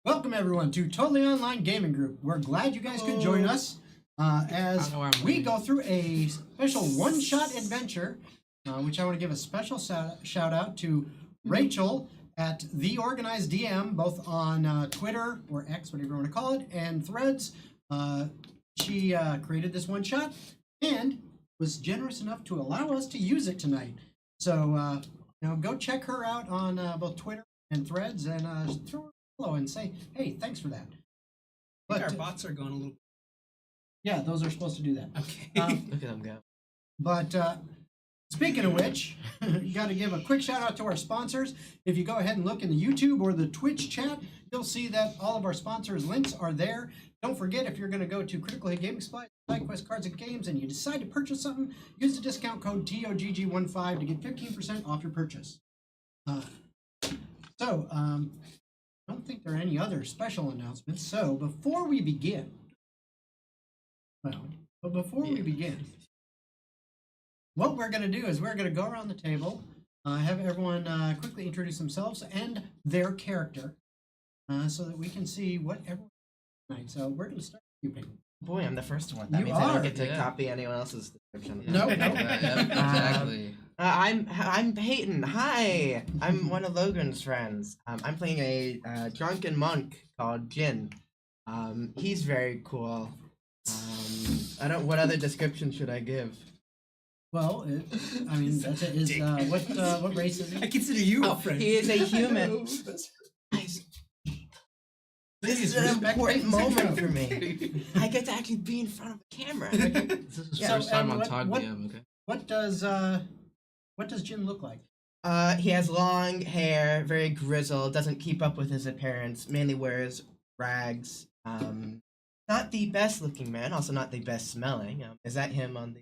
Welcome everyone to Totally Online Gaming Group. We're glad you guys could join us as we go through a special one-shot adventure, which I want to give a special shout out to Rachel at The Organized DM, both on Twitter or X, whatever you want to call it, and Threads. She created this one shot and was generous enough to allow us to use it tonight. So go check her out on both Twitter and Threads and throw her a follow and say, hey, thanks for that. But our bots are going a little. Yeah, those are supposed to do that. Okay. Look at them go. But speaking of which, you got to give a quick shout out to our sponsors. If you go ahead and look in the YouTube or the Twitch chat, you'll see that all of our sponsors' links are there. Don't forget, if you're going to go to Critical Hit Gaming Supply, SideQuest Cards and Games, and you decide to purchase something, use the discount code TOGG15 to get 15% off your purchase. I don't think there are any other special announcements. So before we begin, we begin, what we're going to do is we're going to go around the table, have everyone quickly introduce themselves and their character, so that we can see what everyone tonight. So we're going to start with you, Peyton. Boy, I'm the first one. That You means I are. don't get to copy anyone else's description. No. Exactly. I'm Peyton. Hi. I'm one of Logan's friends. I'm playing a drunken monk called Jin. He's very cool. What other description should I give? Well, that's it. What race is he? I consider you a friend. He is a human. This is an important moment for me. I get to actually be in front of a camera. This is his first time on TOGG DM, okay? What does Jin look like? He has long hair, very grizzled, doesn't keep up with his appearance, mainly wears rags. Not the best looking man, also not the best smelling. Is that him on the...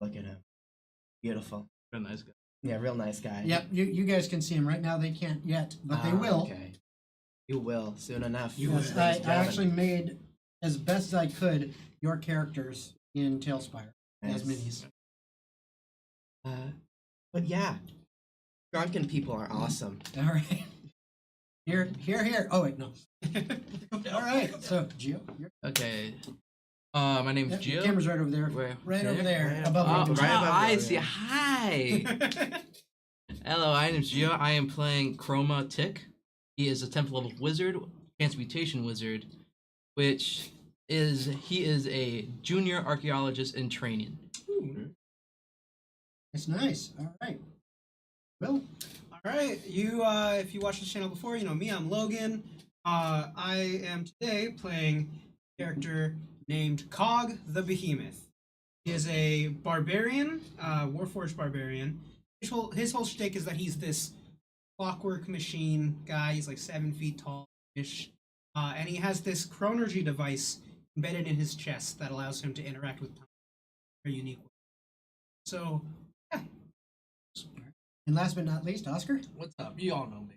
Look at him. Beautiful. Real nice guy. Yeah, real nice guy. Yep, you guys can see him right now. They can't yet, but they will. Okay. You will, soon enough. Yes, I actually made, as best as I could, your characters in Tailspire as minis. But yeah, drunken people are awesome. All right. Here. Oh, wait, no. All right, so, Gio. Okay. My name's Yep, the Gio. camera's right over there. Where? Right over there. Right above you. right above I you, see. yeah. Hi. Hello, my name's Gio. I am playing Chroma Tick. He is a 10th level wizard, transmutation wizard, he is a junior archaeologist in training. Ooh. It's nice. All right. Will? All right, if you watched this channel before, you know me. I'm Logan. I am today playing a character named TOGG the Behemoth. He is a barbarian, Warforged barbarian. His whole shtick is that he's this clockwork machine guy. He's like 7 feet tall-ish, and he has this chronergy device embedded in his chest that allows him to interact with time in a very unique way. So, yeah. And last but not least, Oscar? What's up? You all know me.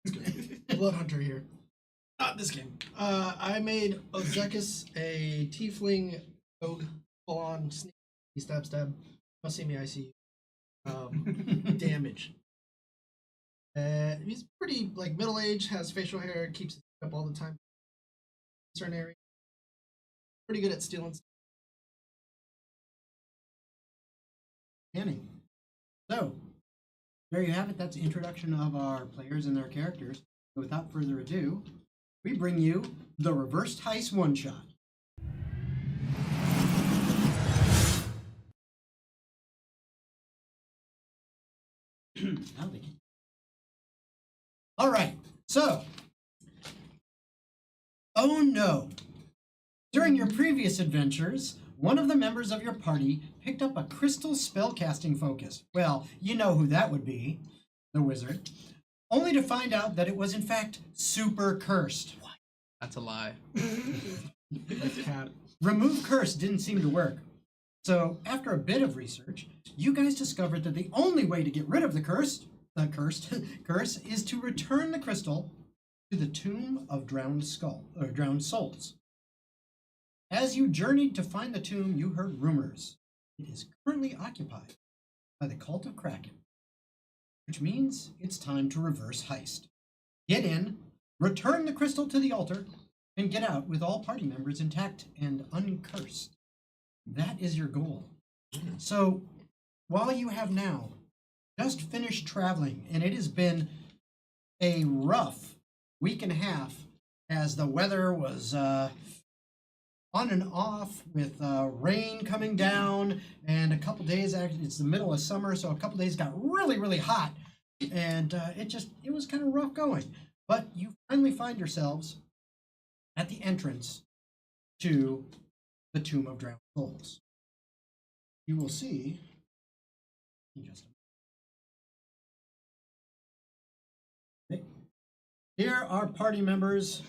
It's good. Blood Hunter here. Not this game. I made Ozekis a tiefling rogue full-on sneak. Stab. Don't see me, I see you. Damage. He's pretty middle-aged, has facial hair, keeps it up all the time. Certain area. Pretty good at stealing. Annie. So, there you have it. That's the introduction of our players and their characters. So without further ado, we bring you the Reversed Heist one-shot. All right, so, oh no. During your previous adventures, one of the members of your party picked up a crystal spellcasting focus. Well, you know who that would be, the wizard. Only to find out that it was in fact super cursed. What? That's a lie. Remove curse didn't seem to work. So, after a bit of research, you guys discovered that the only way to get rid of the curse is to return the crystal to the tomb of drowned souls. As you journeyed to find the tomb, you heard rumors. It is currently occupied by the cult of Kraken, which means it's time to reverse heist. Get in, return the crystal to the altar, and get out with all party members intact and uncursed. That is your goal. So, while you have now just finished traveling, and it has been a rough week and a half as the weather was on and off with rain coming down, and a couple days, actually, it's the middle of summer, so a couple days got really, really hot, and it was kind of rough going. But you finally find yourselves at the entrance to the Tomb of Drowned Souls. You will see in just a minute. Here, our party members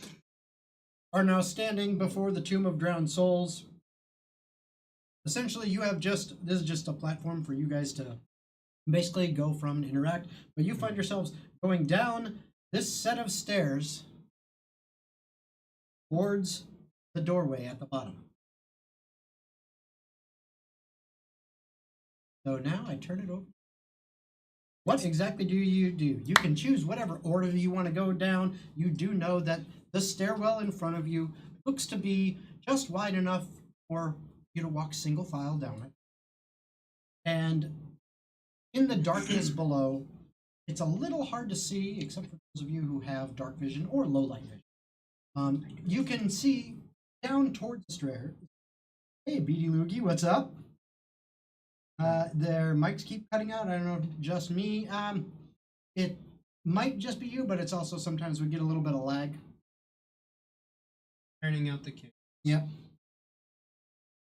are now standing before the Tomb of Drowned Souls. Essentially, this is just a platform for you guys to basically go from and interact, but you find yourselves going down this set of stairs towards the doorway at the bottom. So now I turn it over. What exactly do? You can choose whatever order you want to go down. You do know that the stairwell in front of you looks to be just wide enough for you to walk single file down it. And in the darkness below, it's a little hard to see, except for those of you who have dark vision or low light vision. You can see down towards the stair. Hey, Beady Loogie, what's up? Their mics keep cutting out. I don't know if it's just me. It might just be you, but it's also sometimes we get a little bit of lag. Turning out the kid. Yep.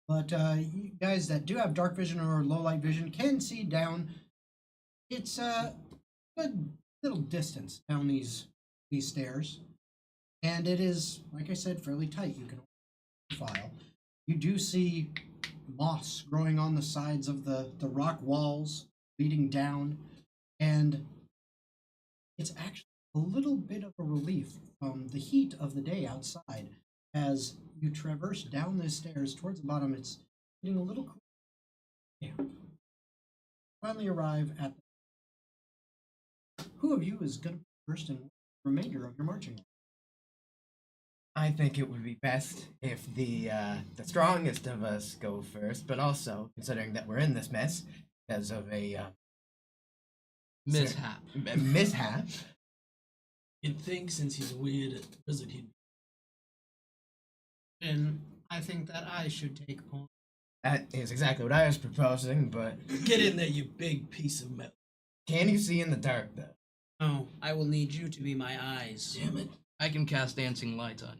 But you guys that do have dark vision or low light vision can see down. It's a good little distance down these stairs, and it is, like I said, fairly tight. You can file. You do see moss growing on the sides of the rock walls leading down, and it's actually a little bit of a relief from the heat of the day outside. As you traverse down the stairs towards the bottom, it's getting a little cool. Yeah. Finally arrive at who of you is going to be first in the remainder of your marching? I think it would be best if the strongest of us go first, but also considering that we're in this mess because of a Mishap. mishap. You'd think since he's a weird wizard, he'd. And I think that I should take point. That is exactly what I was proposing, but Get in there, you big piece of metal. can you see in the dark though? Oh, I will need you to be my eyes. Damn it. I can cast dancing lights on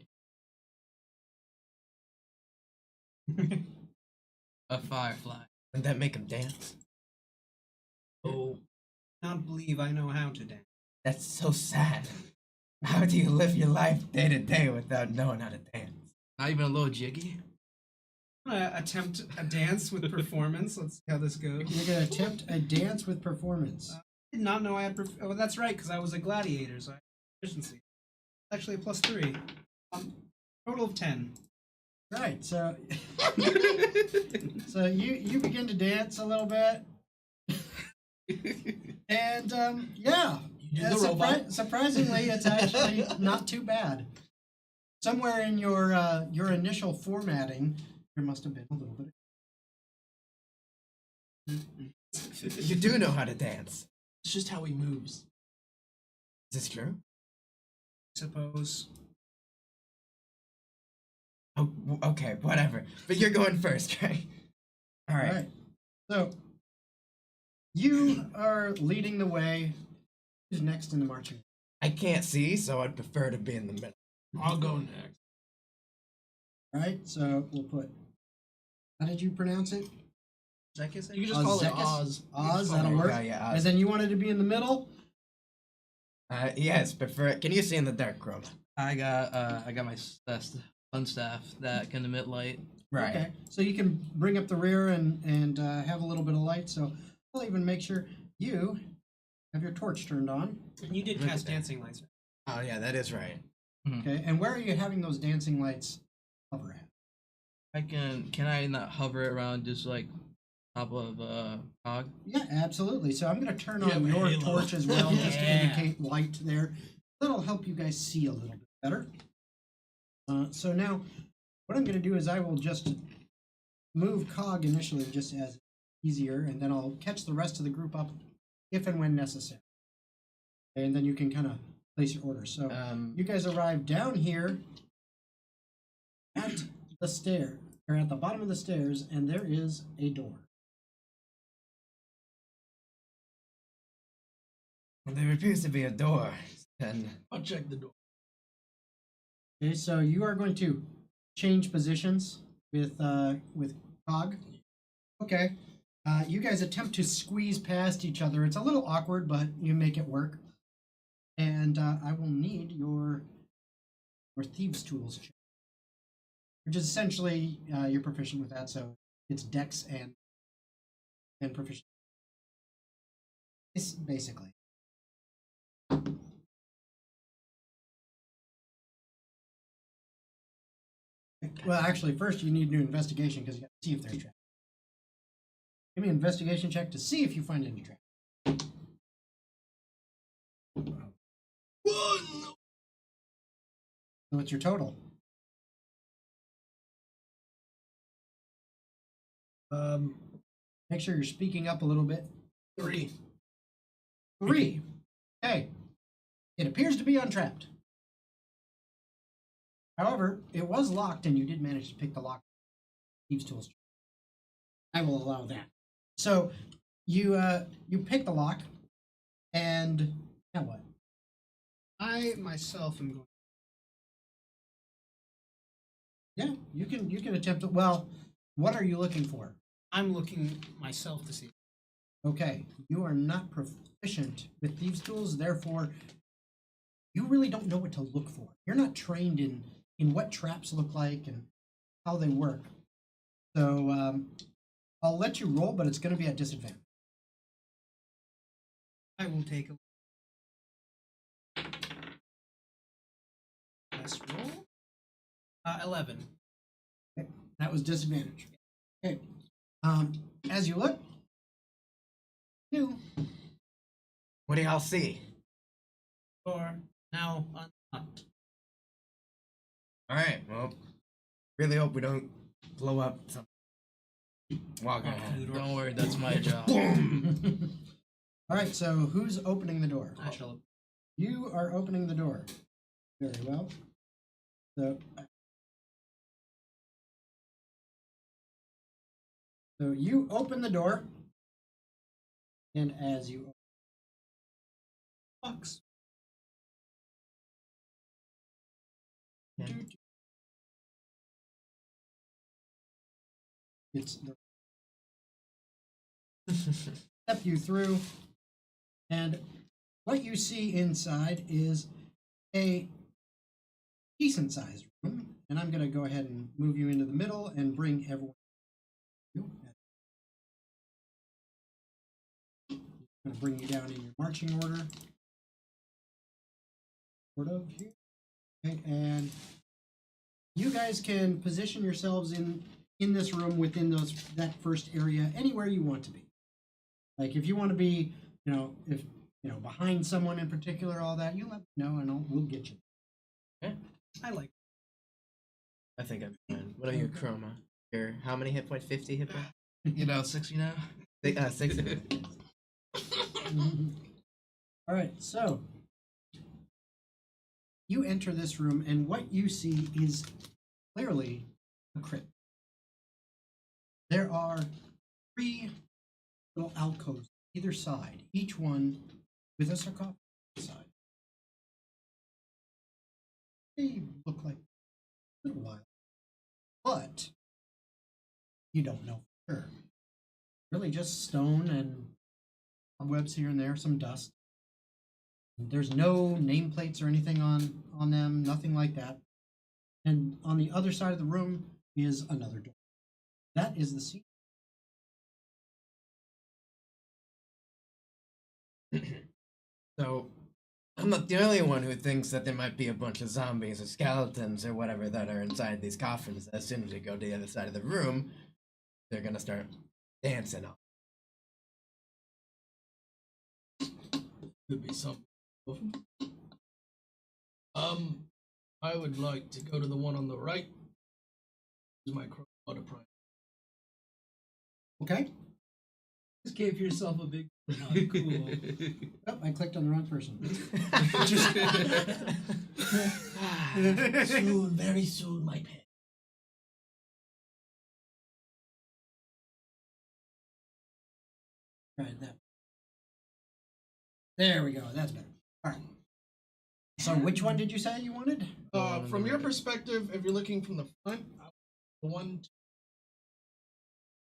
you. A firefly. Wouldn't that make him dance? Oh, I don't believe I know how to dance. That's so sad. How do you live your life day to day without knowing how to dance? Not even a little jiggy. I'm gonna attempt a dance with performance. Let's see how this goes. You're going to attempt a dance with performance. I did not know I had. Oh, that's right, because I was a gladiator, so I had proficiency. Actually, a +3. Total of 10. Right, so so you begin to dance a little bit, and yeah, You do the robot. surprisingly, it's actually not too bad. Somewhere in your initial formatting, there must have been a little bit. You do know how to dance. it's just how he moves. Is this true? Suppose. Oh, okay, whatever. But you're going first, right? All right. Right. So you are leading the way. Who's next in the marching? I can't see, so I'd prefer to be in the middle. I'll go next. Right. So we'll put. How did you pronounce it? Zekis? You can just call it Zekis? Oz. Oz. That'll work. Yeah, And then you wanted to be in the middle. yes, prefer. Can you see in the dark, Chroma? I got my fun staff that can emit light. Right. Okay. So you can bring up the rear and have a little bit of light. So I'll even make sure you have your torch turned on. And you did Look cast at that. dancing lights. Oh yeah, that is right. Okay. And where are you having those dancing lights hover at? Can I not hover it around just like top of TOGG? Yeah, absolutely. So I'm going to turn You on have a your halo. torch as well, just to Yeah. indicate light there. that'll help you guys see a little bit better. So now, what I'm going to do is I will just move COG initially just as easier, and then I'll catch the rest of the group up if and when necessary. And then you can kind of place your order. So you guys arrive down here at the stair, or at the bottom of the stairs, and there is a door. Well, there appears to be a door. And I'll check the door. Okay, so you are going to change positions with COG. Okay. You guys attempt to squeeze past each other. It's a little awkward, but you make it work. And I will need your thieves' tools check, which is essentially you're proficient with that, so it's Dex and proficient. It's basically. Well, actually, first you need to do investigation because you got to see if there's traps. Give me an investigation check to see if you find any traps. So what's your total? Make sure you're speaking up a little bit. 3. 3. Okay. It appears to be untrapped. However, it was locked, and you did manage to pick the lock. Thieves' tools. I will allow that. So you pick the lock, and now what? I myself am going. Yeah, you can attempt it. Well, what are you looking for? I'm looking myself to see. Okay, you are not proficient with thieves' tools, therefore, you really don't know what to look for. You're not trained in what traps look like and how they work. So I'll let you roll, but it's going to be at disadvantage. I will take a last roll. 11. Okay, that was disadvantage. Okay. As you look, what do y'all see? Door now unlocked. All right. Well, really hope we don't blow up something. Walk ahead. Don't worry, that's my job. All right, so who's opening the door? I shall. You are opening the door. Very well. So you open the door, and as you Box. Yeah. it's the step you through, and what you see inside is a decent sized room, and I'm going to go ahead and move you into the middle and bring everyone. I'm going to bring you down in your marching order. Sort of here. Okay, and you guys can position yourselves in this room within that first area anywhere you want to be. Like if you want to be, behind someone in particular, all that, you let me know and we'll get you. Okay. I like. I think I'm fine. What are you, Chroma? You're how many hit points? 50 hit points? You know, 60 now? 60. All right, so you enter this room, and what you see is clearly a crypt. There are 3 little alcoves either side, each one with a sarcophagus on the side. They look like a little while, but you don't know for sure. Really just stone and cobwebs here and there, some dust. There's no nameplates or anything on them, nothing like that. And on the other side of the room is another door. That is the scene. So, I'm not the only one who thinks that there might be a bunch of zombies or skeletons or whatever that are inside these coffins. As soon as we go to the other side of the room, they're gonna start dancing up. Could be something. I would like to go to the one on the right. Use my crowbar to pry. Okay. Just gave yourself a big cool. Oh, I clicked on the wrong person. Soon, very soon, my pet. Right, that. There we go. That's better. All right. So, which one did you say you wanted? From your perspective, if you're looking from the front, the one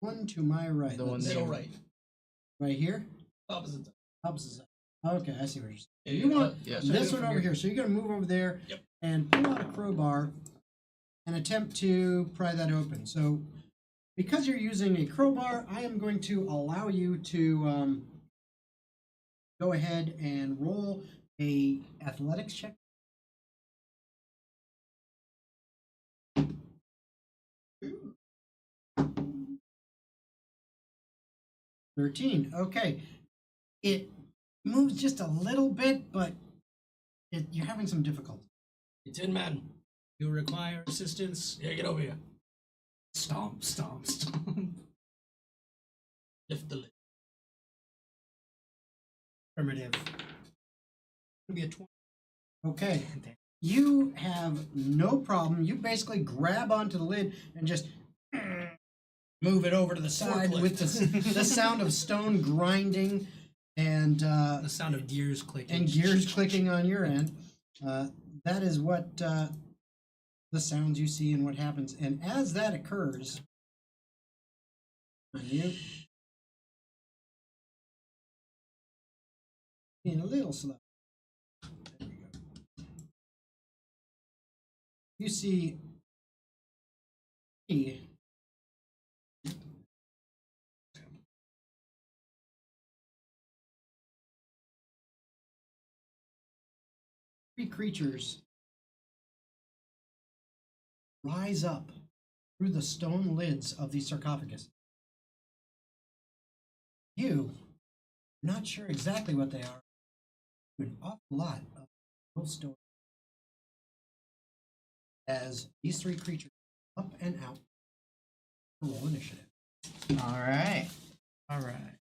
One to my right. The one middle right, right here. opposite side. Opposite side. Okay, I see what you're saying. Yeah, You want yeah. this one over here. So you're gonna move over there Yep. and pull out a crowbar and attempt to pry that open. So because you're using a crowbar, I am going to allow you to go ahead and roll a athletics check. Ooh. 13. Okay. It moves just a little bit, but you're having some difficulty. It's in, man. You require assistance. Yeah, get over here. Stomp, stomp, stomp. Lift the lid. Primitive. It'll be a 20. Okay. You have no problem. You basically grab onto the lid and just move it over to the side with the sound of stone grinding and The sound of gears clicking. gears clicking on your end. That is what the sounds you see and what happens. And as that occurs, on you, being a little slow. There we go. You see three creatures rise up through the stone lids of the sarcophagus. You, not sure exactly what they are, an awful lot of little story as these three creatures up and out. Roll initiative. All right. All right.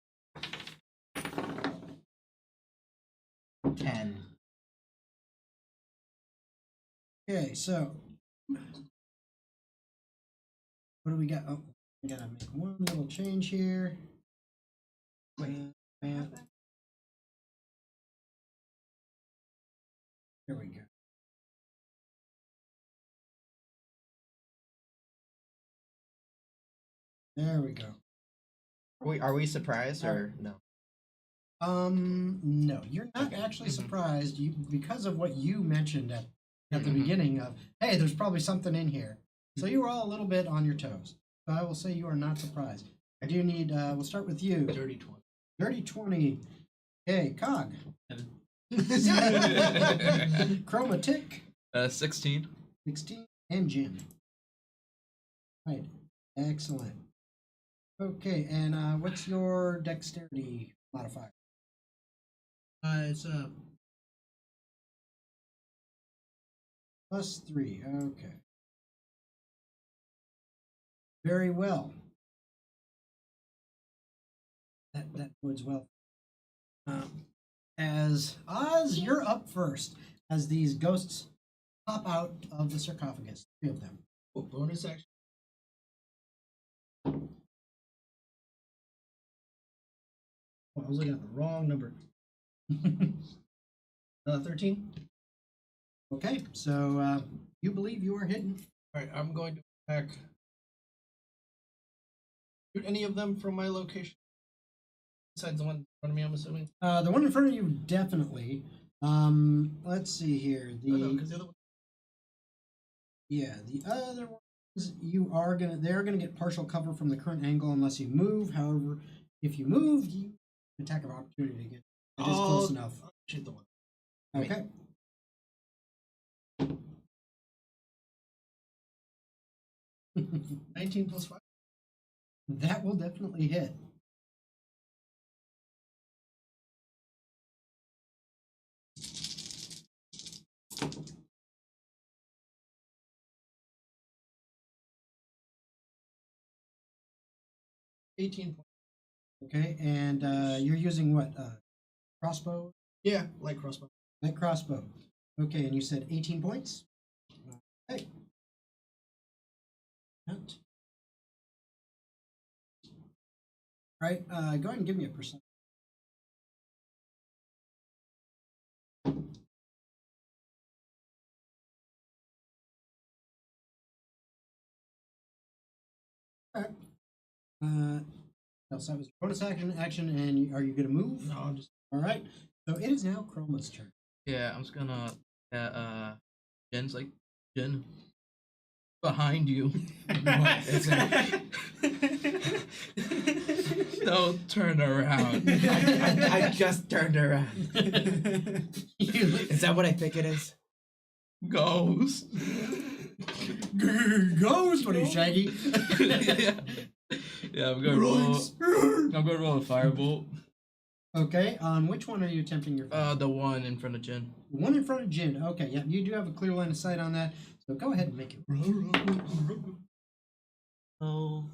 10. Okay, so what do we got? Oh, I gotta make one little change here. Wait, man. There we go. There we go. Are we surprised or no? No, you're not Okay. actually surprised. You because of what you mentioned at the beginning of, hey, there's probably something in here. So you were all a little bit on your toes. So I will say you are not surprised. I do need. We'll start with you. Dirty 20. Dirty 20. Okay, Cog. Chromatic. 16. 16. And Jim. Right. Excellent. Okay, and what's your dexterity modifier? It's +3. Okay. Very well. That bodes well. As Oz, you're up first as these ghosts pop out of the sarcophagus. 3 of them. Oh, bonus action. Oh, I was looking at the wrong number. 13. Okay, so you believe you are hidden. All right, I'm going to attack. Shoot any of them from my location? Besides the one in front of me, I'm assuming. The one in front of you, definitely. Let's see here. Oh, no, 'cause the other one. Yeah, the other ones they're gonna get partial cover from the current angle unless you move. However, if you move, you attack of opportunity again. It is close enough. Shoot the one. Okay. Right. 19 plus 5. That will definitely hit. 18 points. Okay, and you're using what? Crossbow? Yeah, light crossbow. Light crossbow. Okay, and you said 18 points? Okay. Right, go ahead and give me a percent. Alright. So that was bonus action, and are you going to move? No, I'm just. Alright, so it is now Chroma's turn. Yeah, I'm just gonna. Jen's like, Jen, behind you. What is it? Don't turn around. I just turned around. Is that what I think it is? Ghost. Ghost! What are you, Shaggy? Yeah, I'm gonna roll a firebolt. Okay, which one are you attempting your The one in front of Jen. one in front of Jin. Okay, yeah, you do have a clear line of sight on that, so go ahead and make it. Oh.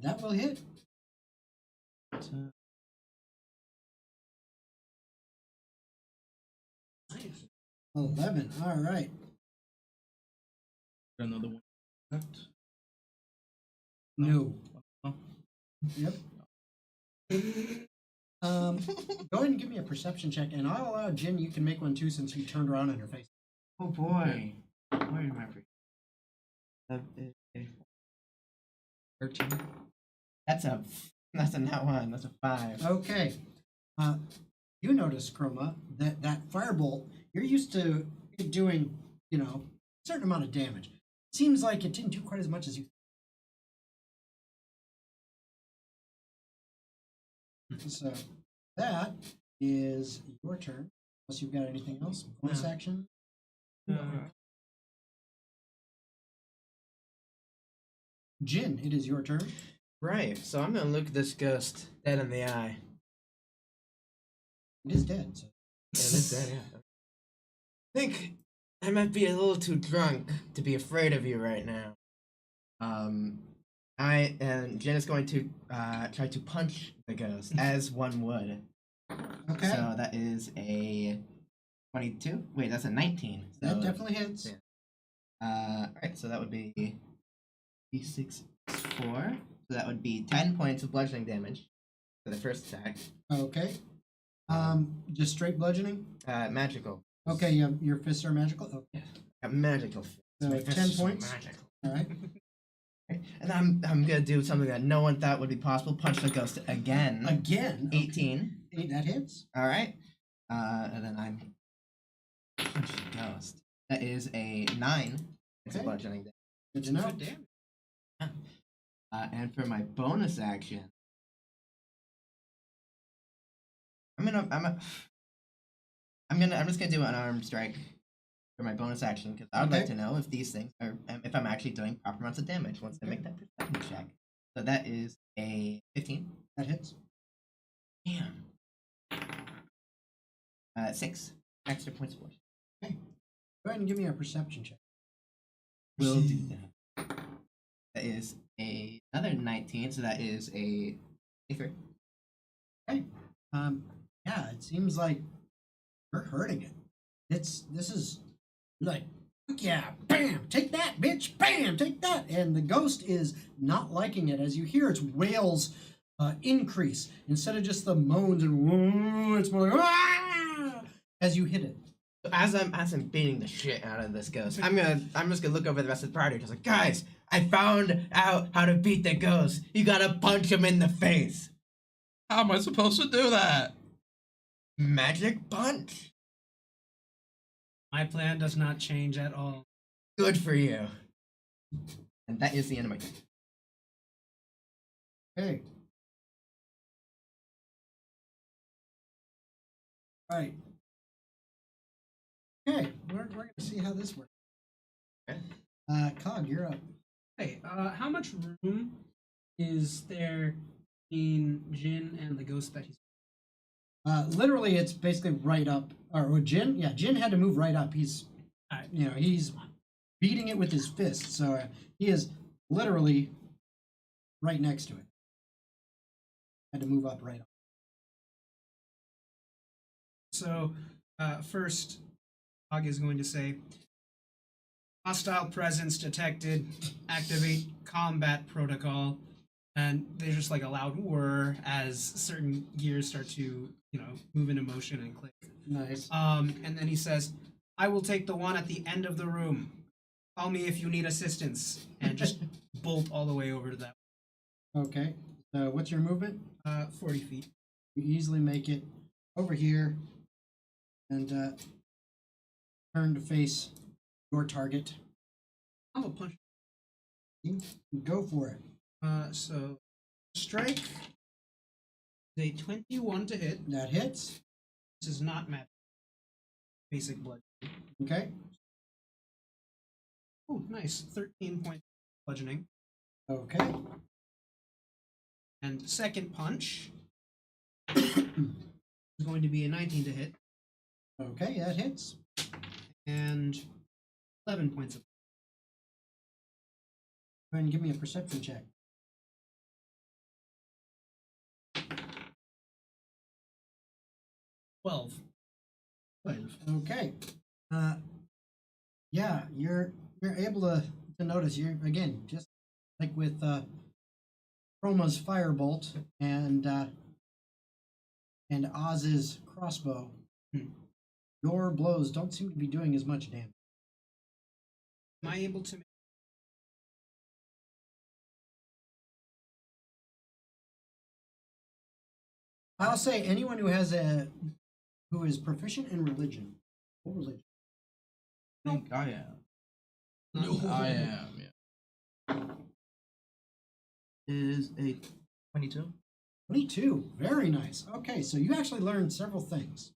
That will hit. 11. All right. Another one. No. Oh. Yep. Go ahead and give me a perception check, and I'll allow Jin. You can make one too, since you turned around on her face. Oh boy. Where am I? 13. That's a not one. That's a 5. Okay. You notice, Chroma, that firebolt. You're used to it doing, a certain amount of damage. Seems like it didn't do quite as much as you. So that is your turn. Unless you've got anything else. Bonus action. Jin, it is your turn. Right. So I'm gonna look this ghost dead in the eye. It is dead. So. Yeah, it is dead. Yeah. I think I might be a little too drunk to be afraid of you right now. Jen is going to try to punch the ghost as one would. Okay. So that is a 22. Wait, that's a 19. So, That definitely hits. Yeah. Alright, so that would be D6 4. So that would be 10 points of bludgeoning damage for the first attack. Okay. Just straight bludgeoning? Magical. Okay, yeah, your fists are magical? Okay. A magical fist. So My 10 fists are so points? magical. Alright. And I'm gonna do something that no one thought would be possible. Punch the ghost again. Again? 18. That hits. Alright. And then I'm punch the ghost. That is a 9. It's a Okay. bludgeoning damage. Good to know. Good damage. And for my bonus action, I'm just gonna do an arm strike for my bonus action because I would like Okay. to know if these things are if I'm actually doing proper amounts of damage once I make that perception check. So that is a 15. That hits. Damn. 6 extra points of force. Go ahead and give me a perception check. Will do that. That is another 19, so that is a 3. Okay. Yeah, it seems like we're hurting it. This is like, yeah, bam, take that, bitch, bam, take that. And the ghost is not liking it as you hear its wails increase. Instead of just the moans and it's more like, ah! As you hit it. So as I'm beating the shit out of this ghost, I'm just gonna look over the rest of the party just like, guys, I found out how to beat the ghost. You gotta punch him in the face. How am I supposed to do that? Magic punch. My plan does not change at all. Good for you. And that is the end of my turn. Okay. All right. Okay, we're going to see how this works. Okay. Cog, you're up. Hey, how much room is there between Jin and the ghost that he's... Literally, it's basically right up. Or Jin? Yeah, Jin had to move right up. He's, Alright. he's beating it with his fist. So he is literally right next to it. Had to move up right on. So, first, TOGG is going to say, hostile presence detected, activate combat protocol, and there's just like a loud whir as certain gears start to, move into motion and click. Nice. And then he says, I will take the one at the end of the room. Call me if you need assistance, and just bolt all the way over to that. Okay. So what's your movement? 40 feet. You easily make it over here and turn to face your target. I'm a punch. You go for it. So, strike is a 21 to hit. That hits. This is not magic. Basic blood. Okay. Oh, nice. 13 points bludgeoning. Okay. And second punch is going to be a 19 to hit. Okay, that hits. And 11 points of. Go ahead and give me a perception check. Twelve. Okay. Yeah, you're able to notice. You're again just like with Chroma's firebolt and Oz's crossbow. Your blows don't seem to be doing as much damage. Am I able to? I'll say anyone who is proficient in religion. What religion? I think I am. No. I am, yeah. Is a 22? 22. Very nice. Okay, so you actually learned several things.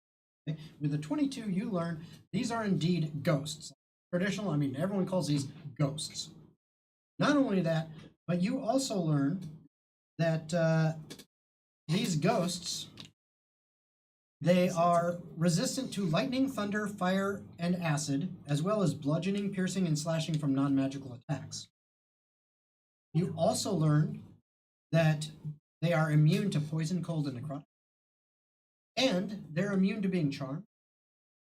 Okay? With the 22, you learn these are indeed ghosts. Traditional, everyone calls these ghosts. Not only that, but you also learn that these ghosts, they are resistant to lightning, thunder, fire, and acid, as well as bludgeoning, piercing, and slashing from non-magical attacks. You also learn that they are immune to poison, cold, and necrotic. And they're immune to being charmed,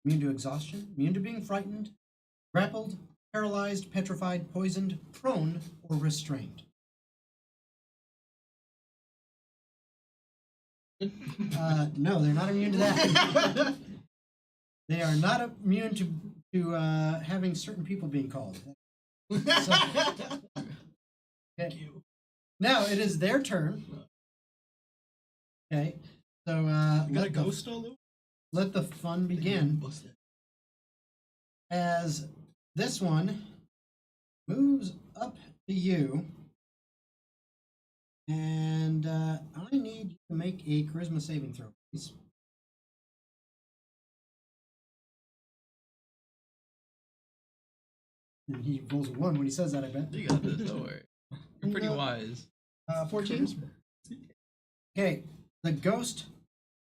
immune to exhaustion, immune to being frightened, grappled, paralyzed, petrified, poisoned, prone, or restrained. No, they're not immune to that. They are not immune to having certain people being called. So, okay. Now it is their turn. Okay, so You got a ghost all over? let the fun begin. As this one moves up to you, and I need you to make a charisma saving throw, please. And he rolls a 1 when he says that, I bet. You got this, don't worry. You're pretty wise. 14. Okay, the ghost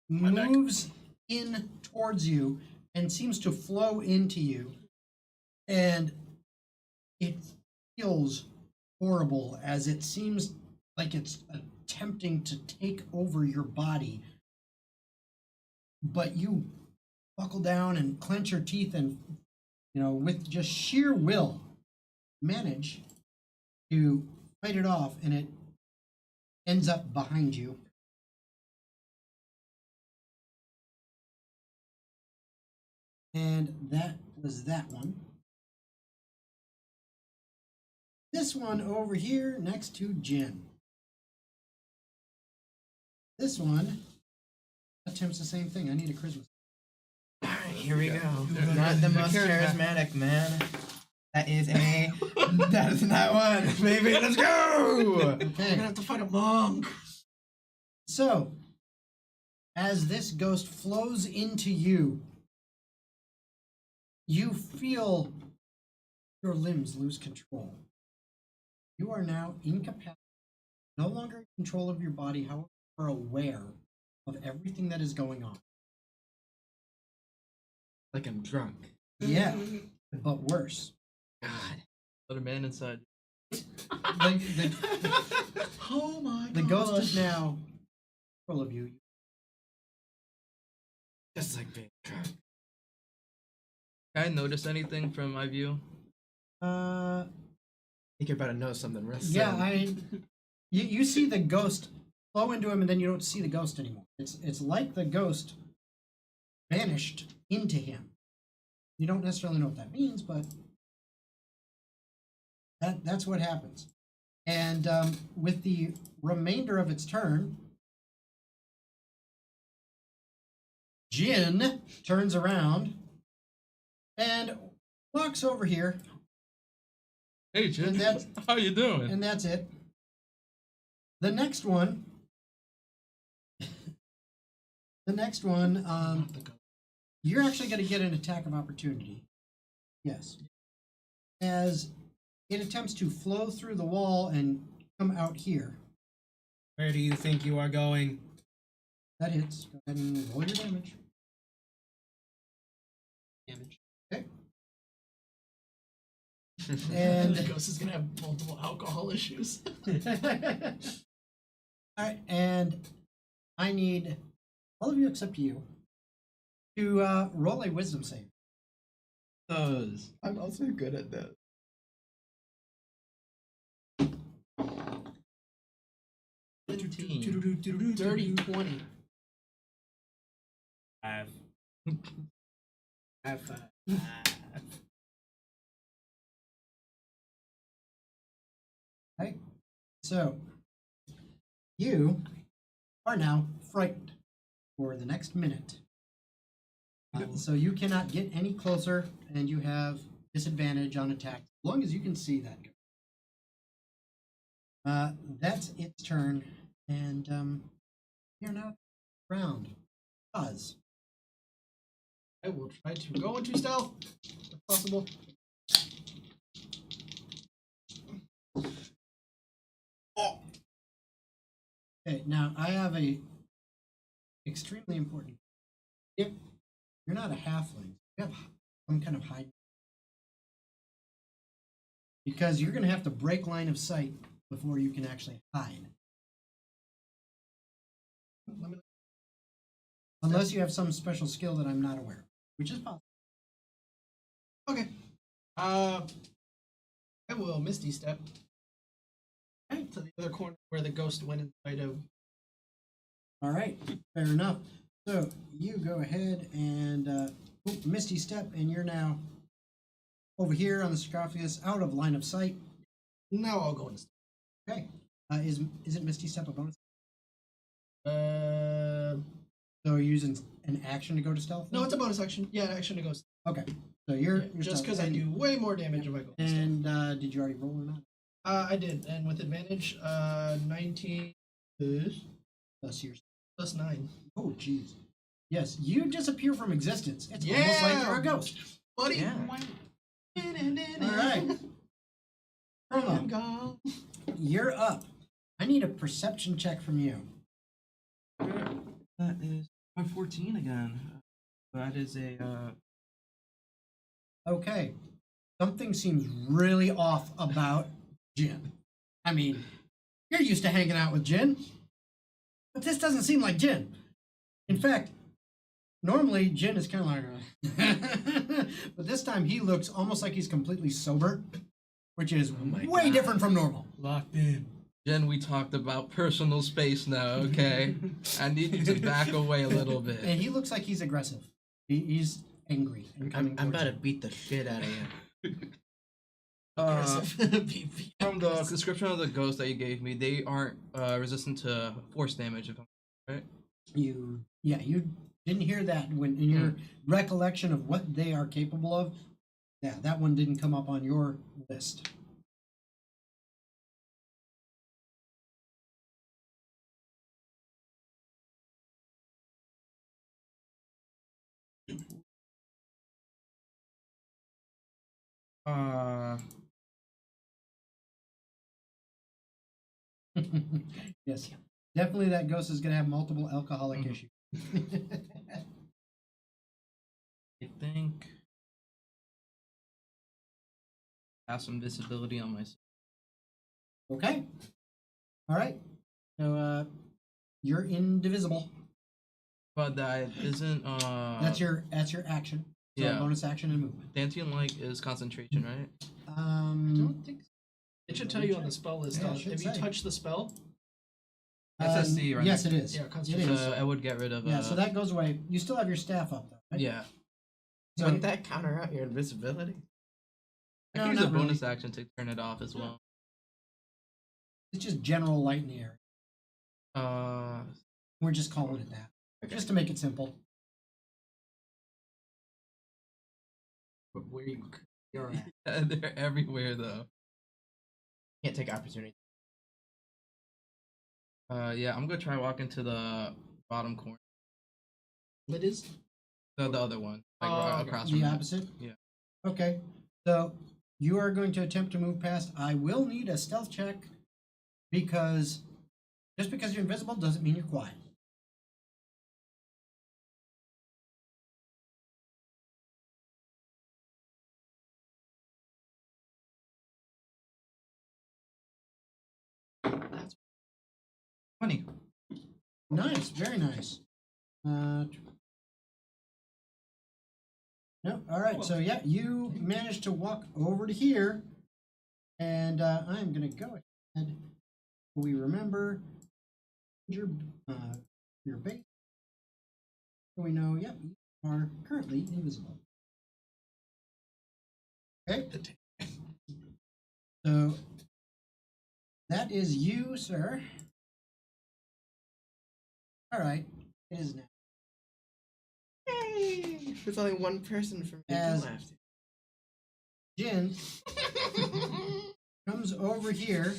moves in towards you and seems to flow into you, and it feels horrible as it seems like it's attempting to take over your body, but you buckle down and clench your teeth and, with just sheer will, manage to fight it off, and it ends up behind you. And that was that one. This one over here next to Jen. This one attempts the same thing. I need a charisma. Alright, here we go. Not the most charismatic, man. That is not one. Baby, let's go! I'm Okay. gonna have to fight a monk. So, as this ghost flows into you, you feel your limbs lose control. You are now incapacitated, no longer in control of your body, however, you are aware of everything that is going on. Like I'm drunk. Yeah, but worse. God. Let a man inside. Oh my god. The ghost is now full of you. Just like big. Can I notice anything from my view? I think you're about to know something real soon. Yeah, you see the ghost flow into him, and then you don't see the ghost anymore. It's like the ghost vanished into him. You don't necessarily know what that means, but that's what happens. And with the remainder of its turn, Jin turns around and walks over here, Hey, Jim. And that's- How you doing? and that's it. The next one, you're actually going to get an attack of opportunity. Yes. As it attempts to flow through the wall and come out here. Where do you think you are going? That hits. Go ahead and roll your damage. Damage. Okay. And The ghost is gonna have multiple alcohol issues. alright, and I need all of you except you to roll a wisdom save. Those. I'm also good at that. Dirty 20. Five. High five. Right? So you are now frightened for the next minute. So you cannot get any closer, and you have disadvantage on attack as long as you can see that. That's its turn, and you're now round. Pause. I will try to go into stealth if possible. Okay, now I have a extremely important. If you're not a halfling, you have some kind of hide. Because you're going to have to break line of sight before you can actually hide. Let me- Unless you have some special skill that I'm not aware of, which is possible. Okay. I will Misty Step right to the other corner where the ghost went in spite of. All right, fair enough. So you go ahead and Misty Step, and you're now over here on the sarcophagus, out of line of sight. Now I'll go into stealth. Okay. Is it Misty Step a bonus? No, So you're using an action to go to stealth? it's a bonus action. Yeah, action to go stealth. Okay. So you're Yeah, just stealth. because I do way more damage if I go stealth. And did you already roll or not? I did, and with advantage, 19 Plus your. plus 9. Oh, jeez. Yes, you disappear from existence. It's almost Yeah! like you're a ghost. Buddy! Yeah. All right. I'm Chroma, gone. you're up. I need a perception check from you. That is 14 again. That is a Okay. Something seems really off about Jin. I mean, you're used to hanging out with Jin, but this doesn't seem like Jin. In fact, normally Jin is kind of like, but this time he looks almost like he's completely sober, which is way different from normal. Locked in. Jen, we talked about personal space now, okay? I need you to back away a little bit. And he looks like he's aggressive. He's angry. And coming I'm about towards to beat the shit out of you. From the description of the ghost that you gave me, they aren't resistant to force damage, if I'm right? you. Yeah, you didn't hear that when in your recollection of what they are capable of. Yeah, that one didn't come up on your list. Yes, definitely that ghost is going to have multiple alcoholic issues. I think I have some disability on my Okay. All right. So you're indivisible. But that isn't. That's your action. So Yeah. bonus action and movement. Dancing like is concentration, right? I don't think so. It should tell you on the spell list. Yeah, it should if you say. touch the spell, SSC, right? Yes, it is. Yeah, it concentration. is. So I would get rid of. Yeah, so that goes away. You still have your staff up though, right? Yeah. So, Wouldn't that counter out your invisibility? I No, can use a not really. bonus action to turn it off as well. it's just general light in the air. We're just calling it that. Okay. Just to make it simple. but where you're at. They're everywhere though. Can't take opportunity. Yeah, I'm gonna try walking to the bottom corner. It is. The other one, like Oh, right okay. across The from it. opposite? Yeah. Okay. So you are going to attempt to move past. I will need a stealth check because just because you're invisible doesn't mean you're quiet. Funny. Nice, very nice. No, all right. So yeah, you managed to walk over to here, and I'm gonna go ahead. We remember your base. So we know, yep, you are currently invisible. Okay. So that is you, sir. All right. It is now. Yay! There's only one person for me As- to left. Jin comes over here.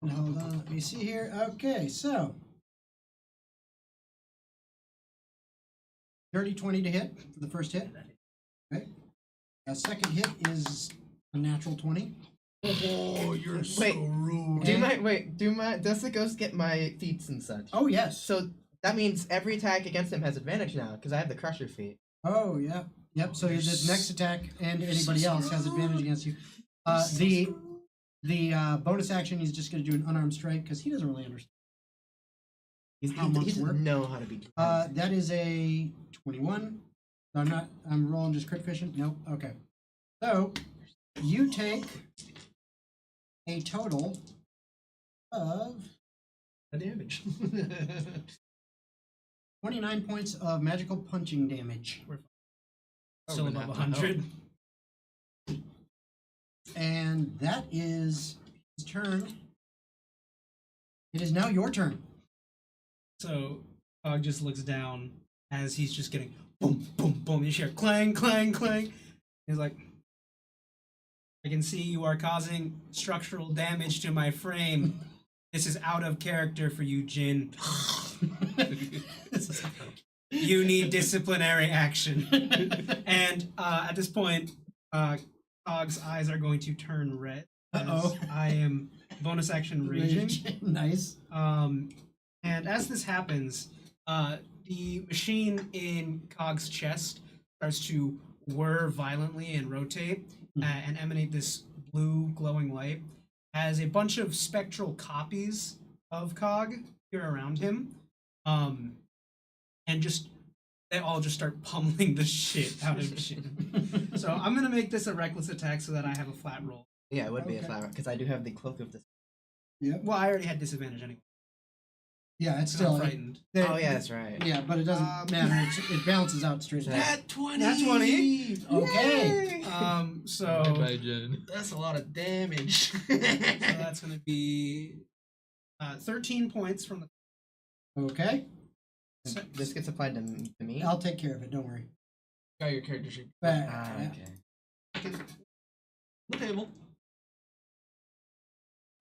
Hold on, let me see here. Okay, so dirty 20 to hit for the first hit. Okay. A second hit is a natural 20. Oh, you're Wait, screwed. Does the ghost get my feats and such? Oh yes. So that means every attack against him has advantage now, because I have the crusher feat. Oh yeah. Yep. So this next attack and anybody else has advantage against you. The bonus action, he's just going to do an unarmed strike because he doesn't really understand. He How monks doesn't work? know how to be. That is a 21. I'm rolling just crit fishing. Nope. Okay. So you take a total of The damage. 29 points of magical punching damage. Still above 100. And that is his turn. It is now your turn. So Togg just looks down as he's just getting boom, boom, boom. You hear clang, clang, clang. He's like, I can see you are causing structural damage to my frame. This is out of character for you, Jin. You need disciplinary action. And at this point, Togg's eyes are going to turn red. as Uh-oh. I am bonus action raging. Nice. And as this happens, the machine in Cog's chest starts to whir violently and rotate and emanate this blue glowing light. As a bunch of spectral copies of Cog appear around him, and they all just start pummeling the shit out of Jin. So I'm gonna make this a reckless attack so that I have a flat roll. Yeah, it would be a Okay. flower because I do have the cloak of the. Yep. Well, I already had disadvantage anyway. Yeah, it's So still I'm frightened. Oh yeah, that's right. Yeah, but it doesn't matter. It balances out straight away. Nat 20! Nat 20. Okay. So Bye, Jen. That's a lot of damage. So that's going to be 13 points from the. Okay. This gets applied to me. I'll take care of it. Don't worry. Got your character sheet. Ah, Yeah. okay. The table.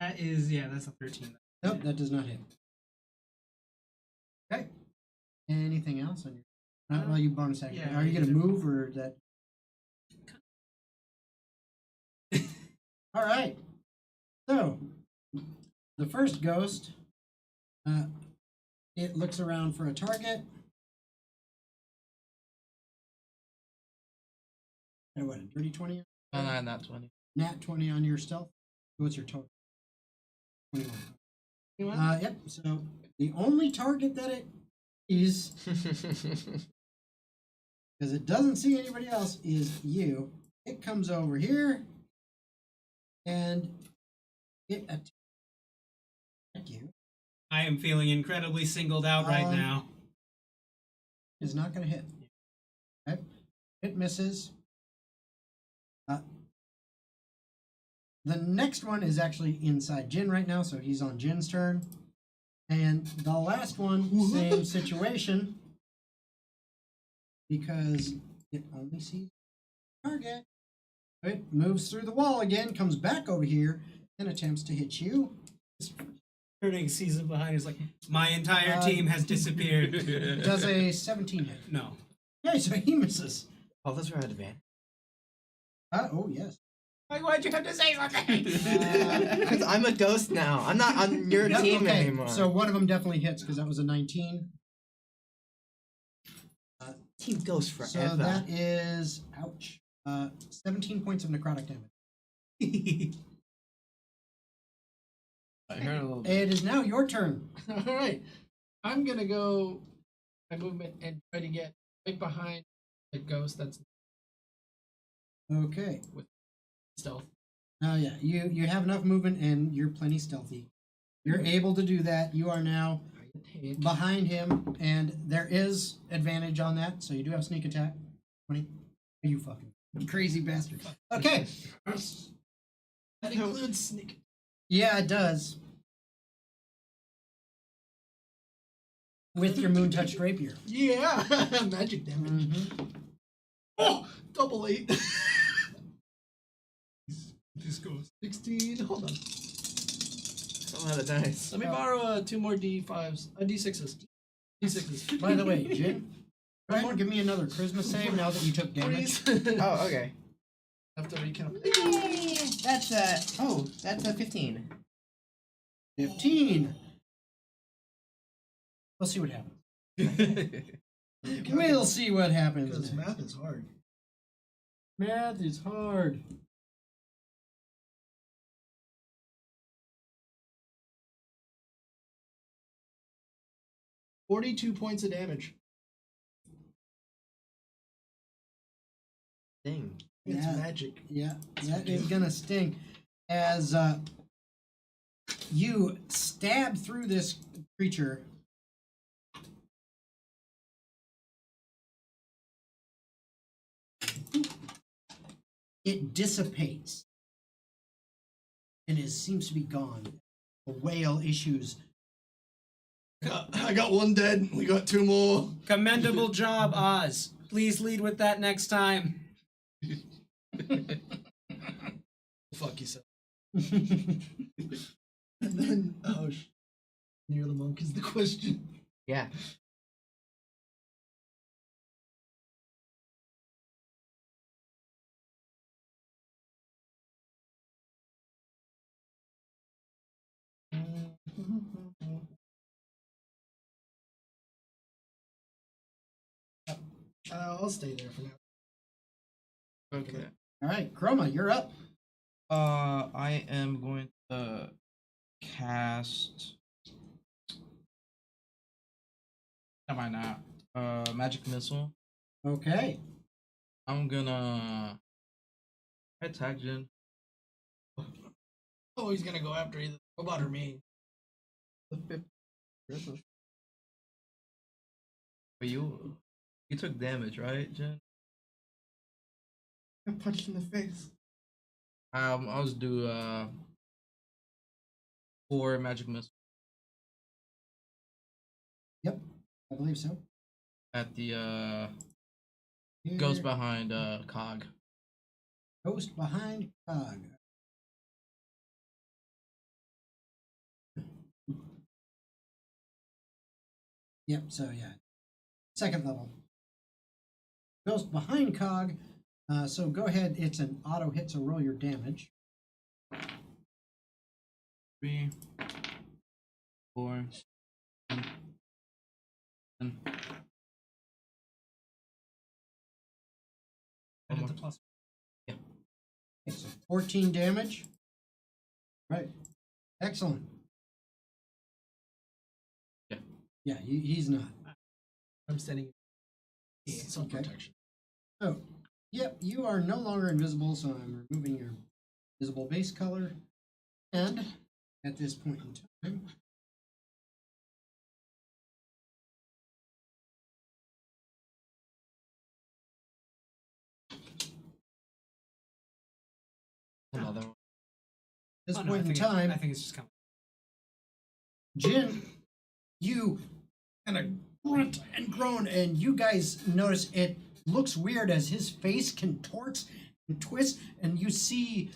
That is, yeah, that's a 13. Nope, that does not hit. Okay. Anything else on your? Not while you bonus action. yeah, Are you I gonna did it. move or is that? All right. So, the first ghost, it looks around for a target. And what, a dirty 20? Not 20. Nat 20 on your stealth. What's your total? 21. Yep. So the only target that it is, because it doesn't see anybody else, is you. It comes over here and it attacks you. I am feeling incredibly singled out right now. Is not going to hit. Okay. It misses. The next one is actually inside Jin right now, so he's on Jin's turn. And the last one, same situation, because it only sees the target. It moves through the wall again, comes back over here, and attempts to hit you. Turning season behind is like, my entire team has disappeared. Does a 17 hit? No. Okay, so he misses. All those were at advantage. Oh, yes. Like, why'd you have to say something? Because I'm a ghost now. I'm not on your Yep, team okay. anymore. So one of them definitely hits because that was a 19. Team Ghost forever. So that is, ouch, 17 points of necrotic damage. I heard a little bit. It is now your turn. All right. I'm going to go my movement and try to get right behind the ghost that's Okay. stealth. Oh yeah, you have enough movement and you're plenty stealthy. You're able to do that. You are now behind him, and there is advantage on that, so you do have sneak attack. 20. You fucking crazy bastard. Okay. That includes sneak. Yeah, it does. With your moon touched rapier. Yeah, magic damage. Mm-hmm. Oh, double 8. This goes 16. Hold on. That's a lot of dice. Let me borrow 2 more D5s. D6s. D6s. By the way, Jin, go ahead and give me another charisma save now that you took damage. Oh, okay. I have to recount. That's a 15. 15. We'll see what happens. We'll see what happens. Because next. math is hard. Math is hard. $42 points of damage. Dang. It's Yeah. magic. Yeah, that is gonna sting. As you stab through this creature, it dissipates and seems to be gone. The wail issues. I got 1 dead. We got 2 more. Commendable job, Oz. Please lead with that next time. Fuck yourself. And then, near the monk is the question. Yeah. I'll stay there for now. Okay. All right, Chroma, you're up. I am going to cast. Am I not? Magic missile. Okay. I'm gonna attack Jin. Oh, he's gonna go after either robot or me. But you took damage, right, Jin? I got punched in the face. I'll just do 4 magic missile Yep, I believe so. at the Here, ghost behind Cog. Ghost behind Cog. Yep, so yeah. Second level. Ghost behind Cog. So go ahead, it's an auto hit, so roll your damage. 3, 4, 10. I hit the plus. 14 damage. Right. Excellent. Yeah. Yeah, he's not. I'm setting some Okay. protection. Oh, yep, you are no longer invisible, so I'm removing your visible base color. And at this point in time, Another one. this Oh, no, point in I time, think it's just coming. Jin, you kind of grunt and groan, and you guys notice it looks weird as his face contorts and twists, and you see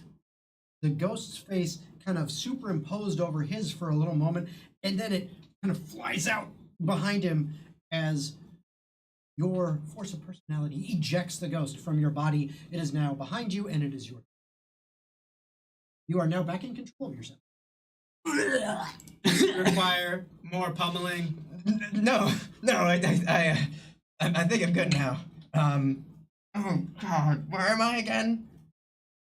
the ghost's face kind of superimposed over his for a little moment, and then it kind of flies out behind him as your force of personality ejects the ghost from your body. It is now behind you, and it is yours. You are now back in control of yourself. Require more pummeling. No, I think I'm good now. Oh God, where am I again?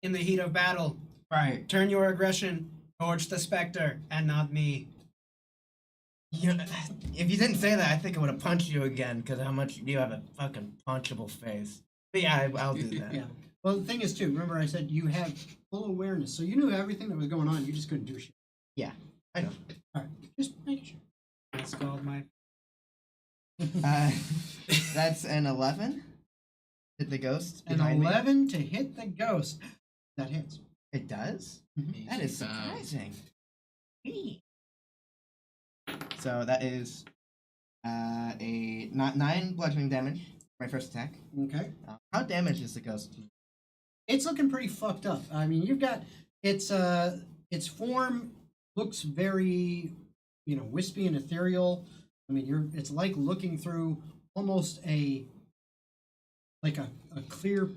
In the heat of battle, Right. turn your aggression towards the specter and not me. If you didn't say that, I think I would have punched you again, because how much you have a fucking punchable face. But yeah, I'll do that. Yeah. Well, the thing is, too, remember I said you have full awareness, so you knew everything that was going on. You just couldn't do shit. Yeah, I know. All right, just making sure. That's called my. That's an 11. Hit the ghost. An behind me. 11 to hit the ghost. That hits. It does? That is surprising. So that is a 9 bludgeoning damage. My first attack. Okay. How damaged is the ghost? It's looking pretty fucked up. I mean, you've got its form looks very, wispy and ethereal. I mean, it's like looking through almost a clear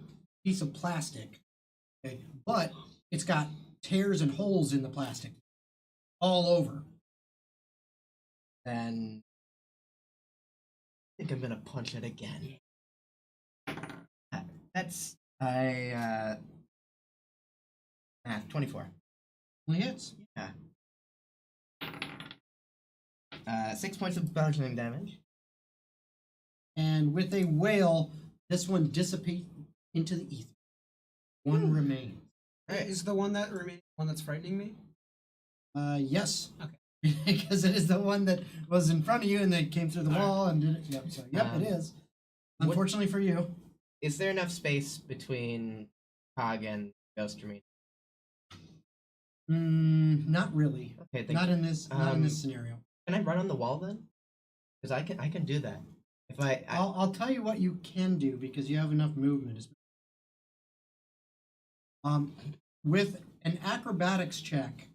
piece of plastic. Okay, but it's got tears and holes in the plastic all over. Then I think I'm gonna punch it again. That's 24. Only hits. Yeah. 6 points of bludgeoning damage. And with a wail, this one dissipates into the ether. One remains. Right. Is the one that remains one that's frightening me? Yes. Okay. Because it is the one that was in front of you and they came through the wall and did it. Yep. So it is. Unfortunately for you. Is there enough space between TOGG and Ghost Remaining? Not really. Okay, Not in this scenario. Can I run on the wall then? Because I can do that. If I'll tell you what you can do because you have enough movement. With an acrobatics check,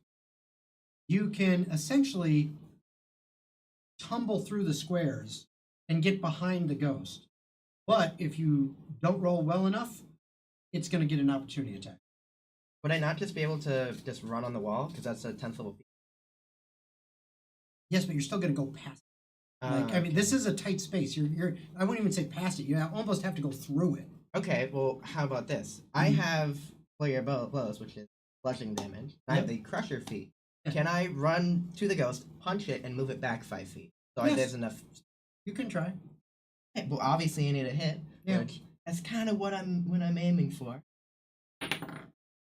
you can essentially tumble through the squares and get behind the ghost. But if you don't roll well enough, it's going to get an opportunity attack. would I not just be able to just run on the wall? Because that's a 10th level feat. Yes, but you're still going to go past it. I mean, this is a tight space. I wouldn't even say past it. You almost have to go through it. Okay, well, how about this? I have player blows, which is bludgeoning damage. I have the crusher feat. Can I run to the ghost, punch it, and move it back 5 feet? So Yes. there's enough. You can try. Okay, well, obviously, you need a hit. Yeah. Which, that's kind of what I'm aiming for.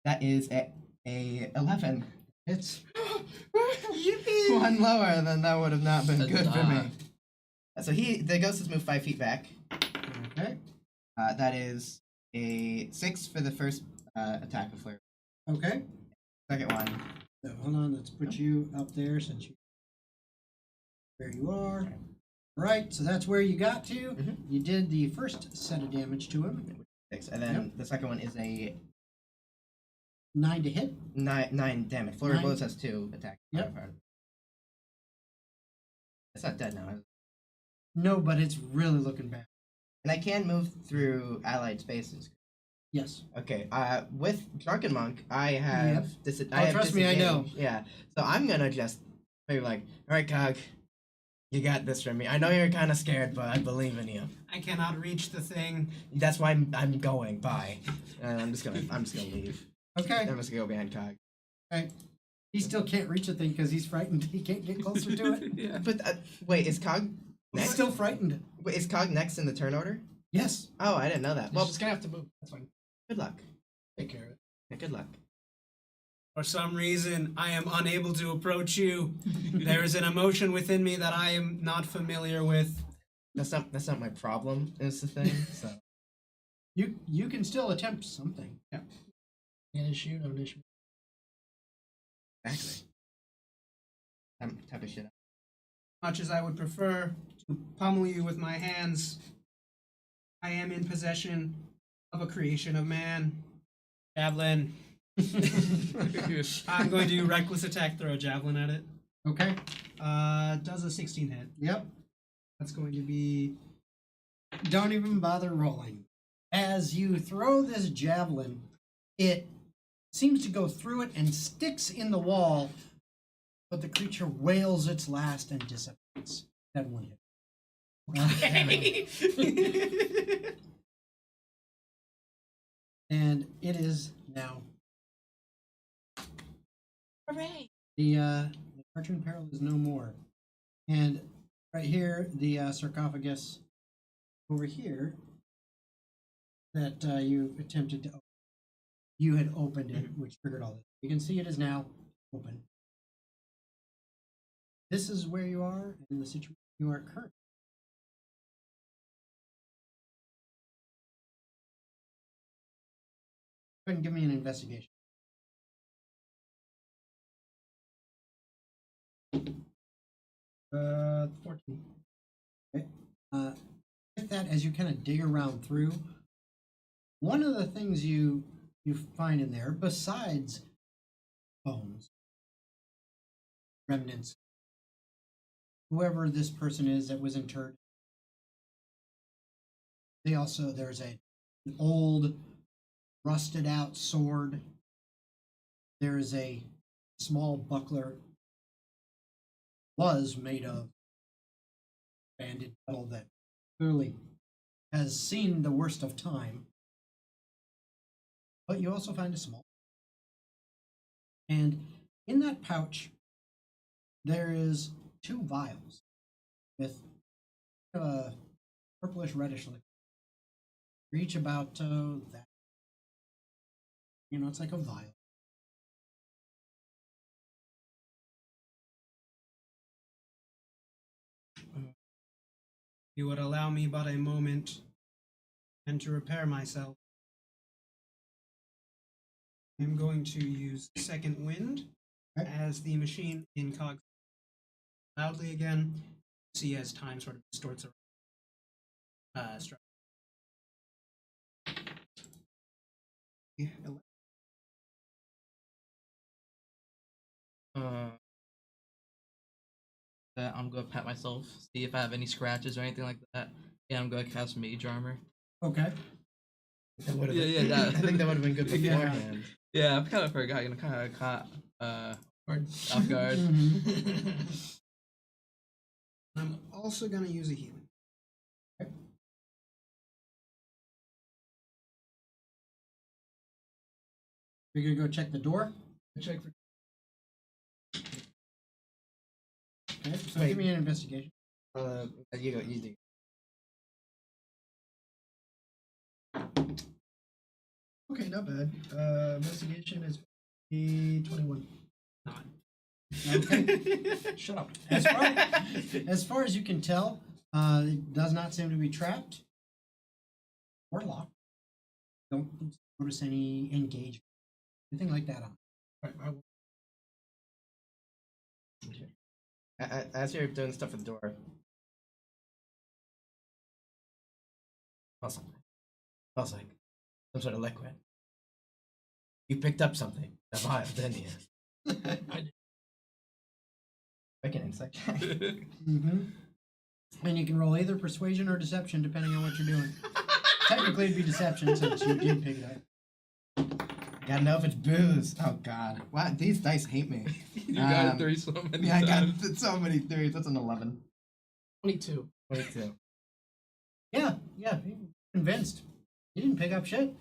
That is a 11. It's One lower, then that would have not been That's good for not. me. So the ghost has moved 5 feet back. okay. That is a 6 for the first attack with flare. Okay. Second one. So hold on. Let's put you up there since there you are. All right. So that's where you got to. Mhm. You did the first set of damage to him. 6. And then the second one is a 9 to hit. 9 damage. Flurry of 9. blows has 2 attacks. Yep. It's not dead now. is it? No, but it's really looking bad. And I can move through allied spaces. Yes. Okay. With Drunken Monk, I have trust me, I know. disadvantage. Yeah. So I'm gonna just be like, all right, Cog, you got this from me. I know you're kind of scared, but I believe in you. I cannot reach the thing. That's why I'm going. Bye. And I'm just gonna leave. Okay. I'm just gonna go behind Cog. Okay. He still can't reach the thing because he's frightened. He can't get closer to it. Yeah. But wait, is Cog He's next? still frightened. Wait, is Cog next in the turn order? Yes. Oh, I didn't know that. Well, Well, just gonna have to move. That's fine. good luck. Take care of it. Yeah, good luck. For some reason, I am unable to approach you. There is an emotion within me that I am not familiar with. That's not my problem. Is the thing. So You can still attempt something. An issue, no issue. exactly. Type of shit. Much as I would prefer to pummel you with my hands, I am in possession of a creation of man. Javelin. I'm going to do reckless attack, throw a javelin at it. Okay. Does a 16 hit. Yep. That's going to be Don't even bother rolling. As you throw this javelin, it seems to go through it and sticks in the wall, but the creature wails its last and dissipates. That one hit. And it is now. Hooray! The cartoon peril is no more. And right here, the sarcophagus over here that you attempted to open. You had opened it, which triggered all this. You can see it is now open. This is where you are in the situation you are currently. Go ahead and give me an investigation. 14. Okay. With that, as you kind of dig around through, one of the things you find in there, besides bones, remnants, whoever this person is that was interred, there's an old, rusted out sword. There is a small buckler, was made of banded metal that clearly has seen the worst of time. But you also find a small. And in that pouch, there is 2 vials with a purplish reddish liquid. They're each about that. It's like a vial. You would allow me but a moment and to repair myself. I'm going to use Second Wind as the machine in Cog loudly again. See as time sort of distorts around. I'm gonna pat myself, see if I have any scratches or anything like that. Yeah, I'm gonna cast Mage Armor. Okay. That would've Yeah, been- yeah, I think that would have been good Yeah. beforehand. Yeah, I kind of forgot. You know, kind of caught off guard. I'm also going to use a healing. You're gonna go check the door. Check for. Okay. So Wait. give me an investigation. You go. You do. Okay, not bad. Investigation is 21. Not. Okay. Shut up. As far as you can tell, it does not seem to be trapped or locked. Don't notice any engagement, anything like that on. Right, I will. As you're doing stuff at the door, smells like some sort of liquid. You picked up something. The vial, didn't you? Make an insight check. Mm-hmm. And you can roll either persuasion or deception depending on what you're doing. Technically, it'd be deception since you did pick it up. Gotta know if it's booze. Oh god. Wow, these dice hate me. You got 3 so many Yeah, I times. got so many threes. That's an 11. 22. 22. Yeah, convinced. You didn't pick up shit.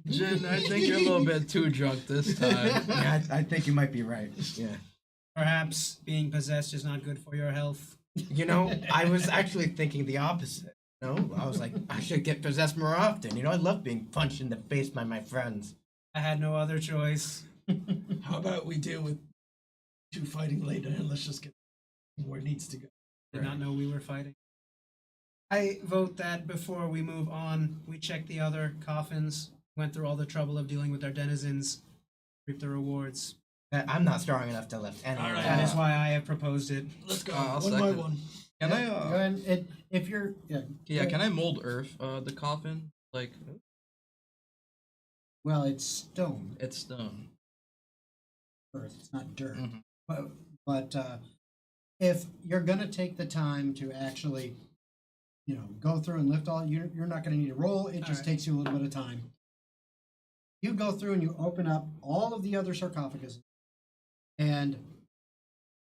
Jin, I think you're a little bit too drunk this time. Yeah, I think you might be right. Yeah. Perhaps being possessed is not good for your health. You know, I was actually thinking the opposite. No, I was like, I should get possessed more often. You know, I love being punched in the face by my friends. I had no other choice. How about we deal with you fighting later and let's just get where it needs to go. Did not know we were fighting. I vote that before we move on, we check the other coffins, went through all the trouble of dealing with our denizens, reap the rewards. I'm not strong enough to lift any. All right. That is why I have proposed it. Let's go I'll one by second. one. Can I? Go ahead. If you're Can I mold earth the coffin? Like well, it's stone. it's stone. Earth. It's not dirt. Mhm. But if you're gonna take the time to actually, go through and lift all, you're not gonna need to roll. It just right. takes you a little bit of time. You go through and you open up all of the other sarcophagus, and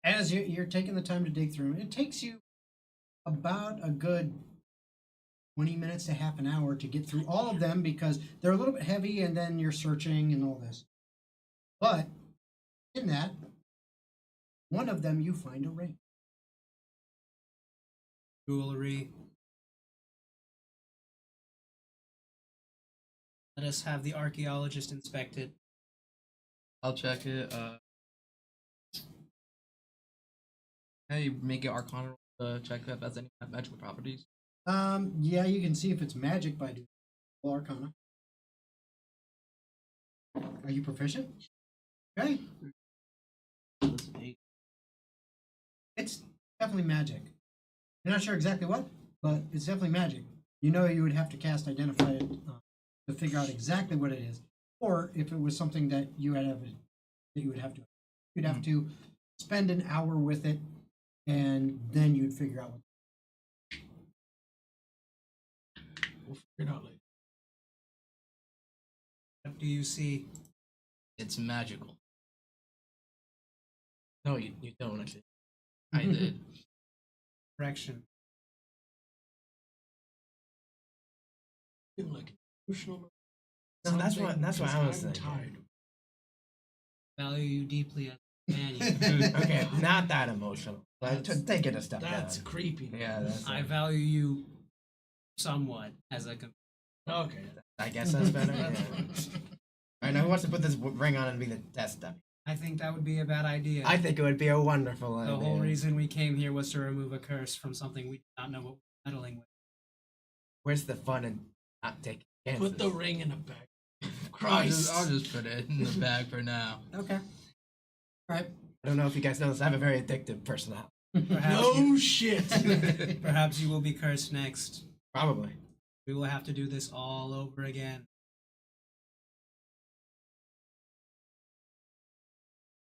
as you're taking the time to dig through, it takes you about a good 20 minutes to half an hour to get through all of them because they're a little bit heavy, and then you're searching and all this. But in that, one of them you find a ring. Jewelry. Let us have the archaeologist inspect it. I'll check it. Can you make it Arcana check if that's any magical properties? Yeah, you can see if it's magic by doing full Arcana. Are you proficient? Okay. It's definitely magic. You're not sure exactly what, but it's definitely magic. You know you would have to cast Identify it to figure out exactly what it is. Or if it was something that you had that you would have to, you'd have to spend an hour with it, and then you'd figure out what. We'll figure it out later. What do you see? It's magical. No, you don't actually. I did. Correction. Feeling like emotional. No, that's what I was I'm thinking. tired. Value you deeply as a man. Okay, not that emotional. Like, take it a step That's down. creepy. Yeah, that's. I value you somewhat as a Okay. I guess that's better. Yeah. All right, now who wants to put this ring on and be the test dummy? I think that would be a bad idea. I think it would be a wonderful idea. The whole reason we came here was to remove a curse from something we did not know what we were meddling with. Where's the fun in not taking chances? Put the ring in a bag. I'll Christ. just put it in the bag for now. Okay. All right. I don't know if you guys know this. I have a very addictive personality. Perhaps, No shit. perhaps you will be cursed next. Probably. We will have to do this all over again.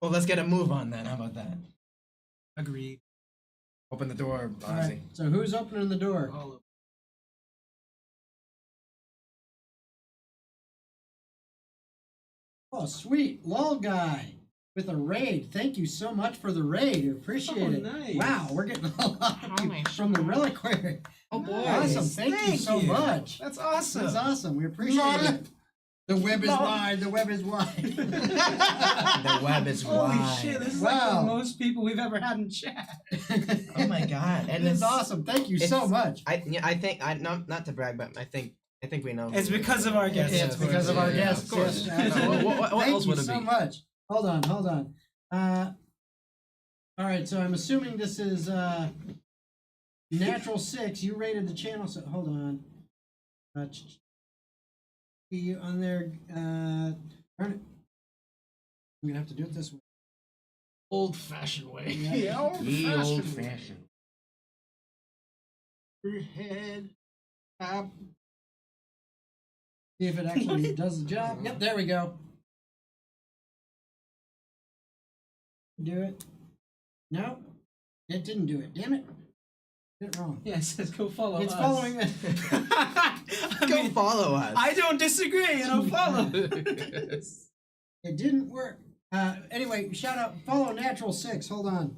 Well, let's get a move on then. How about that? Agreed. Open the door, All right. Ozzy. So who's opening the door? All of Oh, sweet. Lol guy with a raid. Thank you so much for the raid. Appreciate Oh, it. nice. Wow, we're getting a lot of my people from the reliquary. Oh boy. Awesome. Thank you so much. That's That's awesome. awesome. We appreciate it. The web is wide. The web is wide. The web is Holy wide. shit, this is Wow. like the most people we've ever had in chat. Oh my god. And It's awesome. Thank you so it's- much. I think not to brag, but I think we know. It's because of our guests. It's because of our Yeah, guests. of course. Yes, No, absolutely. what Thank else you would it so be? much. Hold on. All right, so I'm assuming this is Natural 6. You rated the channel, so hold on. You on there? Darn it. I'm gonna have to do it this way. old fashioned way. Yeah. The old fashioned. Your head. Tap. See if it actually does the job. Yep, there we go. Do it. No, it didn't do it. Damn it. Did it wrong. Yeah, it says go follow It's us. following it. Go follow us. I don't disagree, follow. It didn't work. Anyway, shout out, follow Natural 6. Hold on.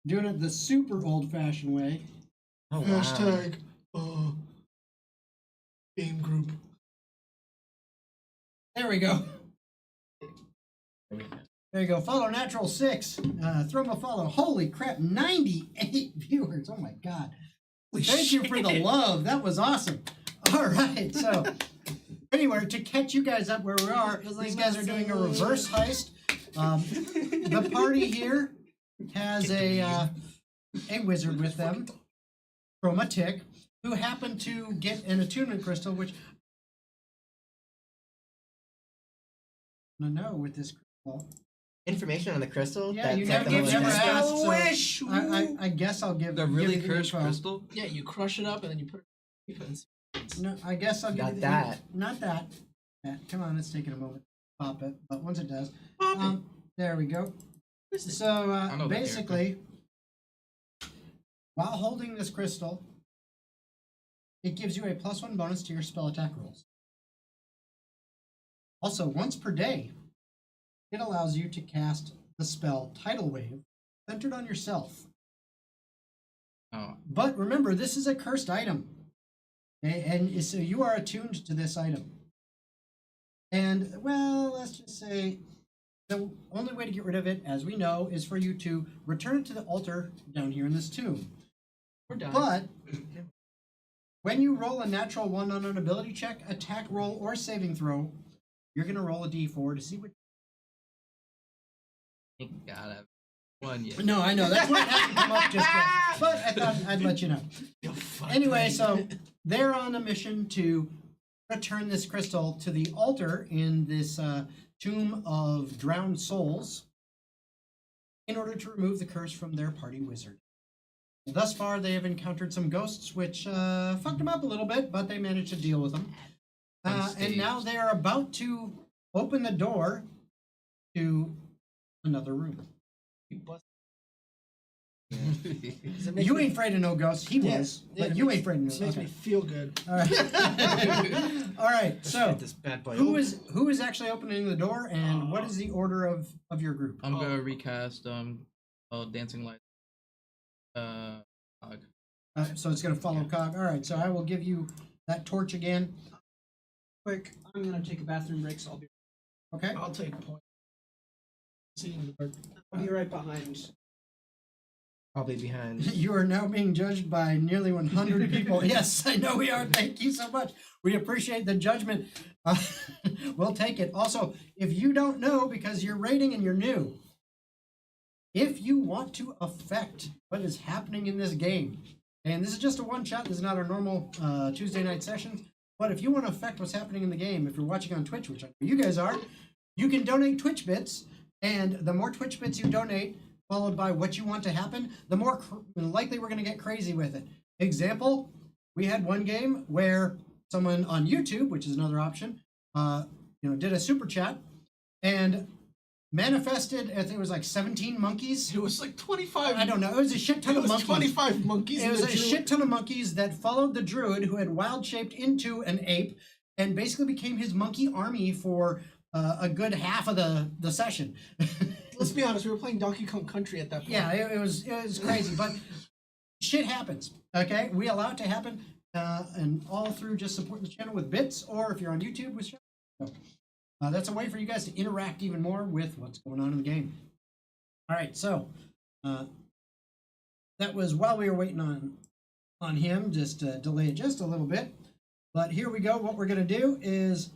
Doing it the super old fashioned way. Oh, wow. Hashtag. Game group. There we go. There you go. Follow Natural 6. Throw him a follow. Holy crap, 98 viewers. Oh my god. Thank you for the love. That was awesome. All right, so anyway, to catch you guys up where we are, these guys are doing a reverse heist. The party here has a wizard with them, Chroma Tick, who happened to get an attunement crystal, which I know with this crystal. Information on the crystal? Yeah, you That's never, like the never whole asked. thing. So Wish. I guess I'll give The really give you the cursed info. crystal? Yeah, you crush it up and then you put it in. No, I guess I'll give Got you the that. Not that. Come on, it's taking a moment to pop it, but once it does, Pop there we go. So I know that basically, while holding this crystal, it gives you a +1 bonus to your spell attack rolls. Also, once per day, it allows you to cast the spell Tidal Wave, centered on yourself. Oh, But remember, this is a cursed item. And so you are attuned to this item. And, well, let's just say the only way to get rid of it, as we know, is for you to return it to the altar down here in this tomb. We're done. But when you roll a natural 1 on an ability check, attack roll, or saving throw, you're going to roll a d4 to see what. thank God I've won yet. No, I know. That's why it hasn't come up just yet. But I thought I'd let you know. Anyway, so they're on a mission to return this crystal to the altar in this tomb of drowned souls in order to remove the curse from their party wizard. Thus far, they have encountered some ghosts, which fucked them up a little bit, but they managed to deal with them. And now they are about to open the door to another room. You ain't afraid of no ghosts. He was, but you ain't afraid of no. This makes me feel good. All right. All right. So, This bad boy. who is actually opening the door, and what is the order of your group? I'm gonna recast Dancing Lights. TOGG. So it's going to follow Cog. All right. So I will give you that torch again. Quick, I'm gonna take a bathroom break, so Okay. I'll take point. I'll be right behind. Probably behind. You are now being judged by nearly 100 people. Yes, I know we are. Thank you so much. We appreciate the judgment. We'll take it. Also, if you don't know, because you're rating and you're new, if you want to affect what is happening in this game, and this is just a one-shot, this is not our normal Tuesday night sessions, but if you want to affect what's happening in the game, if you're watching on Twitch, which I know you guys are, you can donate Twitch bits, and the more Twitch bits you donate, followed by what you want to happen, the more likely we're going to get crazy with it. Example, we had one game where someone on YouTube, which is another option, did a super chat and manifested, I think it was like 17 monkeys. It was like 25. I don't know. It was a shit ton It of was monkeys. 25 monkeys. It in was the a Drew- shit ton of monkeys that followed the druid, who had wild shaped into an ape, and basically became his monkey army for a good half of the session. Let's be honest, we were playing Donkey Kong Country at that point. Yeah, it was crazy, but shit happens. Okay, we allow it to happen, and all through just supporting the channel with bits, or if you're on YouTube with. So, that's a way for you guys to interact even more with what's going on in the game. All right, so that was while we were waiting on him. Just delay it just a little bit, but here we go. What we're gonna do is,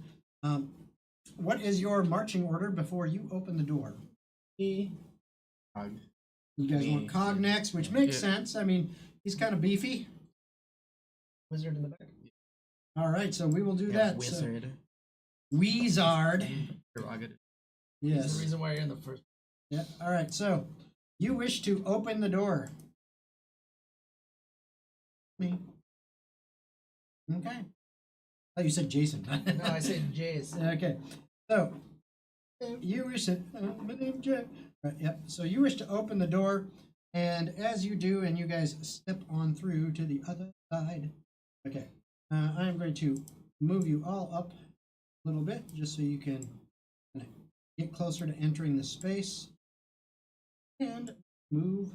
what is your marching order before you open the door? TOGG. You guys want Cog next, which makes sense. I mean, he's kind of beefy. Wizard in the back. All right, so we will do Yeah, that. wizard. So, Wizard. Prerogative. That's Yes. the reason why you're in the first. Yeah. All right. So, you wish to open the door. Me. Okay. Oh, you said Jason. No, I said Jays. Okay. So, you wish to. My name Jay. Right, yep. So you wish to open the door, and as you do, and you guys step on through to the other side. Okay. I am going to move you all up a little bit, just so you can get closer to entering the space, and move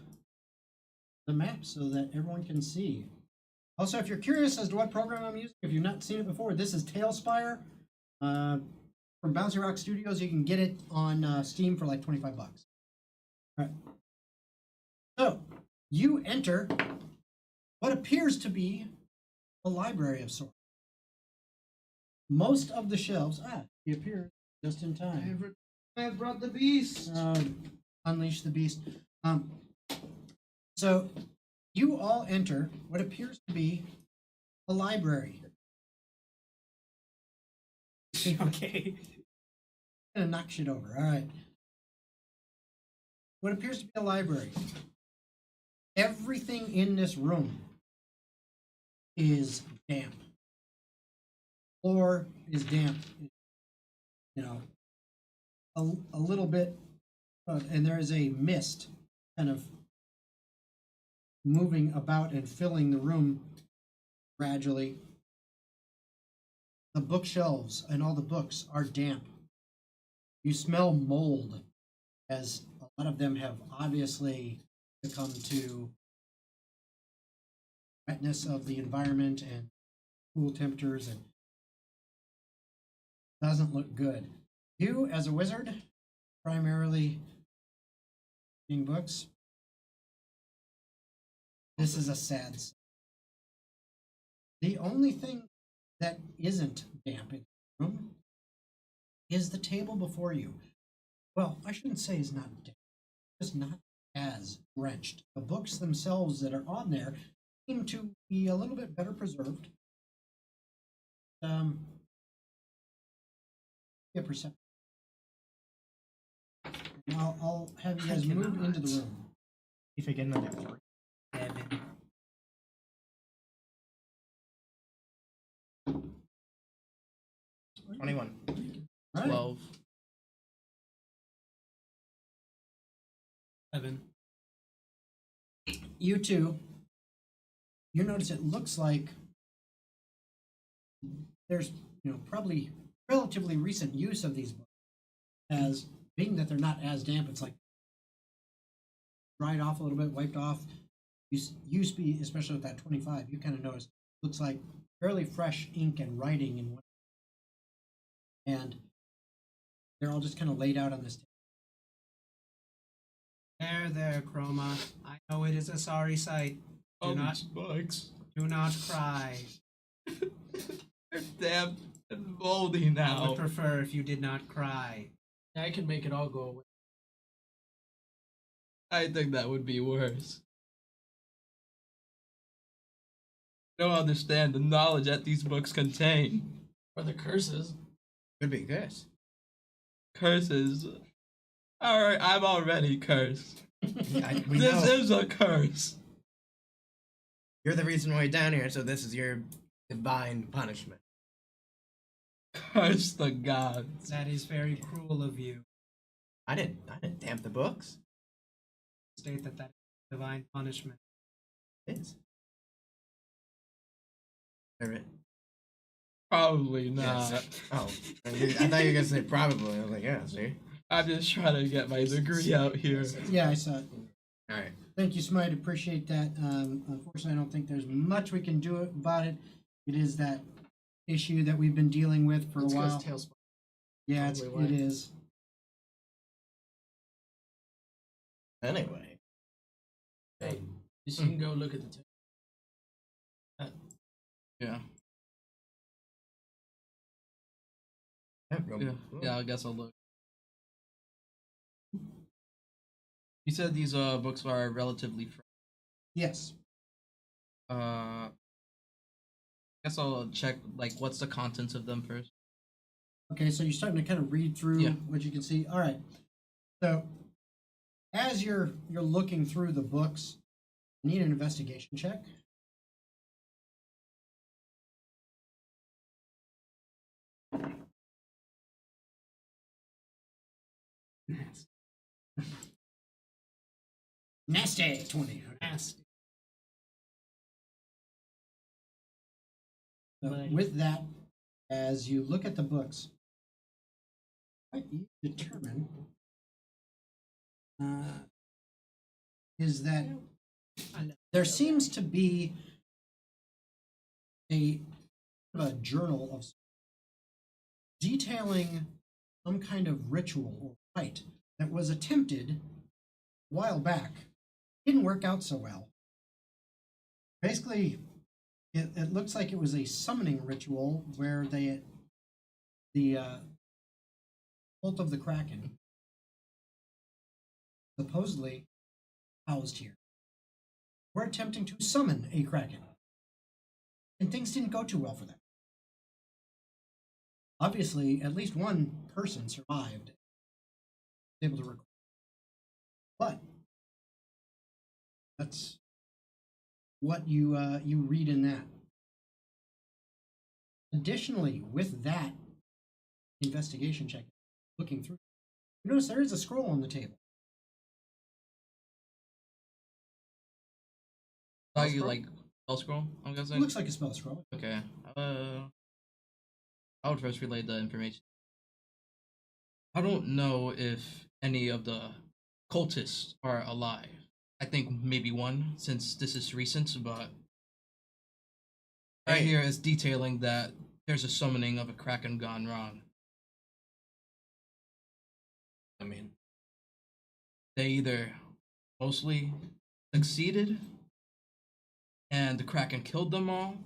the map so that everyone can see. Also, if you're curious as to what program I'm using, if you've not seen it before, this is Tailspire from Bouncy Rock Studios. You can get it on Steam for like 25 bucks. All right. So, you enter what appears to be a library of sorts. Most of the shelves, he appeared just in time. I have brought the beast. Unleash the beast. So, you all enter what appears to be a library. Okay. Gonna knock shit over. All right. What appears to be a library. Everything in this room is damp. Floor is damp. You know, a little bit, and there is a mist kind of moving about and filling the room gradually. The bookshelves and all the books are damp. You smell mold, as a lot of them have obviously succumbed to wetness of the environment and cool temperatures, and doesn't look good. You, as a wizard, primarily reading books. This is a sad sight. The only thing that isn't damp in the room is the table before you. Well, I shouldn't say is not damp, just not as drenched. The books themselves that are on there seem to be a little bit better preserved. Yeah, perception. I'll have you guys move into the room. If I get another 3. 7. – 21. All right. 12. 7. You two, you notice it looks like there's, probably relatively recent use of these books, as being that they're not as damp, it's like dried off a little bit, wiped off. You speed, especially with that 25, you kind of notice looks like fairly fresh ink and writing in one, and they're all just kind of laid out on this table. There, Chroma. I know it is a sorry sight. Do not cry. They're damp and moldy I now. would prefer if you did not cry. I can make it all go away. I think that would be worse. I don't understand the knowledge that these books contain. Or the curses. Could be good. Curses. Alright, I'm already cursed. We This know. is a curse. You're the reason why you're down here, so this is your divine punishment. Curse the gods. That is very cruel of you. I didn't damp the books. State that is divine punishment. It is. Alright. Probably not. Yes. Oh, I thought you were gonna say probably. I was like, yeah, see. I'm just trying to get my degree out here. Yeah, I saw it. All right. Thank you, Smite. Appreciate that. Unfortunately, I don't think there's much we can do about it. It is that issue that we've been dealing with for a while. Tailspire. Yeah, Probably it why. is. Anyway. Hey, you can go look at the tape. Yeah. Yeah. Yeah, I guess I'll look. You said these books are relatively fresh. Yes. I guess I'll check what's the contents of them first. Okay, so you're starting to kind of read through Yeah. what you can see. All right. So as you're looking through the books, you need an investigation check. Nasty 20. Nasty. So with that, as you look at the books, what you determine is that there seems to be a journal of detailing some kind of ritual or rite that was attempted a while back. Didn't work out so well. Basically, it looks like it was a summoning ritual where the cult of the Kraken supposedly housed here. We're attempting to summon a Kraken. And things didn't go too well for them. Obviously, at least one person survived, was able to record. But that's what you read in that. Additionally, with that investigation check, looking through, you notice there is a scroll on the table. You like spell scroll? I'm It guessing. looks like a spell scroll. Okay. I would first relay the information. I don't know if any of the cultists are alive. I think maybe one, since this is recent, but right here is detailing that there's a summoning of a Kraken gone wrong. I mean, They either mostly succeeded and the Kraken killed them all,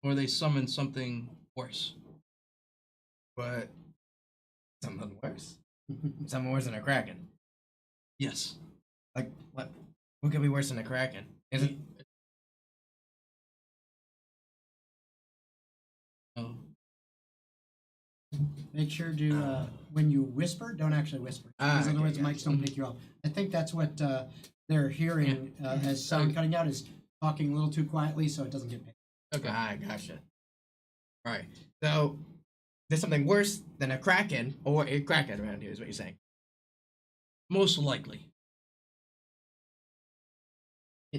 or they summoned something worse. But something worse. Something worse than a Kraken. Yes. Like what? What could be worse than a Kraken? Is it? Oh. Make sure to, when you whisper, don't actually whisper. Because Okay, otherwise the mics gotcha. don't pick you up. I think that's what they're hearing as sound cutting out, is talking a little too quietly so it doesn't get picked. Okay. Gotcha. Right. So there's something worse than a Kraken or a Kraken around here, is what you're saying. Most likely.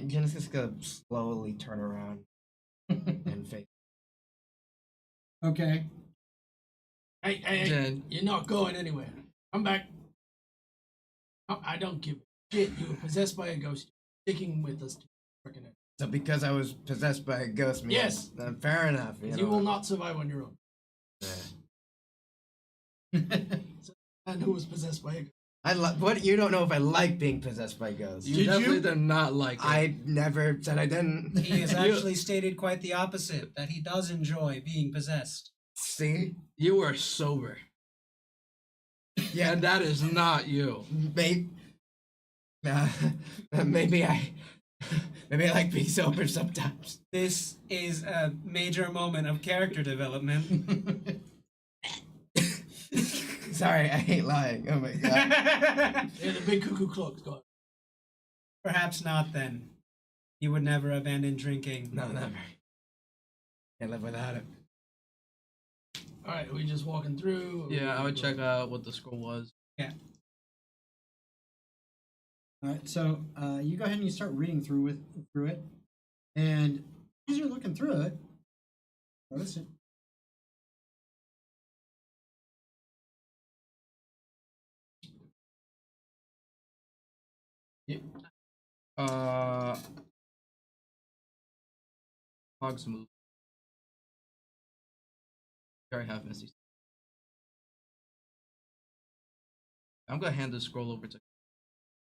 Genesis gonna slowly turn around and face. Okay. hey, Then you're not going anywhere. Come back. I don't give a shit. You were possessed by a ghost. You're sticking with us. Freaking it. So because I was possessed by a ghost, means Yes. Fair enough. You will not survive on your own. And who was possessed by a ghost? What? You don't know if I like being possessed by ghosts. you Did definitely you? did not like it. I never said I didn't. He has actually stated quite the opposite, that he does enjoy being possessed. See? You were sober. Yeah, And that is not you. maybe, maybe I like being sober sometimes. This is a major moment of character development. Sorry, I hate lying. Oh my god. Yeah, the big cuckoo clock's gone. Perhaps not then. He would never abandon drinking. No, never. Can't live without it. All right, are we just walking through? Yeah, I would check out what the scroll was. Yeah. All right, so you go ahead and you start reading through it, and as you're looking through it, notice it. TOGG's move. I already have Misty. I'm gonna hand the scroll over to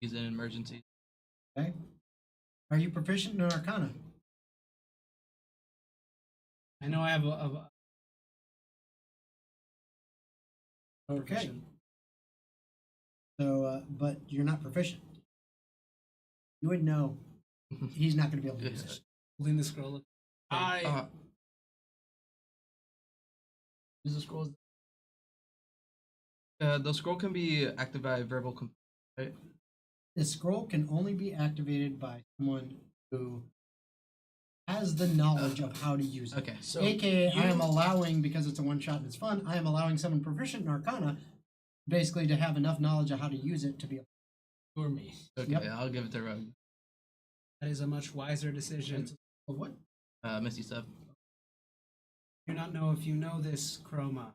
use it in emergency. Okay. Are you proficient in Arcana? I know I have a Okay. So, but you're not proficient. You would know he's not going to be able to use it. holding the scroll. I use the scrolls. The scroll can be activated by verbal right? The scroll can only be activated by someone who has the knowledge of how to use it. Okay. So AKA, I am allowing, because it's a one shot and it's fun, I am allowing someone proficient in Arcana basically to have enough knowledge of how to use it to be able for me. Okay, Yep. I'll give it to Rogue. That is a much wiser decision. to. What? Misty Step. I do not know if you know this, Chroma,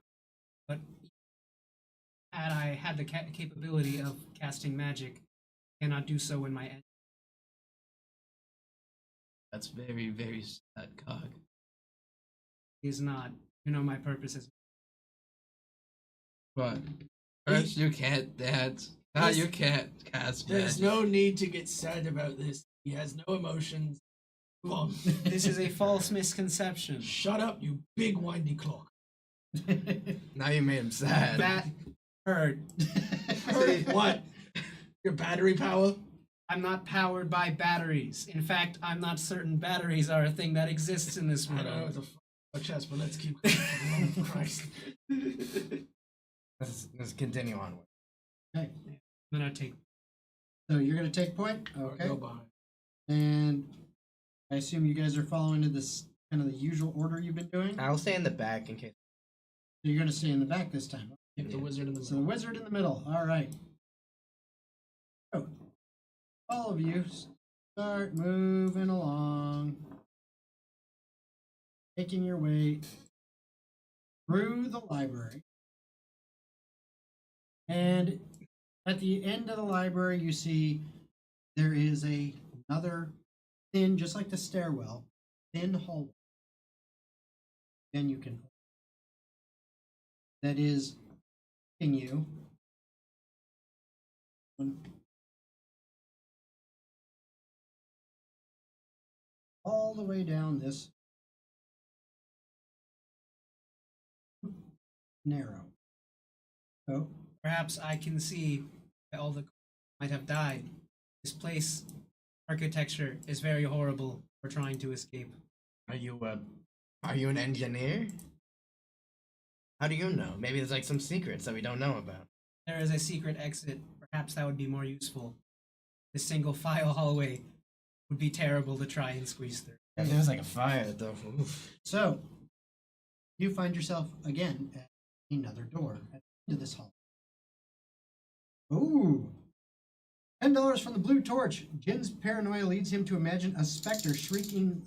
but had I had the capability of casting magic, I cannot do so in my end. That's very, very sad, Cog. He is not. You know my purpose is. But first, you can't dance. Now Yes. you can't cast There's magic. no need to get sad about this. He has no emotions. Move on. This is a false misconception. Shut up, you big windy clock. Now you made him sad. That hurt. What? Your battery power? I'm not powered by batteries. In fact, I'm not certain batteries are a thing that exists in this I don't know what world. the fuck my chest, but let's keep going. Oh, Christ. Let's continue on. Okay. I'm gonna take. So you're gonna take point? Okay. Go behind. And I assume you guys are following to this kind of the usual order you've been doing? I'll stay in the back in case. So you're gonna stay in the back this time. Keep the wizard in the So the middle. wizard in the middle. All right. So all of you start moving along, making your way through the library. And at the end of the library, you see there is another thin, just like the stairwell, thin hallway. Then you can. That is taking you all the way down this narrow. So Perhaps I can see that all the might have died. This place, architecture is very horrible. We're trying to escape. Are you an engineer? How do you know? Maybe there's like some secrets that we don't know about. There is a secret exit. Perhaps that would be more useful. This single file hallway would be terrible to try and squeeze through. If there was like a fire though. Oof. So, you find yourself again at another door at the end of this hall. Ooh. $10 from the blue torch. Jin's paranoia leads him to imagine a specter shrieking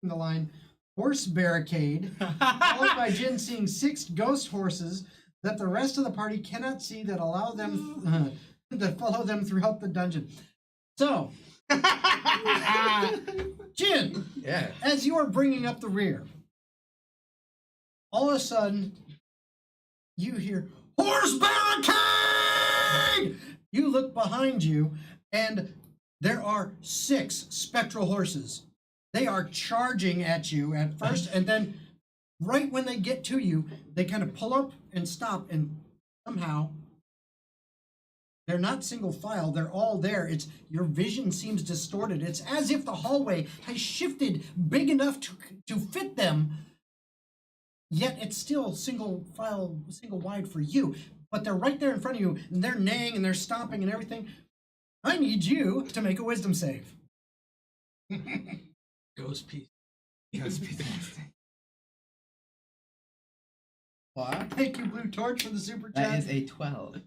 the line, "Horse barricade," followed by Jin seeing 6 ghost horses that the rest of the party cannot see that allow them that follow them throughout the dungeon. So, Jin, Yeah. as you are bringing up the rear, all of a sudden, you hear, "Horse barricade!" You look behind you, and there are 6 spectral horses. They are charging at you at first, and then right when they get to you, they kind of pull up and stop, and somehow they're not single file, they're all there. It's your vision seems distorted. It's as if the hallway has shifted big enough to fit them, yet it's still single file, single wide for you. But they're right there in front of you, and they're neighing and they're stomping and everything. I need you to make a wisdom save. Ghost piece. Well, thank you, Blue Torch, for the super chat. That is a 12.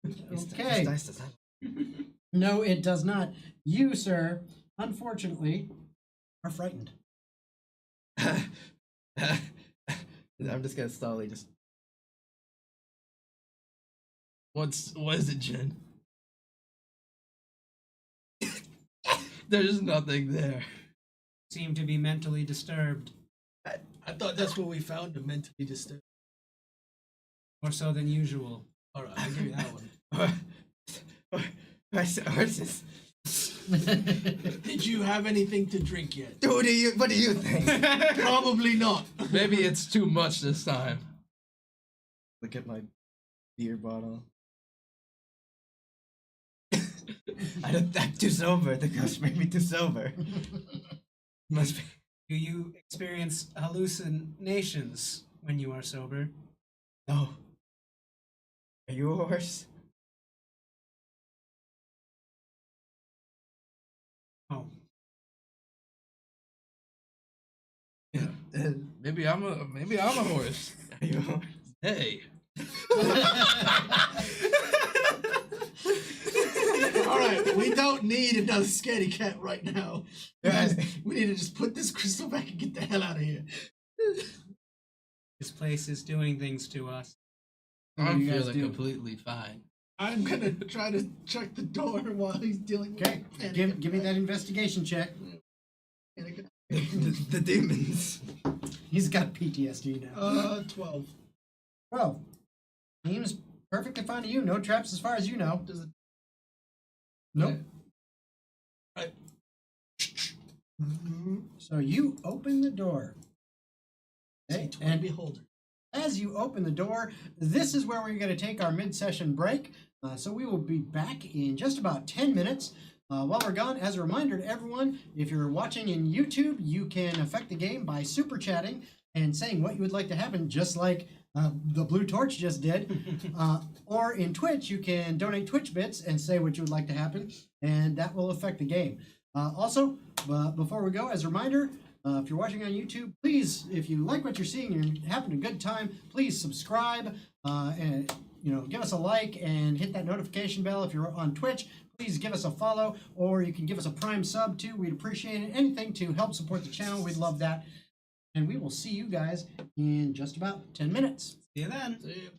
Okay. This dice does not- No, it does not. You, sir, unfortunately, are frightened. I'm just gonna slowly just. What is it, Jen? There's nothing there. Seem to be mentally disturbed, I thought that's what we found him mentally disturbed. more so than usual. Alright, I'll give you that one. Horses. Did you have anything to drink yet? What do you think? Probably not. Maybe it's too much this time. Look at my beer bottle. I'm too sober. The ghost made me too sober. Must be. Do you experience hallucinations when you are sober? No. Are you a horse? Oh, Maybe I'm a horse. Are you a horse? Hey. Alright, we don't need another scaredy cat right now. Yes. We need to just put this crystal back and get the hell out of here. this place is doing things to us. I'm you guys feeling do? completely fine. I'm gonna try to check the door while he's dealing with Okay, give me that investigation check. panic. The demons. He's got PTSD now. 12. Well, seems perfectly fine to you. No traps as far as you know. Does it? Nope. Right. So you open the door. Okay, And and beholder. as you open the door, this is where we're going to take our mid-session break. So we will be back in just about 10 minutes. While we're gone, as a reminder to everyone, if you're watching in YouTube, you can affect the game by super chatting and saying what you would like to happen, just like the Blue Torch just did. Or in Twitch, you can donate Twitch bits and say what you would like to happen, and that will affect the game. Also, before we go, as a reminder, if you're watching on YouTube, please, if you like what you're seeing and you're having a good time, please subscribe and give us a like and hit that notification bell. If you're on Twitch, please give us a follow, or you can give us a Prime sub too. We'd appreciate it. Anything to help support the channel, we'd love that. And we will see you guys in just about 10 minutes. See you then. See ya.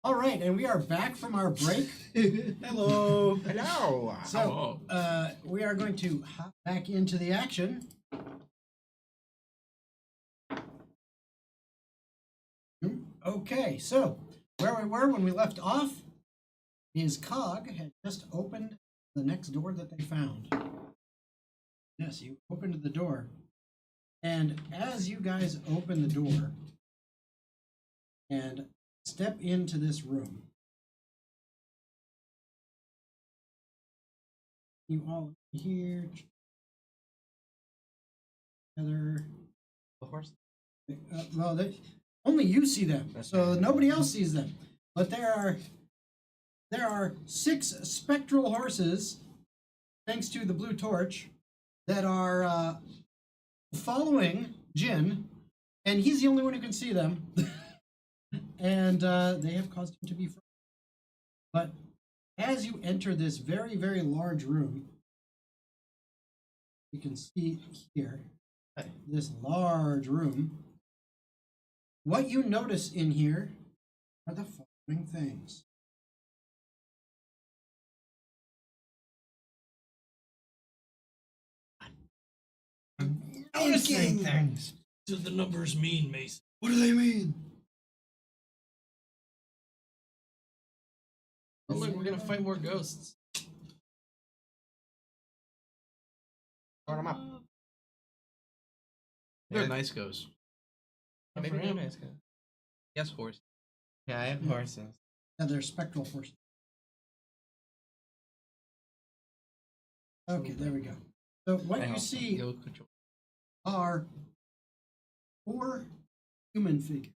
All right, and we are back from our break. Hello. Hello. So we are going to hop back into the action. Okay, so where we were when we left off is Cog had just opened the next door that they found. Yes, you opened the door. And as you guys open the door and step into this room, you all here together. The horse. Well, only you see them, so nobody else sees them. But there are 6 spectral horses, thanks to the blue torch, that are following Jin, and he's the only one who can see them. And they have caused him to be frightened. But as you enter this very, very large room, you can see here, this large room. What you notice in here are the following things. Noticing things. What do the numbers mean, Mason? What do they mean? Oh, look, we're gonna fight more ghosts. Sort 'em up. They're Yeah. nice ghosts. Maybe For they're him. nice guys. Yes, horse. Yeah, I have horses. Yeah, they're spectral horses. Okay, there we go. So what you see Yo, control. are 4 human figures.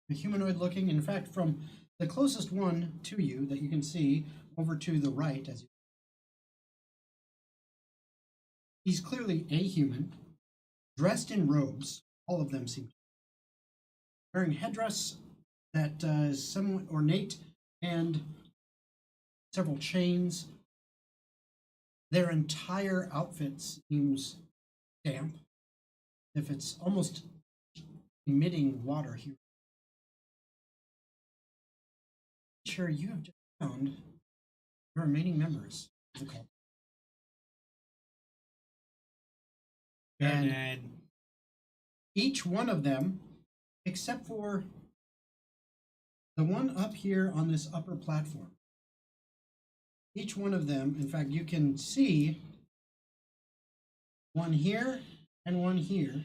A humanoid looking, in fact, from the closest one to you that you can see over to the right, as you he's clearly a human, dressed in robes. All of them seem to be wearing headdress that is somewhat ornate and several chains. Their entire outfit seems damp, if it's almost emitting water here. Sure, you have just found the remaining members of the cult. And Dead. each one of them, except for the one up here on this upper platform, each one of them, in fact, you can see one here and one here.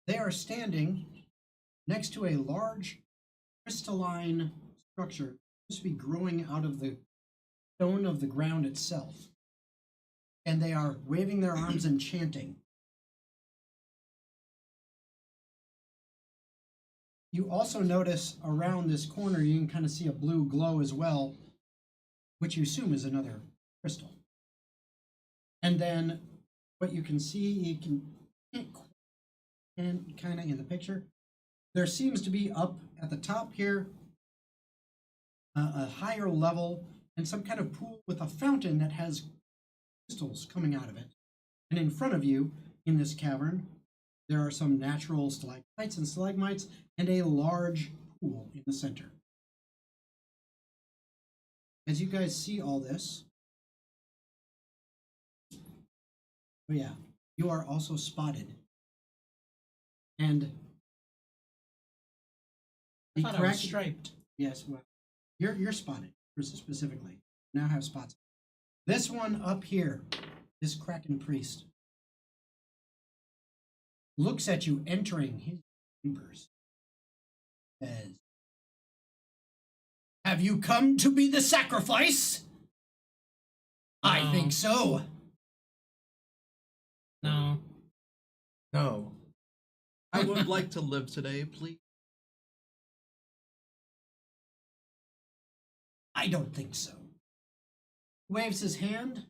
They are standing next to a large crystalline structure supposed to be growing out of the stone of the ground itself. And they are waving their arms and chanting. You also notice around this corner, you can kind of see a blue glow as well, which you assume is another crystal. And then what you can see, you can and kind of in the picture, there seems to be up at the top here a higher level and some kind of pool with a fountain that has crystals coming out of it. And in front of you, in this cavern, there are some natural stalactites and stalagmites and a large pool in the center. As you guys see all this, oh yeah, you are also spotted. And I thought I was striped. Yes, well, you're spotted specifically. Now have spots. This one up here, this Kraken priest, looks at you entering his chambers. Says, "Have you come to be the sacrifice?" I No. think so. No. No. I would like to live today, please. I don't think so. Waves his hand,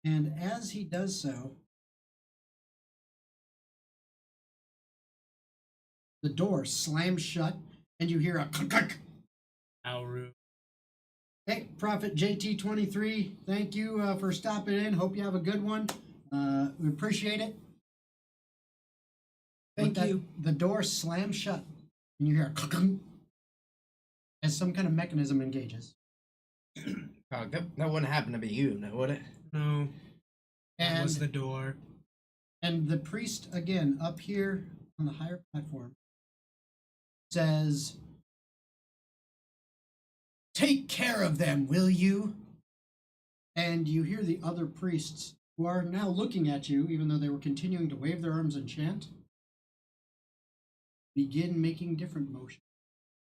and as he does so, the door slams shut, and you hear a click click. How rude. Hey, Prophet JT23, thank you for stopping in. Hope you have a good one. We appreciate it. Thank you. The door slams shut, and you hear a click click. as some kind of mechanism engages. Oh, that wouldn't happen to be you, no, would it? No. That was And the door. and the priest again up here on the higher platform says, "Take care of them, will you?" And you hear the other priests who are now looking at you, even though they were continuing to wave their arms and chant, begin making different motions.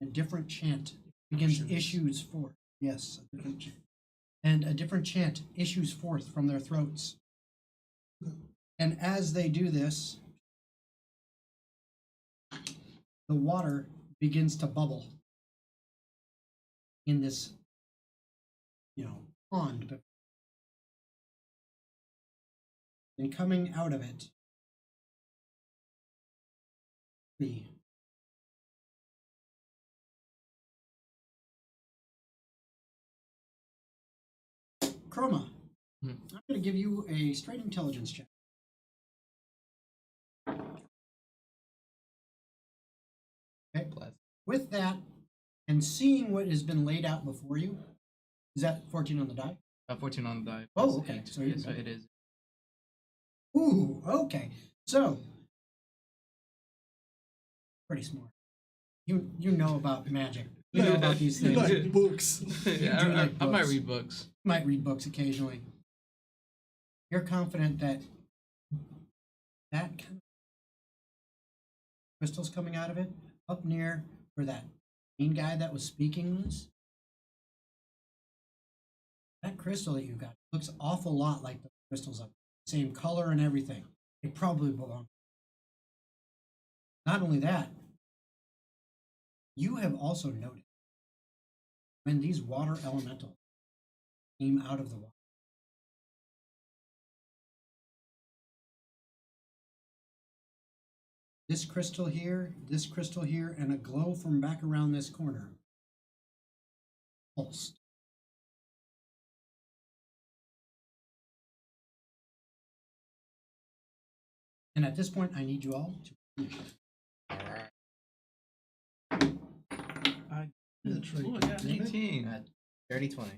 A different chant begins issues forth. Yes, a different chant. And a different chant issues forth from their throats. And as they do this, the water begins to bubble in this, pond. And coming out of it, the Chroma. I'm going to give you a straight intelligence check. Okay. With that, and seeing what has been laid out before you, is that 14 on the die? 14 on the die. Oh, okay. So it is. Ooh, okay. So, pretty smart. You know about magic. You know about these You things. like books. Yeah, do like I might books. read books. Might read books occasionally. You're confident that kind of crystals coming out of it, up near where that main guy that was speaking was, that crystal that you got looks awful lot like the crystals up. Same color and everything. It probably belongs. Not only that, you have also noticed when these water elementals came out of the water, this crystal here, and a glow from back around this corner pulsed. And at this point, I need you all to finish. Ooh, I got 18. Dirty 20.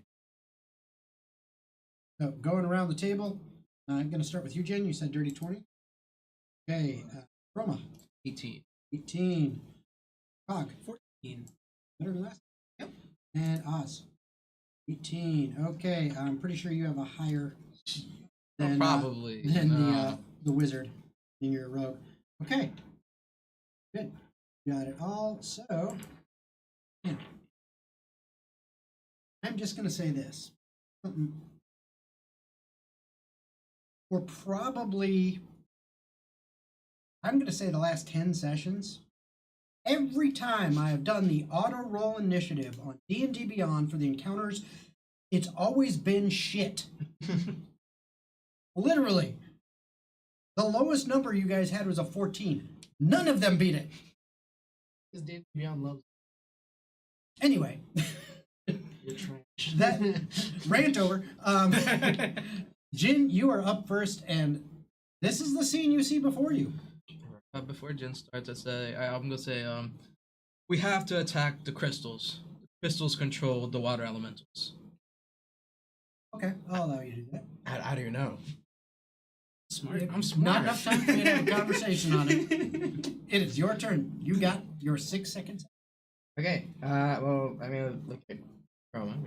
So going around the table, I'm going to start with you, Jen. You said dirty 20. Okay, Roma, 18. 18. Cog, 14. Better than last. Yep. And Oz, 18. Okay, I'm pretty sure you have a higher than, Probably. than the wizard in your rogue. Okay, good. Got it all. So, yeah. I'm just going to say this. We're probably, I'm going to say the last 10 sessions, every time I have done the auto roll initiative on D&D Beyond for the encounters, it's always been shit. Literally. The lowest number you guys had was a 14. None of them beat it. Because D&D Beyond loves Anyway. your trash. That rant over. Jin, you are up first, and this is the scene you see before you. Before Jen starts, I'm gonna say, we have to attack the crystals. The crystals control the water elementals. Okay, I'll allow you to do that. How do you know? Smart. I'm smart. Not enough time for you to have a conversation on it. It is your turn. You got your 6 seconds. Okay. Well, I'm gonna look at Chroma. I'm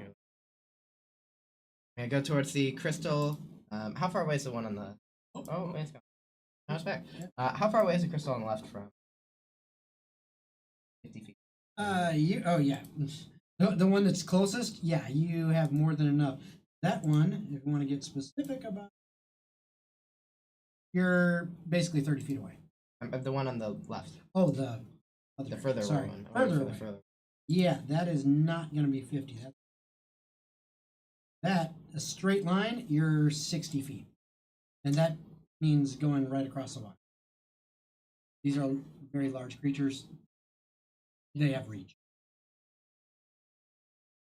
gonna go towards the crystal. How far away is the one on the? Oh, it's gone. Now it's back. How far away is the crystal on the left from? 50 feet. Oh yeah, the one that's closest. Yeah, you have more than enough. That one, if you want to get specific about, you're basically 30 feet away. The one on the left. Oh, the The further sorry, away one. further away. Further. Yeah, that is not going to be 50. That a straight line, you're 60 feet, and that means going right across the water. These are very large creatures. They have reach.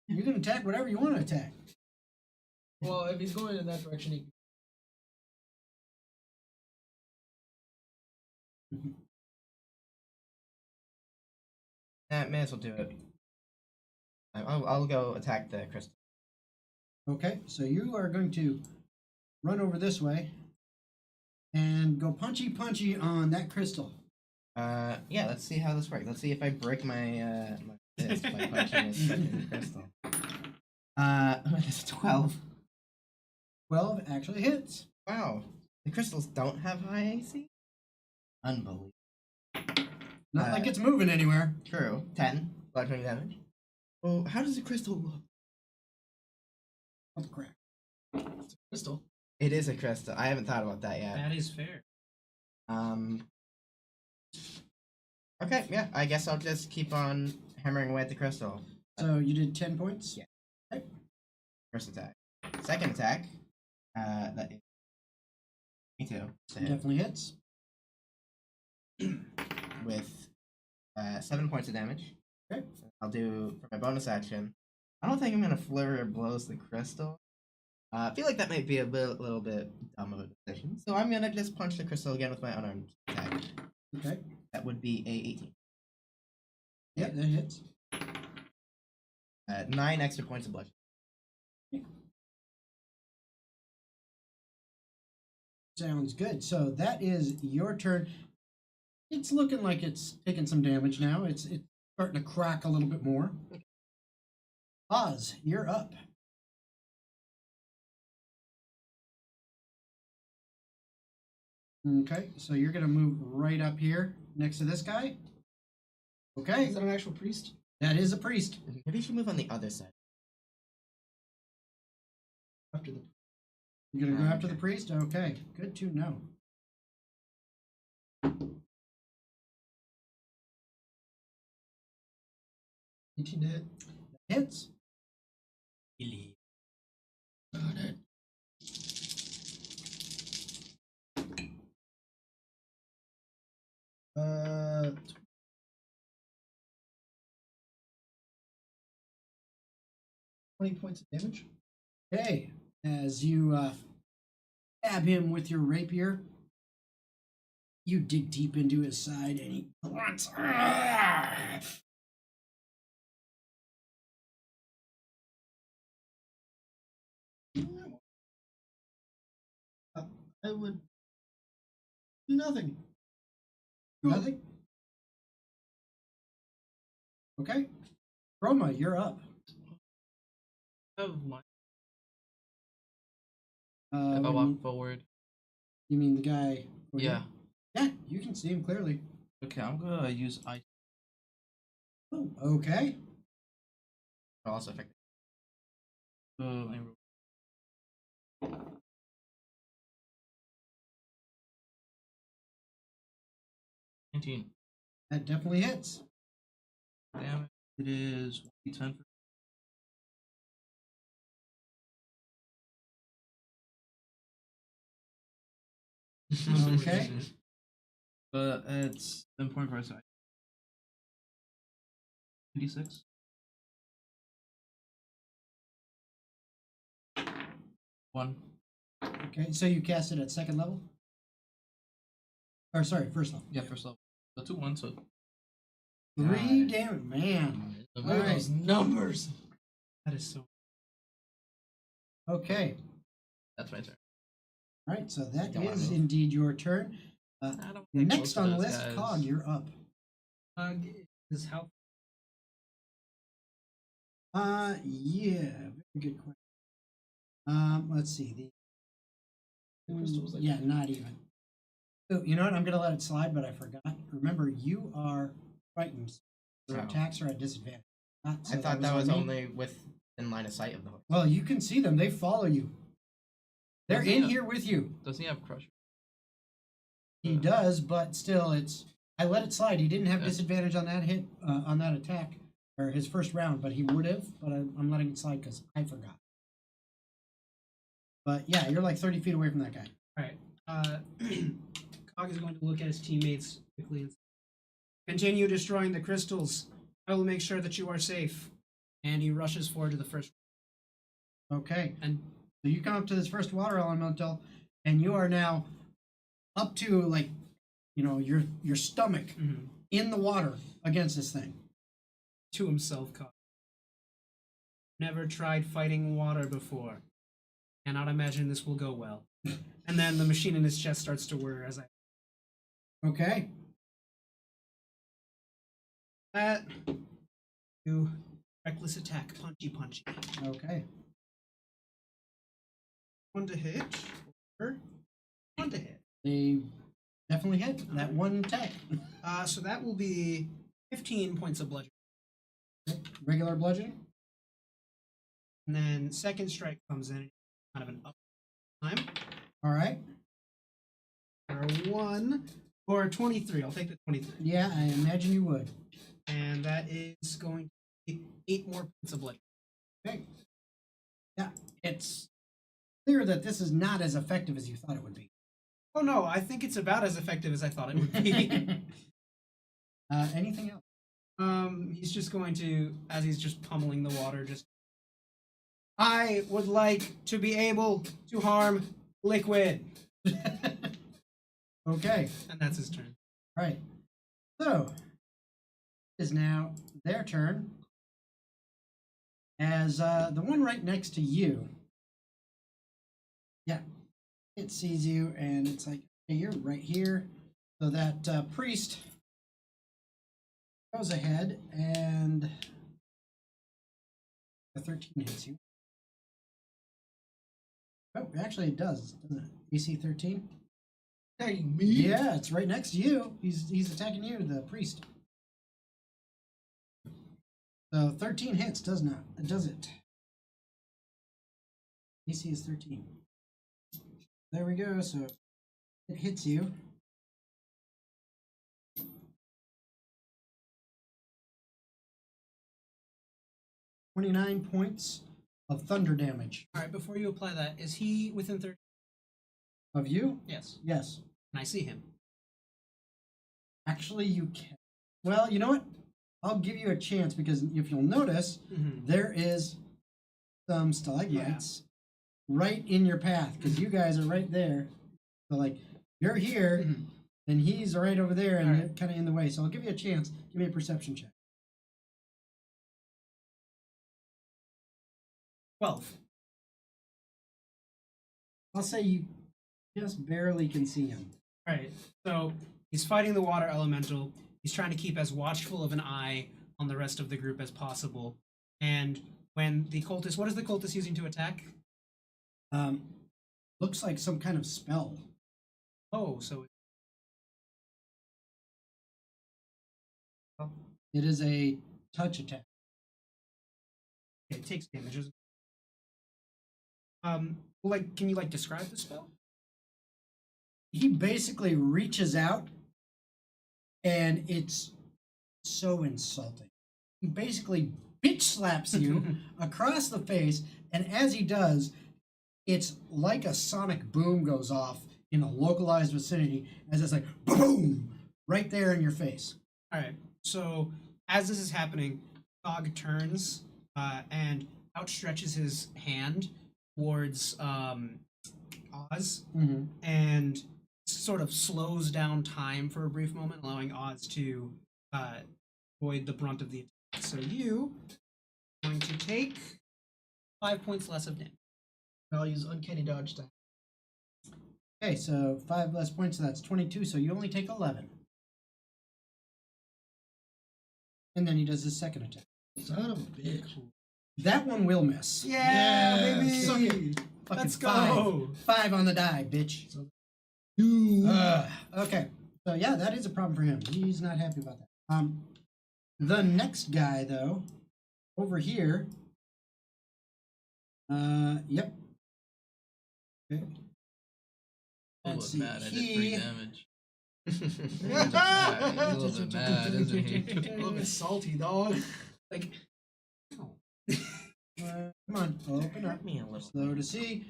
You can attack whatever you want to attack. Well, if he's going in that direction, he May as well do it. I'll go attack the crystal. Okay, so you are going to run over this way and go punchy on that crystal. Yeah, let's see how this works. Let's see if I break my my fist by punching this fucking crystal. It's 12. 12 actually hits. Wow. The crystals don't have high AC? Unbelievable. Not like it's moving anywhere. True. 10. Bludgeoning damage. Oh, how does a crystal look? Oh, crap. It's a crystal. It is a crystal. I haven't thought about that yet. That is fair. Okay, yeah, I guess I'll just keep on hammering away at the crystal. So you did 10 points? Yeah. Okay. First attack. Second attack. That is me too. So Definitely hits. with 7 points of damage. Okay. I'll do for my bonus action. I don't think I'm gonna flurry or blows the crystal. I feel like that might be a little bit dumb of a decision. So I'm gonna just punch the crystal again with my unarmed attack. Okay. That would be a 18. Yep, that hits. 9 extra points of bludgeoning. Sounds good. So that is your turn. It's looking like it's taking some damage now. It's starting to crack a little bit more. Oz, you're up. Okay, so you're gonna move right up here next to this guy. Okay, Is that an actual priest? that is a priest. Maybe you should move on the other side. After the You're gonna go after the priest? Okay, good to know. $18 to hit. Hits. Got it. Uh, 20 points of damage. Okay, as you stab him with your rapier, you dig deep into his side and he grunts. I would do nothing. Nothing? Okay. Roma, you're up. Of my, Uh, if I what do you walk mean- forward. You mean the guy? over Yeah. here? Yeah, you can see him clearly. Okay, I'm gonna use ice. Oh, okay. It'll also affect. Let me roll. 19. That definitely hits. Damage. It is 1d10. Okay. But it's 7 point per side. 26. One. Okay, so you cast it at second level? Or sorry, first level. Yeah, first level. So 2 1, so 3 damage. Man. Look All at right. Those numbers. That is so. Okay. that's my turn. All right, so that Don't wanna is move. indeed your turn. I don't think Next most on of the those list, guys- Cog, you're up. Is how Yeah, very good question. Let's see. The crystal was like- yeah, not even. So, you know what? I'm gonna let it slide, but I forgot. Remember, you are frightened. So your Oh. attacks are at disadvantage. Not- so I thought that was on me. only within line of sight of the horse. Well, you can see them. They follow you. They're Doesn't in he- here with you. Doesn't he have Crusher? He does, but still, it's. I let it slide. He didn't have Yeah. disadvantage on that hit, on that attack, or his first round, but he would have. But I'm letting it slide because I forgot. But yeah, you're like 30 feet away from that guy. All right. Cog is going to look at his teammates quickly and say, continue destroying the crystals. I will make sure that you are safe. And he rushes forward to the first. Okay. And So you come up to this first water elemental, and you are now up to like, your stomach in the water against this thing. to himself, Cog. Never tried fighting water before. Cannot imagine this will go well. And then the machine in his chest starts to whir as I. Okay. That. Do reckless attack, punchy. Okay. 1 to hit. Or 1 to hit. They definitely hit that one attack. So that will be 15 points of bludgeoning. Regular bludgeoning. And then second strike comes in, kind of an up time. All right. Or 1 or 23. I'll take the 23. Yeah, I imagine you would. And that is going to be 8 more points of bludgeoning. Okay. Yeah, it's clear that this is not as effective as you thought it would be. Oh no, I think it's about as effective as I thought it would be. Anything else? He's just going to, as he's just pummeling the water, just. I would like to be able to harm liquid. Okay. And that's his turn. All right. So, it is now their turn. As the one right next to you. Yeah. It sees you and it's like, hey, you're right here. So that priest goes ahead and a 13 hits you. Oh, actually it does, doesn't it? AC 13? Attacking me? Yeah, it's right next to you. He's attacking you, the priest. So 13 hits, does it? AC is 13. There we go, so it hits you. $29 points of thunder damage. Alright, before you apply that, is he within 30? Of you? Yes. Yes. Can I see him? Actually, you can. Well, you know what? I'll give you a chance because if you'll notice, there is some stalagmites right in your path because you guys are right there. So, like, you're here, and he's right over there, and you're kind of in the way. So I'll give you a chance. Give me a perception check. 12. I'll say you just barely can see him. Right. So he's fighting the water elemental. He's trying to keep as watchful of an eye on the rest of the group as possible. And when the cultist, what is the cultist using to attack? Looks like some kind of spell. Oh, so It is a touch attack. it takes damage. Like, can you like describe the spell? He basically reaches out, and it's so insulting. He basically bitch slaps you across the face, and as he does, it's like a sonic boom goes off in a localized vicinity, as it's like boom right there in your face. All right. So as this is happening, TOGG turns and outstretches his hand towards Oz, and sort of slows down time for a brief moment, allowing Oz to avoid the brunt of the attack. So you are going to take 5 points less of damage. I'll use Uncanny Dodge to. Okay, so 5 less points, so that's 22, so you only take 11. And then he does his second attack. Son of a bitch. That one will miss. Yeah, baby! Suck it. Fucking Let's go! 5 on the die, bitch. You. Okay, so yeah, that is a problem for him. He's not happy about that. The next guy, though, over here. Yep. Okay. Let's see. Mad, I did 3 He, damage. He's a little bit mad, isn't he? A little bit salty, dog. Like, come on, open up. Me a little. Slow to see.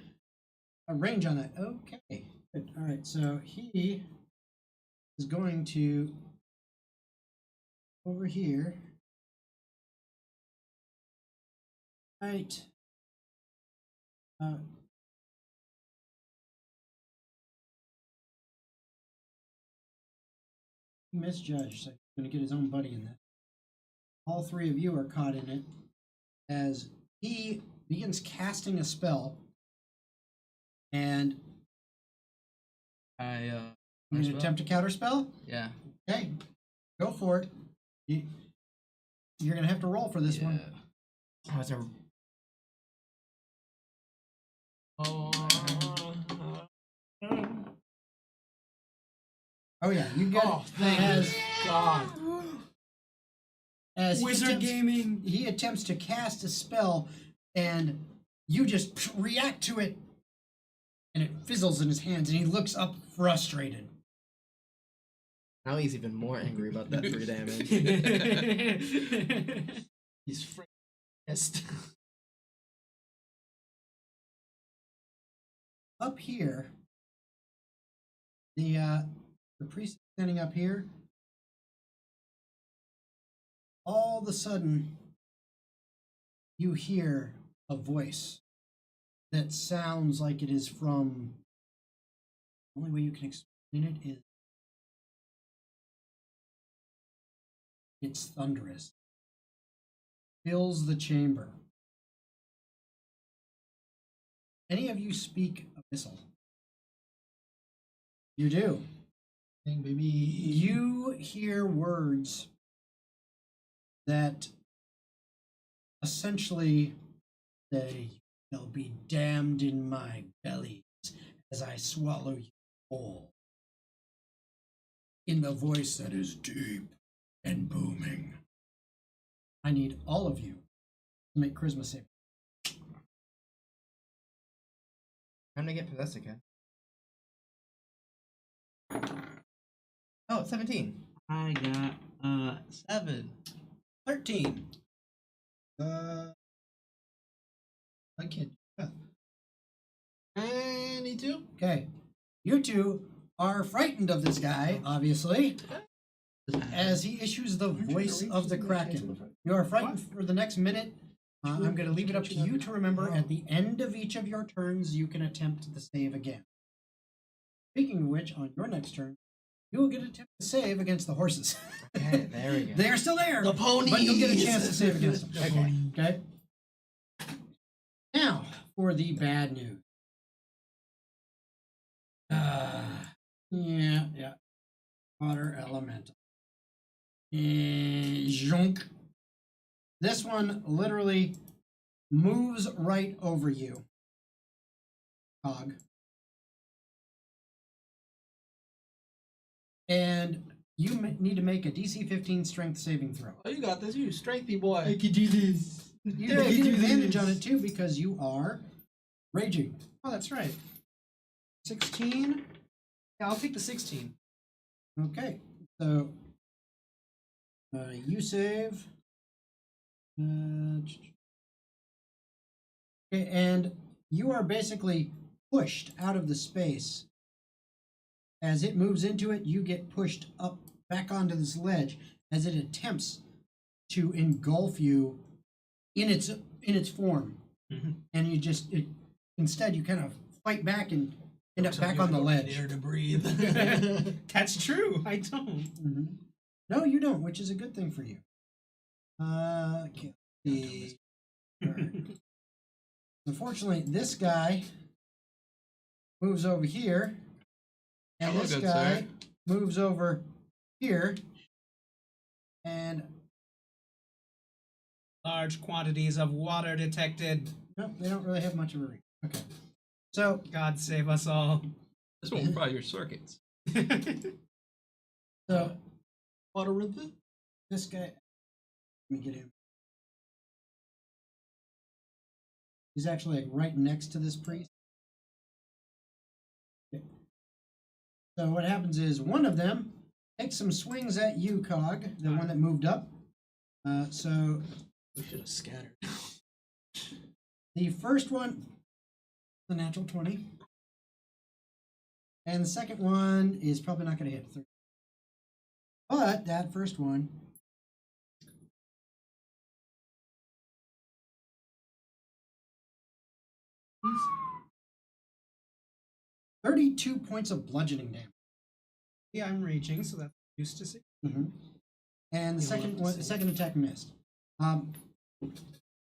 A range on that. Okay. Good. All right. So he is going to over here. Right. He misjudged. So he's going to get his own buddy in that. All 3 of you are caught in it as he begins casting a spell, and I you can attempt to counter spell. Yeah. Okay, go for it. You're gonna have to roll for this one. Oh, it's a Oh yeah, you get thank God. as Wizard gaming. he attempts to cast a spell, and you just react to it, and it fizzles in his hands, and he looks up frustrated. Now he's even more angry about that 3 damage. He's freaking pissed. Up here, the priest standing up here, all of a sudden, you hear a voice that sounds like it is from. The only way you can explain it is it's thunderous. Fills the chamber. Any of you speak Abyssal? You do. Dang, baby. You hear words that essentially say, "You'll be damned in my belly as I swallow you whole." In the voice that is deep and booming. I need all of you to make charisma save. Time to get possessed again. Oh, 17. I got 7. 13. I can't. And E2? Okay. You two are frightened of this guy, obviously, as he issues the voice of the Kraken. You are frightened for the next minute. I'm going to leave it up to you to remember at the end of each of your turns, you can attempt the save again. Speaking of which, on your next turn, you will get an attempt to save against the horses. Okay, there we go. They are still there. The ponies! But you'll get a chance to save against them. Okay. Okay. Now, for the bad news. Yeah. Water elemental. Junk. This one literally moves right over you. TOGG. And you need to make a DC 15 strength saving throw. Oh, you got this. You strengthy boy. I can do this. You get advantage on it too because you are raging. Oh, that's right. 16. Yeah, I'll take the 16. Okay, so you save. Okay, and you are basically pushed out of the space. As it moves into it, you get pushed up back onto this ledge as it attempts to engulf you in its form, and you just instead you kind of fight back and end up back on the ledge. Air to breathe. That's true. I don't. Mm-hmm. No, you don't, which is a good thing for you. Okay. Unfortunately, this guy moves over here, and Hello, this good guy sir. moves over here, and Large quantities of water detected. no, they don't really have much of a reach. Okay, so God save us all. This won't fry your circuits. so Water river? this guy, let me get him. He's actually like right next to this priest. Okay. So what happens is one of them takes some swings at you, Cog, the one that moved up. So We should have scattered. the first one, the natural 20. And the second one is probably not going to hit 30. But that first one, he's 32 points of bludgeoning damage. Yeah, I'm raging, so that's used to see. And the second one, the second attack missed.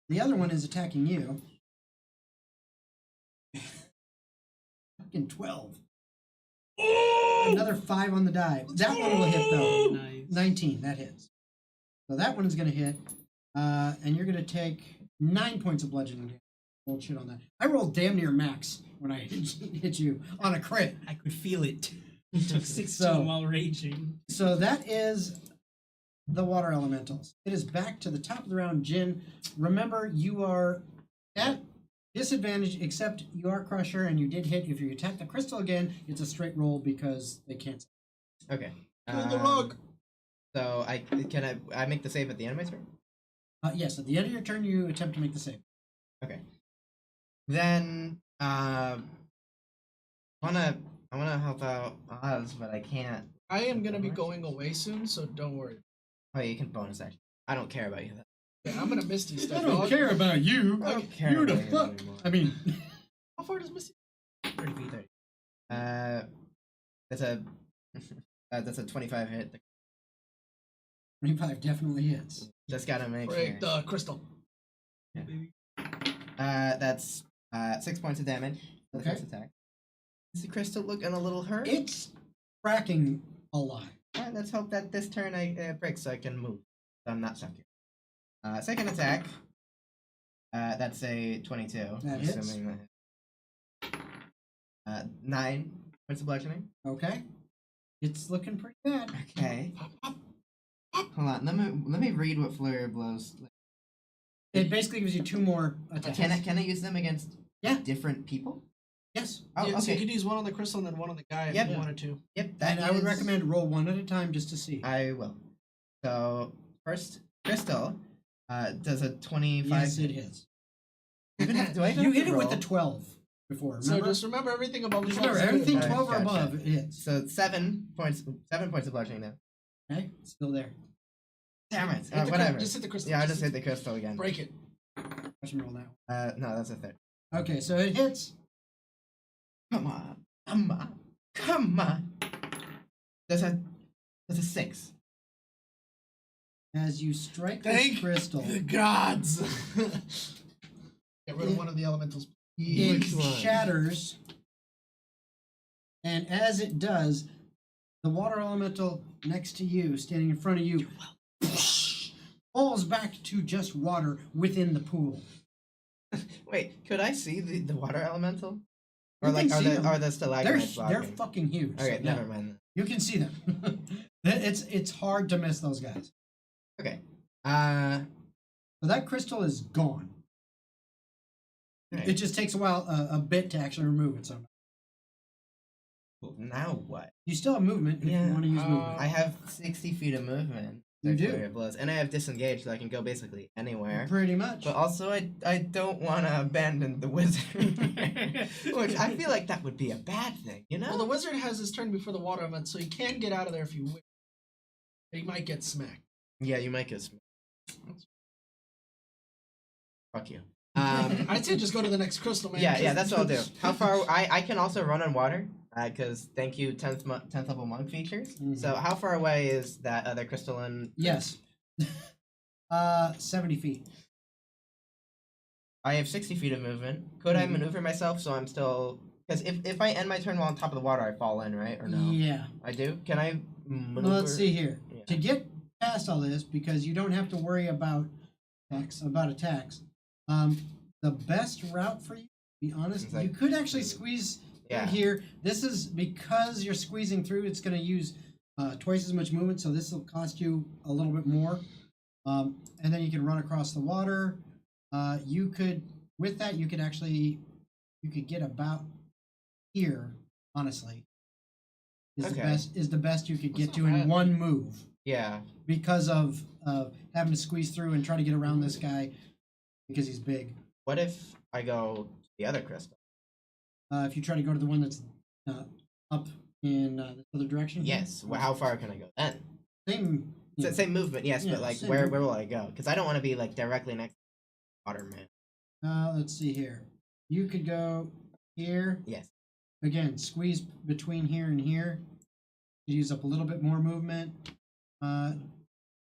The other one is attacking you. Fucking 12. Another 5 on the die. That one will hit though. Nice. 19. That hits. So that one is going to hit, and you're going to take 9 points of bludgeoning damage. Rolled shit on that. I rolled damn near max when I hit you on a crit. I could feel it. Took 16 So- while raging. So that is the water elementals. It is back to the top of the round, Jin. Remember, you are at disadvantage, except you are Crusher, and you did hit. If you attack the crystal again, it's a straight roll because they can't. Okay. Pull the rug. So I make the save at the end of my turn? Yes, at the end of your turn, you attempt to make the save. Okay. Then I wanna help out Oz, but I can't. I am gonna be going away soon, so don't worry. Oh, you can bonus action. I don't care about you. Yeah, I'm gonna Misty I step. don't dog. care about you. I don't care You the about you fuck. anymore. I mean, How far does Misty? 30 feet, 30. That's a 25 hit. 25 definitely hits. Just gotta make Break sure. the crystal. That's 6 points of damage for the Okay. first attack. Is the crystal looking a little hurt? It's cracking a lot. Alright, let's hope that this turn I breaks so I can move. So I'm not stuck here. Second attack. That's a 22. That I'm hits. assuming that hits. 9 points of bludgeoning. Okay. It's looking pretty bad. Okay. Hold on. Let me read what flurry of blows. It basically gives you 2 more attacks. Can I use them against different people? Yes. Oh, Yeah, so you okay. could use one on the crystal and then one on the guy Yep. if you wanted to. Yep. And I would recommend roll 1 at a time just to see. I will. So first, crystal does a 25. Yes, it hits. Do I even You have to hit it with roll? a 12 before. So Remember? just remember everything above the Just 12 remember, is good. everything Alright, 12 or gotcha. above it hits. So 7 points of bludgeoning now. Okay, still there. Damn it. Hit the Whatever. Just hit the crystal. Yeah, I just hit the crystal again. Break it. Watch me roll that one. No, that's a 3rd. Okay, so it hits. Come on. Come on. Come on. That's a 6. As you strike Thank this crystal, The gods. Get rid of one of the elementals. it Which one? shatters. And as it does, the water elemental next to you, standing in front of you, falls back to just water within the pool. Wait, could I see the water elemental? Or You like can see them. are the stalagmites They're blocking? fucking huge. Okay, Yeah. never mind. You can see them. It's hard to miss those guys. Okay. So that crystal is gone. Alright. It just takes a while, a bit to actually remove it. So Now what? you still have movement if Yeah, you want to use movement. I have 60 feet of movement. You do. Flurry of blows, and I have disengaged, so I can go basically anywhere. Pretty much. But also, I don't want to abandon the wizard, which I feel like that would be a bad thing, you know? Well, the wizard has his turn before the water event, so he can get out of there if you wish. He might get smacked. Yeah, you might get smacked. Fuck you. I'd say just go to the next crystal, man. Yeah, that's what I'll do. How far? I can also run on water, because thank you, 10th level monk features. Mhm. So how far away is that other crystalline? Yes. 70 feet. I have 60 feet of movement. Could I Mhm. maneuver myself so I'm still? Because if I end my turn while on top of the water, I fall in, right? Or no? Yeah. I do. Can I maneuver? Well, let's see here. Yeah. To get past all this, because you don't have to worry about attacks. The best route for you, to be honest, It's like- you could actually squeeze Yeah. through here. This is because you're squeezing through. It's going to use twice as much movement, so this will cost you a little bit more. And then you can run across the water. You could, with that, you could get about here. Honestly, Okay. is the best you could get That's to not in bad. one move Yeah. because of having to squeeze through and try to get around this guy because he's big. What if I go to the other crystal? If you try to go to the one that's up in this other direction. Yes. Well, how far can I go then? Same. So, same movement, yes, Yeah, but like same where movement. will I go? Because I don't want to be like directly next to the water man. Let's see here. You could go here. Yes. Again, squeeze between here and here. You use up a little bit more movement.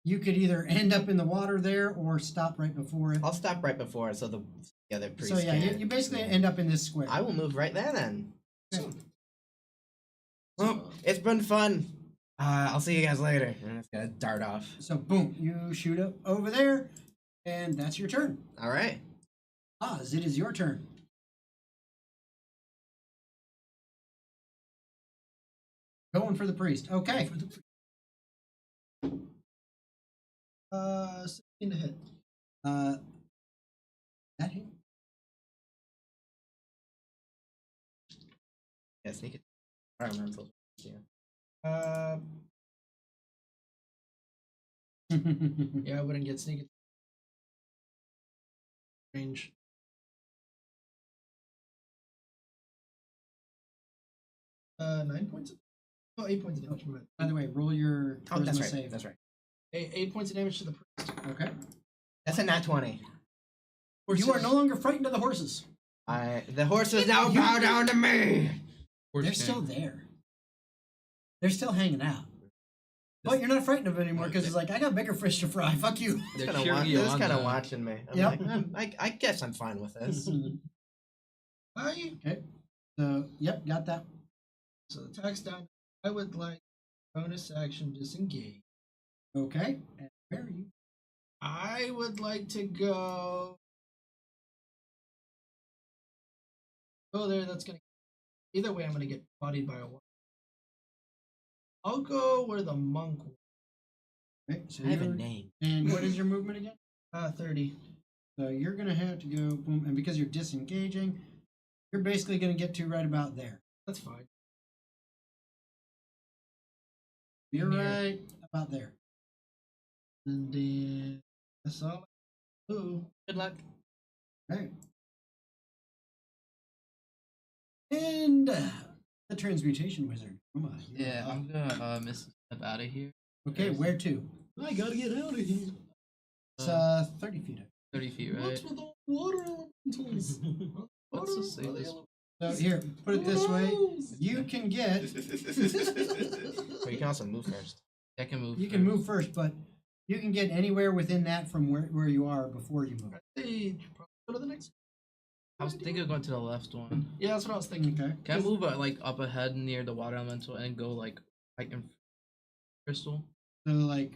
you could either end up in the water there or stop right before it. I'll stop right before it so the other priest So yeah, can. you basically end up in this square. I will move right there then. Okay. Well, it's been fun. I'll see you guys later. I'm just gonna dart off. So boom, you shoot up over there, and that's your turn. All right. Oz, it is your turn. Going for the priest. Okay. 16 to hit. That hit. Yeah, sneak it. Environmental. Yeah. Yeah, I wouldn't get sneak range. Nine points. Oh, 8 points of damage. By the way, roll your Oh, that's charisma right. save. That's right. 8 points of damage to the priest. Okay. That's a nat 20. You are no longer frightened of the horses. The horses now bow down to me. They're still there. They're still hanging out. But you're not frightened of it anymore because it's like, I got bigger fish to fry. Fuck you. They're They're cheering you on. kind of now. watching me. I'm Yep. like, I guess I'm fine with this. Okay. So, yep, got that. So the attack's down. I would like bonus action disengage. Okay. And where are you? I would like to go there. That's gonna. Either way, I'm gonna get bodied by a one. I'll go where the monk was. Okay, so I have a you're- name. And what is your movement again? 30. So you're going to have to go, boom, and because you're disengaging, you're basically going to get to right about there. That's fine. You're Near. right about there. And then that's all. Ooh, good luck. Okay. And the transmutation wizard. Come on. you're Yeah, up. I'm gonna miss a step out of here. Okay, where to? I gotta get out of here. It's 30 feet up. 30 feet, right? What's with all the water elementals? Let's just say this. So here, put it this way. You can get, But you can also move first. I can move. you can move first, but you can get anywhere within that from where you are before you move. Hey, probably go to the next. I was thinking of going to the left one. Yeah, that's what I was thinking. Okay. Can I move like up ahead near the water elemental and go like right in crystal? So like,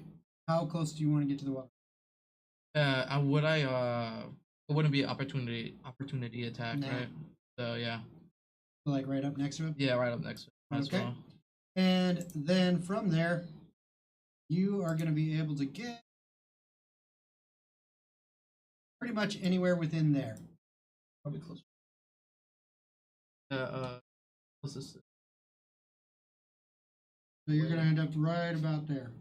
how close do you want to get to the water? It wouldn't be an opportunity attack, No. right? So yeah. So like right up next to him? Yeah, right up next to it. Might as Okay. well. And then from there, you are going to be able to get pretty much anywhere within there. Probably close. What's this? So you're going to end up right about there.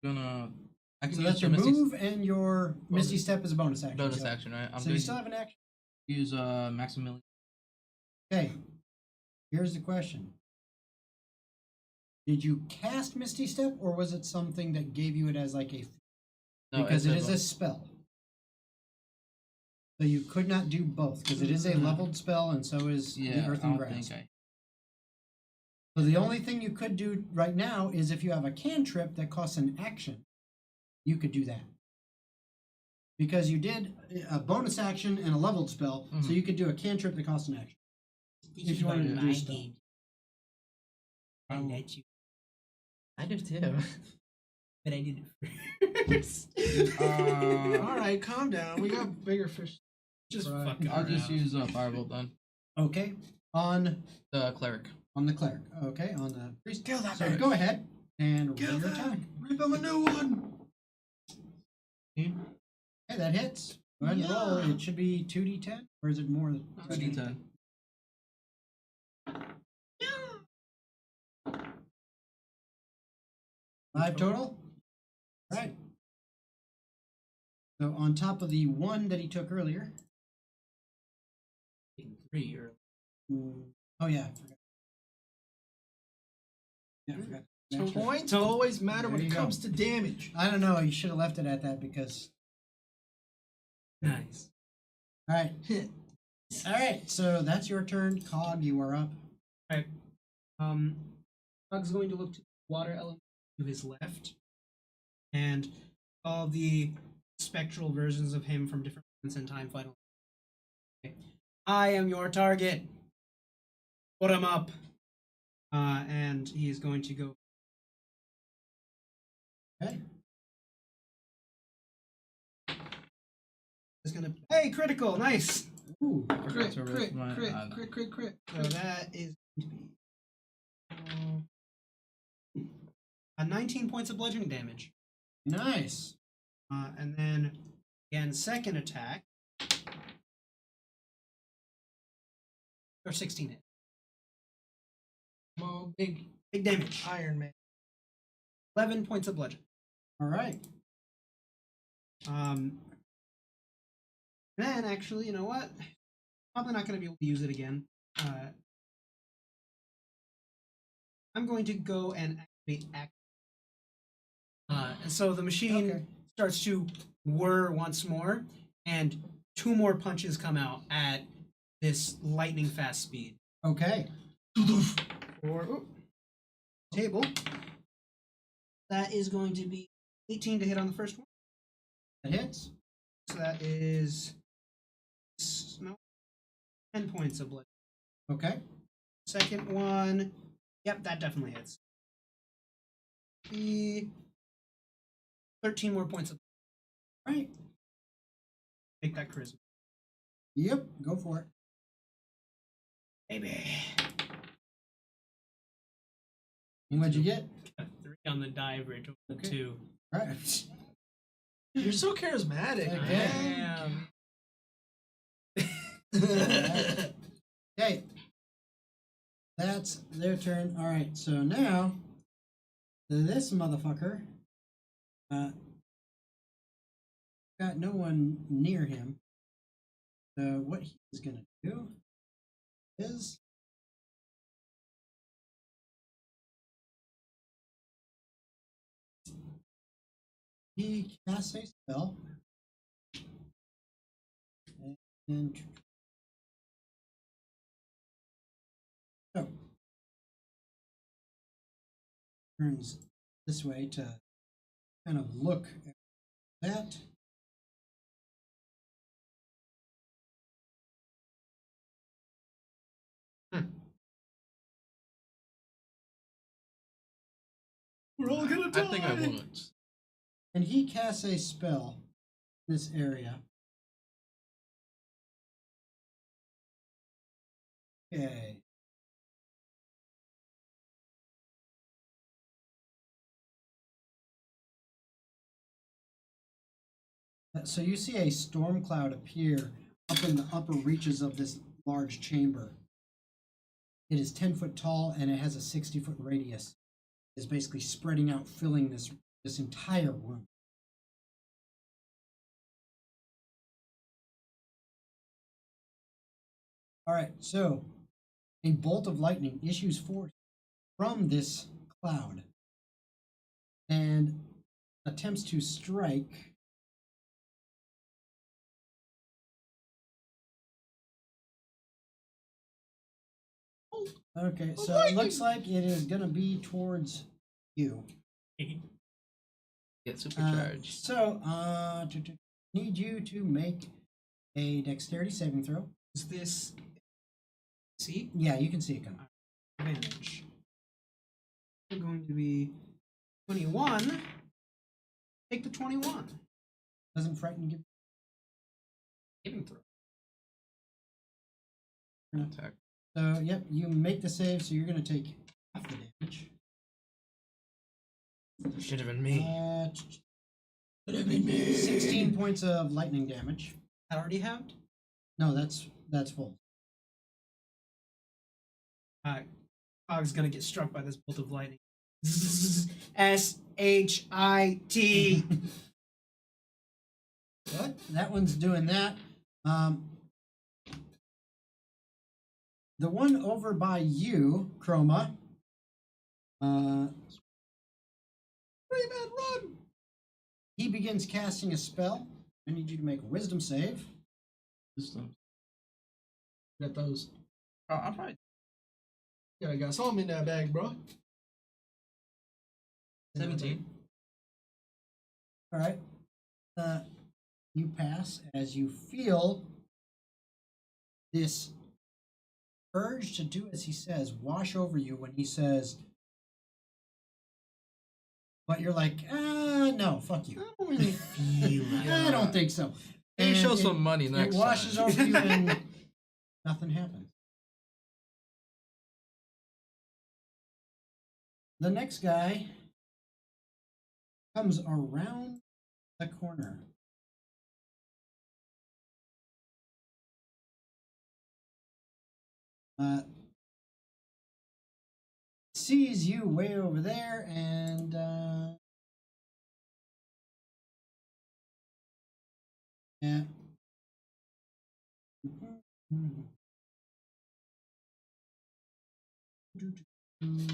I can So use that's your the Misty move, and your Misty Step is a bonus action. bonus so, action, right? I'm So going you to still have an action. use Maximilian. Okay. Here's the question. Did you cast Misty Step, or was it something that gave you it as like a... No, because it it's is a spell. So you could not do both, because it is a leveled spell, and so is yeah, the Earth I and don't Grass. think I. So the only thing you could do right now is if you have a cantrip that costs an action, you could do that. Because you did a bonus action and a leveled spell, so you could do a cantrip that costs an action. If you wanted to do stuff. I let you, I do too. but I did it first. All right, calm down. We got bigger fish. Just Right. fucking I'll just around. use Firebolt then. Okay, on The cleric. the cleric. Okay, on the priest. Kill that So bitch. go ahead and roll Kill your attack. them. Rip him a new one. Okay, that hits. Go ahead and roll. Yeah. It should be 2d10, or is it more than 2d10. 5 total? Right. So on top of the 1 that he took earlier. 3 or Oh yeah, I forgot. Yeah, I forgot. So Extra. points always matter when There it you go. comes to damage. I don't know. You should have left it at that because. nice. All right. All right. So that's your turn. Cog, you are up. Pug's going to look to the water element to his left, and all the spectral versions of him from different points in time fight. Okay. I am your target. Put him up. And he is going to go. Okay. He's gonna. Hey, critical, nice. Ooh. Crit. So that is going to be 19 points of bludgeoning damage. Nice. And then again, second attack. Or 16 hit. Well, big damage. Iron Man. 11 points of bludgeoning. All right. Then actually, you know what? Probably not going to be able to use it again. I'm going to go and activate act. And so the machine starts to whir once more, and 2 more punches come out at this lightning fast speed. Okay. For table. That is going to be 18 to hit on the first one. That hits. So that is 10 points of blood. Okay. Second one, yep, that definitely hits. 13 more points of All right. make that charisma. Yep. Go for it. Baby. And what'd you get? 3 on the die bridge over the 2. All right. You're so charismatic, man. Okay. That's their turn. All right. So now, this motherfucker got no one near him. So what he's gonna do is he casts a spell. And so turns this way to kind of look at that. We're all gonna die. I think I won't. And he casts a spell in this area. Okay. So you see a storm cloud appear up in the upper reaches of this large chamber. It is 10 foot tall and it has a 60-foot radius. It's basically spreading out, filling this entire room. All right, so a bolt of lightning issues forth from this cloud and attempts to strike Okay, so it looks like it is going to be towards you. Get supercharged. Need you to make a dexterity saving throw. Is this. See? Yeah, you can see it coming. Advantage. We're going to be 21. Take the 21. Doesn't frighten you. Saving throw. Attack. So, yep, you make the save, so you're going to take half the damage. Should have been me. Should have been me. 16 points of lightning damage. That already happened? No, that's full. Togg's gonna get struck by this bolt of lightning. S-H-I-T. What? That one's doing that. The one over by you, Chroma. Rayman, run! He begins casting a spell. I need you to make a wisdom save. Got those. Oh, I'll probably. Yeah, I got some in that bag, bro. 17. All right. You pass as you feel this urge to do as he says wash over you when he says, but you're like, no, fuck you. I don't really feel that. I don't think so. Maybe show And some money next It washes time. over you and nothing happens. The next guy comes around the corner. Sees you way over there and yeah.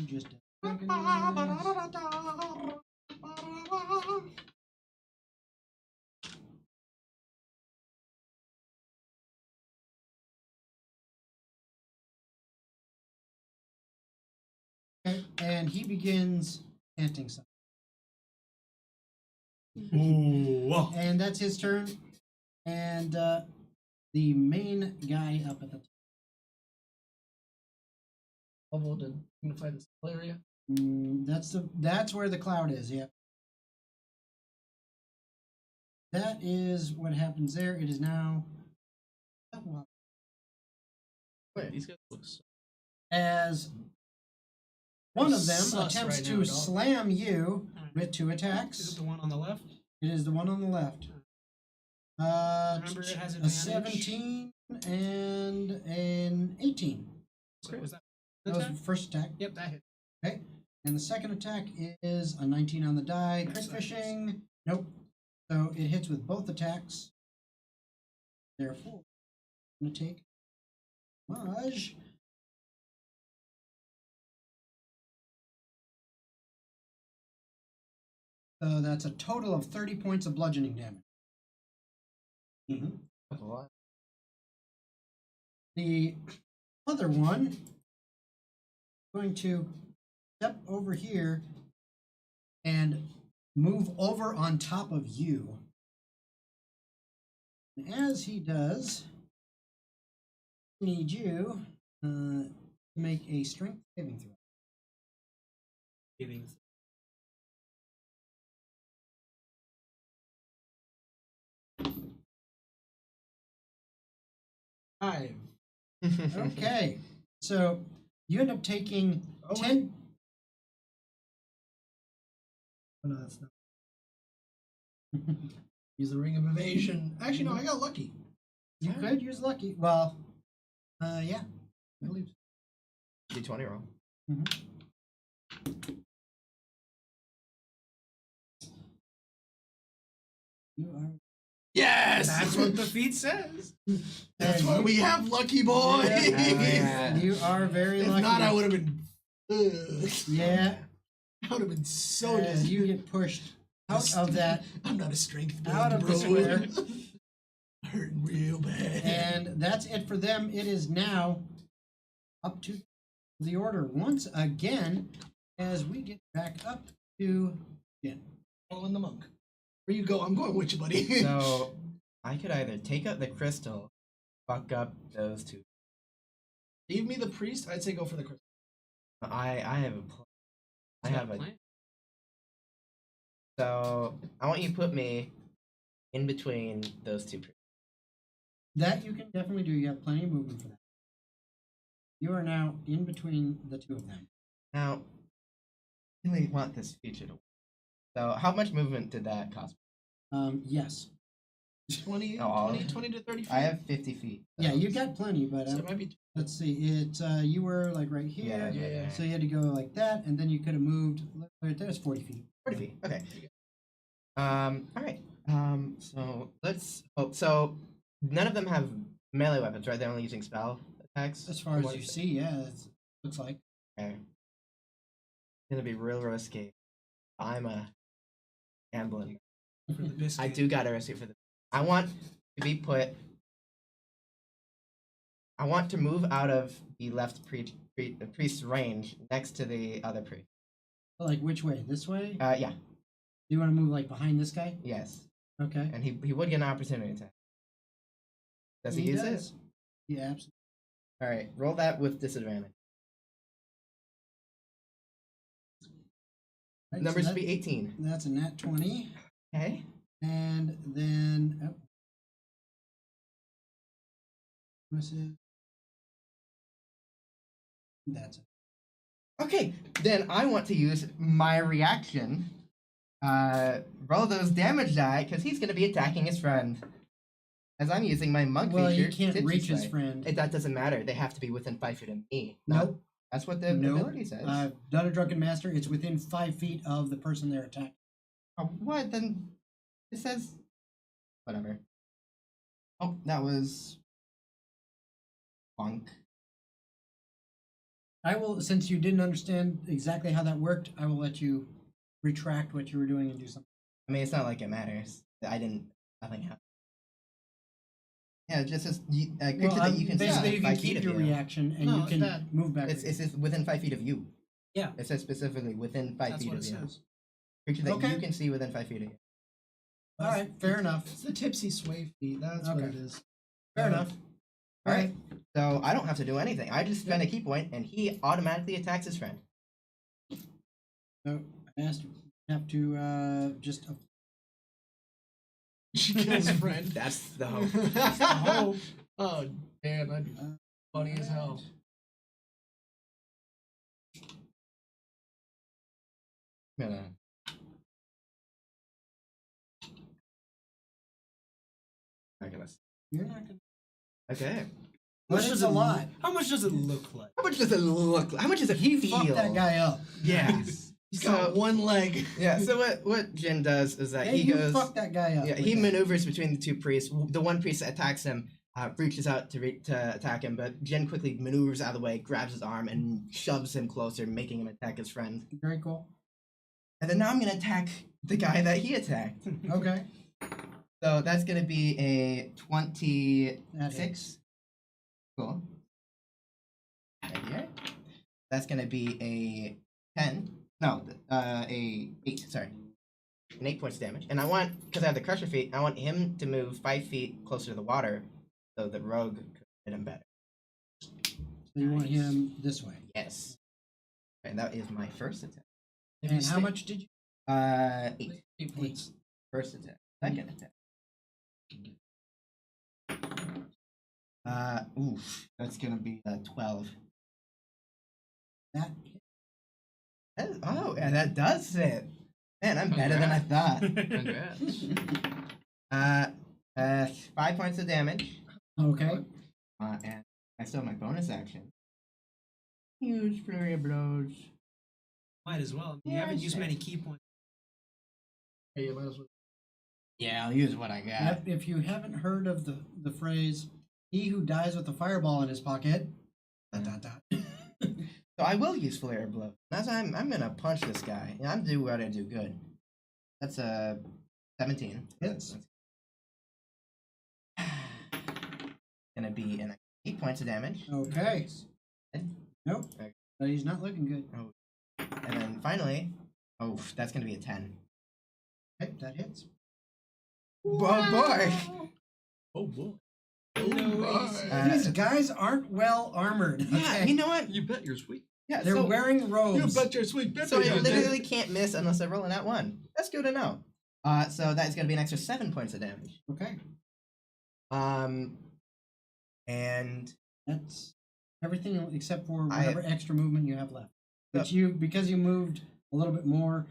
Just a second. Okay, and he begins chanting something. Ooh. And that's his turn. And the main guy up at the top. Level to unify this whole area. That's where the cloud is, yeah. That is what happens there. It is now Wait, these guys look so... as one of them Sus attempts right to now, dog. slam you with 2 Is it attacks. the one on the left? It is the one on the left. Remember, it has A advantage. 17 and an 18. So was that That was attack? the first attack. Yep, that hit. Okay. And the second attack is a 19 on the die. Crit Excellent. fishing. Nope. So it hits with both attacks. Therefore, I'm going to take Maj. So that's a total of 30 points of bludgeoning damage. That's a lot. The other one going to step over here and move over on top of you. And as he does, I need you to make a strength saving throw. Savings. Five. Okay, so you end up taking Oh, 10. Oh, no, that's not. Use the ring of evasion. Actually, no, I got lucky. You could use lucky. Well, yeah, I believe so. D20 roll. You are. Yes! That's what the feat says. That's And why you- we have lucky boy. Yeah. You are very If lucky. not, I would have been. Yeah, I would have been so as dead. you get pushed out of that, I'm not a strength out build, of bro. the square. Hurting real bad. And that's it for them. It is now up to the order once again as we get back up to Jen. Following the monk. Where you go? I'm going with you, buddy. So I could either take out the crystal, fuck up those two. Leave me the priest. I'd say go for the crystal. I have a plan. I have a. plan. So I want you to put me in between those two priests. That you can definitely do. You have plenty of movement for that. You are now in between the two of them. Now, I really want this feature to work. So how much movement did that cost? Yes. 20, Oh, 20 to 30 feet. I have 50 feet. Yeah, you got plenty, but So it might be. let's see. It you were like right here, yeah. so you had to go like that, and then you could have moved. Right there's 40 feet. 40 feet. Okay. All right. So let's hope. So none of them have melee weapons, right? They're only using spell attacks. As far as you see, yeah, it looks like. Okay. It's gonna be real risky. I'm a gambling. For the biscuit. I do gotta risk it for the. I want to be put. I want to move out of the left priest's range next to the other priest. Like which way? This way? Yeah. Do you want to move like behind this guy? Yes. Okay. And he would get an opportunity attack. Does he use does. it? Yeah, absolutely. All right. Roll that with disadvantage. Right, Numbers so should be 18. That's a nat 20. Okay. And then. Oh. What's it? That's it. Okay. Then I want to use my reaction. Roll those damage die because he's going to be attacking his friend. As I'm using my monk Well, feature. he can't Citrus reach his Ray. friend. That doesn't matter. They have to be within 5 feet of me. Nope. That's what the Nope. ability says. I've done a Drunken Master. It's within 5 feet of the person they're attacking. Oh, what? Then it says whatever. Oh, that was bonk. I will, since you didn't understand exactly how that worked, I will let you retract what you were doing and do something. I mean, it's not like it matters. Nothing happened. Yeah, it just says creature that you can see basically, within you can 5 feet keep of your you. reaction and No, you can that- move back. It's just within 5 feet of you. Yeah. It says specifically within 5 That's feet what of it you. says. Creature that Okay. you can see within 5 feet of you. All right, fair enough. It's the tipsy sway feet. That's what Okay. it is. Fair enough. All right. So I don't have to do anything. I just spend a key point, and he automatically attacks his friend. So I asked you have to just. She kills a friend. That's the hope. That's the hope. Oh, damn, that'd be funny as hell. Gonna- Not gonna- You're not gonna. Okay. But it's a lot. How much does it look like? How much does it look like? How much does it He feel? fucked that guy up. Yes. He's So- got one leg. Yeah, so what Jin does is that Hey, he you goes... fucked that guy up. Yeah, with he that. maneuvers between the two priests. The one priest that attacks him reaches out to attack him, but Jin quickly maneuvers out of the way, grabs his arm, and shoves him closer, making him attack his friend. Very cool. And then now I'm going to attack the guy that he attacked. Okay. So that's going to be a 26. That hits. Cool. Right here. That's going to be a 10. No, a 8, sorry. An 8 points of damage. And I want, because I have the Crusher feat, I want him to move 5 feet closer to the water so the rogue could hit him better. So you want him this way. Yes. And that is my first attack. And how much did you? 8. 8 points. First attack. Second attack. Oof. That's going to be 12. That. Oh, yeah, that does it. Man, I'm better than I thought. Congrats. 5 points of damage. Okay. And I still have my bonus action. Huge flurry of blows. Might as well. You Yeah, haven't used sure. many key points. Hey, you might as well. Yeah, I'll use what I got. Yep, if you haven't heard of the phrase, he who dies with a fireball in his pocket. ... So I will use flare of blow. That's I'm gonna punch this guy. Yeah, I'm do what I do good. That's a 17. Hits. Gonna be an 8 points of damage. Okay. Nope. Okay. But he's not looking good. And then finally, oh, that's gonna be a 10. Okay, that hits. Oh boy! Oh boy. These guys aren't well armored. Yeah, Okay? you know what? You bet you're sweet. Yeah, They're so, wearing robes. You bet your sweet so I bippy. literally can't miss unless I roll an at 1. That's good to know. So that is gonna be an extra 7 points of damage. Okay. And That's everything except for I- whatever extra movement you have left. So- But because you moved a little bit more,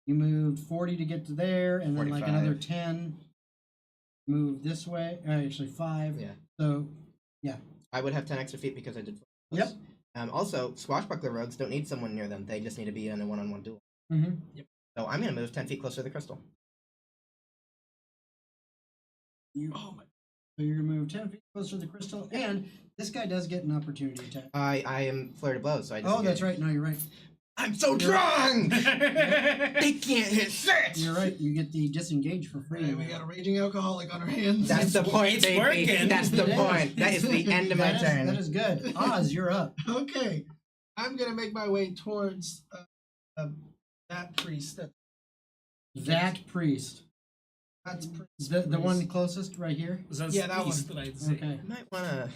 you moved 40 to get to there, and then like 45. another 10. Move this way. Actually 5. Yeah. So I would have 10 extra feet because I did. Yep. Also, swashbuckler rogues don't need someone near them. They just need to be in a one-on-one duel. mhm. So I'm gonna move 10 feet closer to the crystal. So you're gonna move 10 feet closer to the crystal, and this guy does get an opportunity attack. I am flare to blow, so I just. Oh, that's right. No, you're right. I'm so strong. They can't hit shit. You're right. You get the disengage for free. Hey, we got a raging alcoholic on our hands. That's the point, It's baby. working. That's the It is. point. That is the end of my turn. That is good. Oz, you're up. Okay. I'm going to make my way towards That priest. That priest. That's priest. The one closest right here. That's Yeah, that least one. that I'd say. Okay. Might wanna.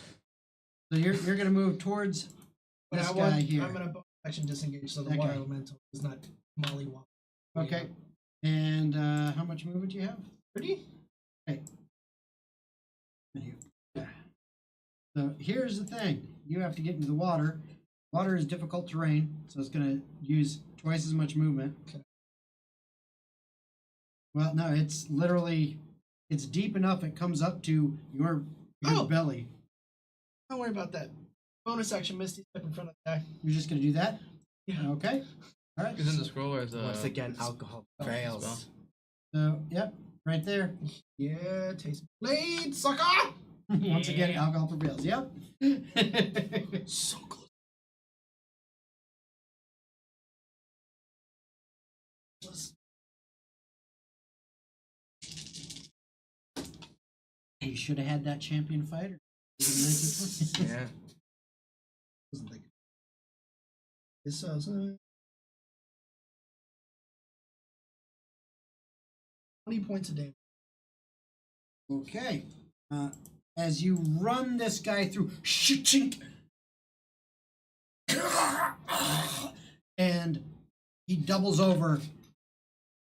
So you're gonna move towards But this I guy want, here. I'm gonna action disengage so the Okay. water elemental is not mollywop. Okay. And how much movement do you have? 30? Okay. Yeah. So here's the thing. You have to get into the water. Water is difficult terrain, so it's going to use twice as much movement. Okay. Well, no, it's literally, it's deep enough it comes up to your Oh! belly. Don't worry about that. Bonus action, Misty, step in front of the guy. You're just going to do that? Yeah. Okay. All right. Is in the scroll or is Once again, alcohol fails. spell. So, yep, right there. Yeah, taste blade, sucker! Once again, alcohol prevails. Yep. So close. You should have had that champion fighter. Yeah. Wasn't thinking. This 20 points of damage. Okay. As you run this guy through, chink, and he doubles over,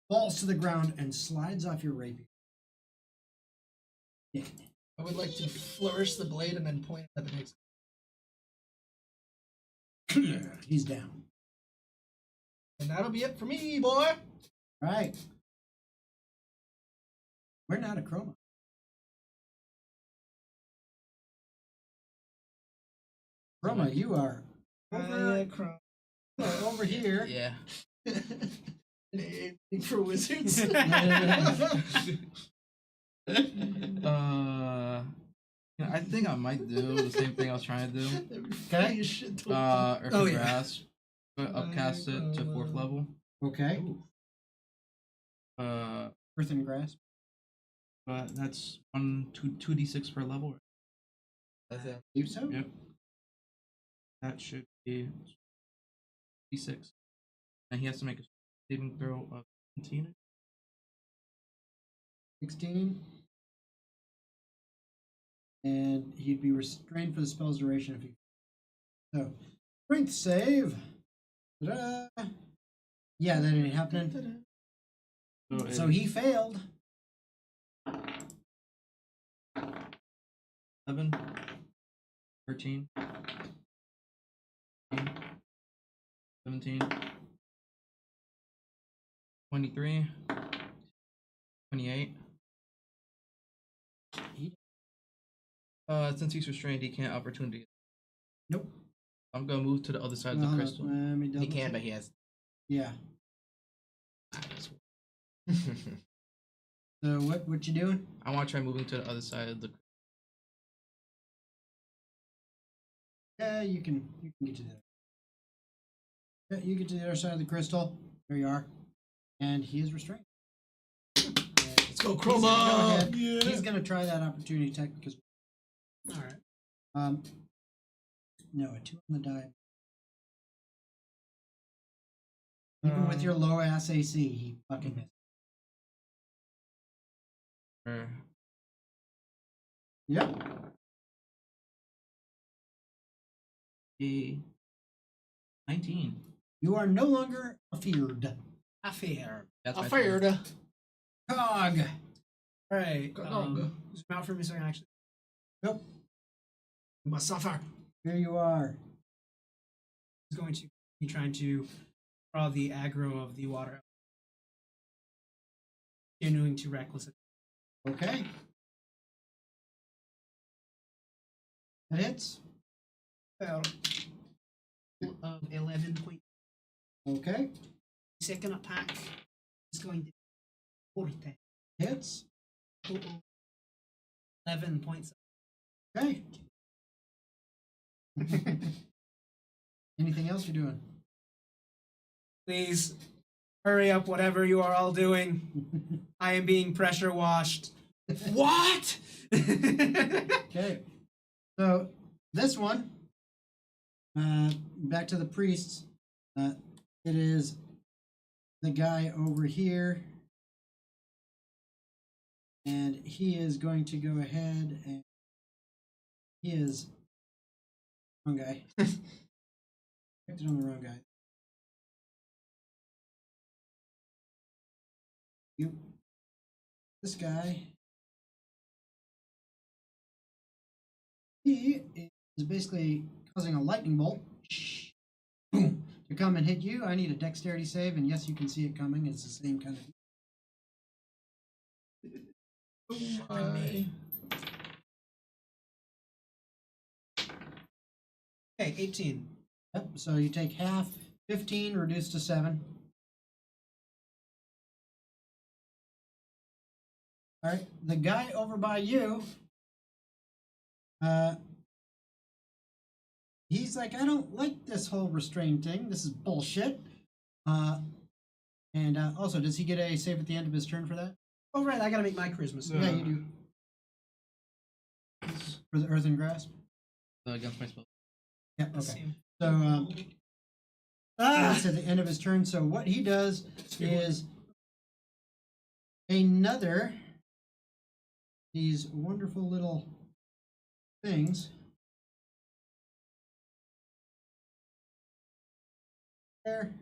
falls to the ground, and slides off your rapier. Yeah. I would like to flourish the blade and then point at the next. He's down. And that'll be it for me, boy. All right. We're not a chroma. Chroma, you are over here. Yeah. Anything for wizards? I think I might do the same thing I was trying to do. Okay. Earth Oh, and yeah. Grass, but upcast it to 4th level. Okay. Earth and Grass. But that's 2d6 per level. You so? Yep. That should be d6, and he has to make a saving throw of 17. 16. And he'd be restrained for the spell's duration if he. So, strength save. Ta-da. Yeah, that ain't happening. So he failed. 11, 13, 17, 23, 28. Since he's restrained, he can't opportunity. Nope. I'm gonna move to the other side of the crystal. He can, but he has. Yeah. So what you doing? I want to try moving to the other side of the. Yeah, you can get to that. Yeah, you get to the other side of the crystal. There you are. And he is restrained. Let's go, Go Chroma! ahead. Yeah. He's gonna try that opportunity attack because Alright. no, a 2 on the die. Even with your low ass AC, he fucking missed. Yep. 19. You are no longer afeared. Affair. That's my Affair. Cog. Alright. Zoom Zoom out for me so I can actually. Nope. My suffer. Here you are. He's going to be trying to draw the aggro of the water. Continuing to reckless. Okay. That hits. About of 11 point. Okay. Second attack is going to be 40. Hits. Total 11 points. Okay. Anything else you're doing? Please hurry up, whatever you are all doing. I am being pressure washed. What? Okay. So this one, back to the priests. It is the guy over here. And he is going to go ahead and he is wrong guy. Picked it on the wrong guy. You this guy. He is basically causing a lightning bolt boom, to come and hit you. I need a dexterity save, and yes, you can see it coming. It's the same kind of. My. Okay, 18. Yep. So you take half, 15 reduced to 7. All right, the guy over by you. He's like, I don't like this whole restraint thing. This is bullshit. And also, does he get a save at the end of his turn for that? Oh, right, I gotta make my charisma save. Yeah, you do. For the earthen grasp? Against my spell. Yeah, okay. So, that's at the end of his turn. So what he does is another these wonderful little things. There.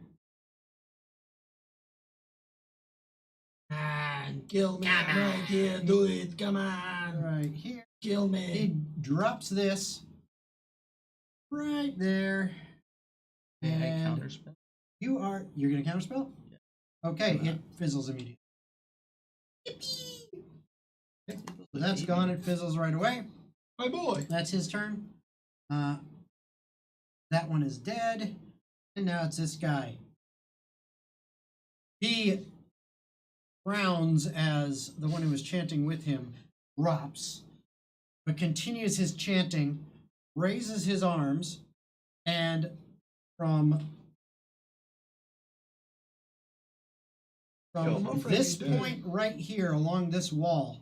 Kill me. I'm right here. Do it. Come on. Right here. Kill me. He drops this right there. And Counterspell. you're gonna counterspell? Yeah. Okay, it fizzles immediately. Okay, so that's gone, it fizzles right away. My boy. That's his turn. That one is dead. And now it's this guy. He frowns as the one who was chanting with him drops, but continues his chanting, raises his arms, and from this point right here along this wall,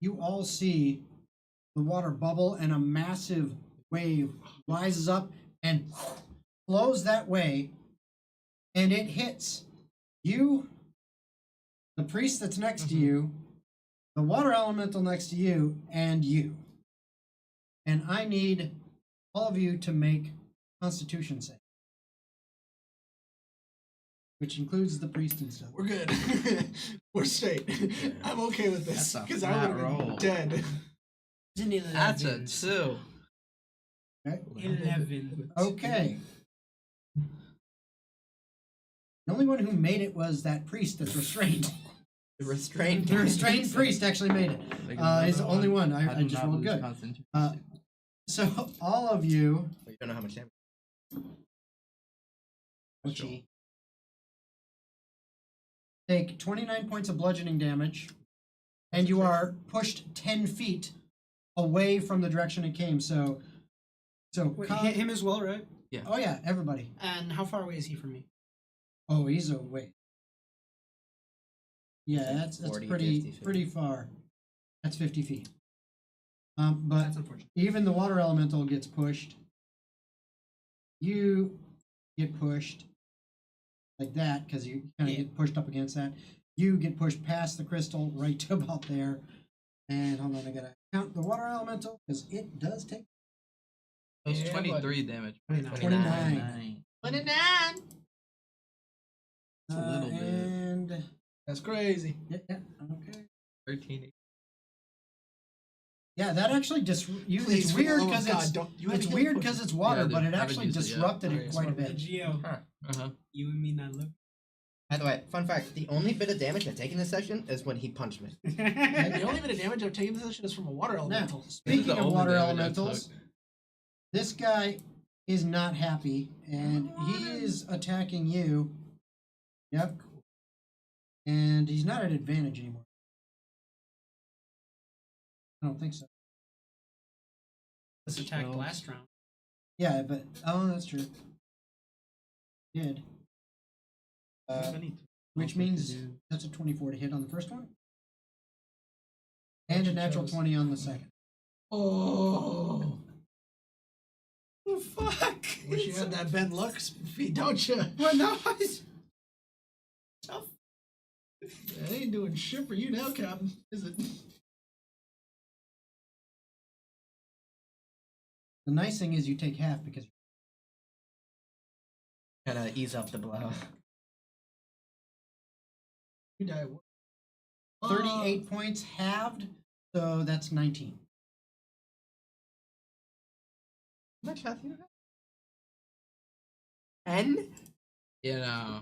you all see the water bubble and a massive wave rises up and flows that way, and it hits you, the priest that's next to you, the water elemental next to you, and you. And I need all of you to make Constitution save, which includes the priest and stuff. We're good. We're straight. I'm okay with this That's a because I flat would have been roll. dead. That's a 2. Okay. 11. Okay. The only one who made it was that priest that's restrained. The restrained. The restrained priest actually made it. He's the only one. I just rolled good. So all of you. You don't know how much damage. Ouchie. Take 29 points of bludgeoning damage, and you are pushed 10 feet away from the direction it came. So Wait, him as well, right? oh yeah, everybody. And how far away is he from me? Oh, he's away. Yeah, that's 40, pretty 50 feet. pretty far. That's 50 feet. But That's unfortunate. even the water elemental gets pushed. You get pushed like that because you kind of get pushed up against that. You get pushed past the crystal right to about there. And hold on, I gotta count the water elemental because it does take It was Yeah, 23 damage. 29. 29. That's a little bit. And That's crazy. yeah, okay. 13. Yeah, that actually just Please, it's for the weird love of because God, it's don't- you have it's to get weird pushed. because it's water, Yeah, but they it haven't actually used it yet. disrupted it Okay, quite a so bit. Geo, Uh-huh. you and me not look. By the way, fun fact: the only bit of damage I've taken this session is when he punched me. The only bit of damage I've taken this session is from a water Now, elemental. speaking the of only water damage I elementals, took. this guy is not happy, and he is attacking you. Yep. And he's not at advantage anymore. I don't think so. This attacked last round. Yeah, but oh, that's true. Did. Which means that's a 24 to hit on the first one, and a natural 20 on the second. Oh, Oh fuck! wish you had that Ben Lux feat, don't you? Well, no, Tough. Yeah, I ain't doing shit for you now, Captain, is it? The nice thing is you take half because Kind of ease up the blow. You die. 38 points halved, so that's 19. How much health you have? 10? You know,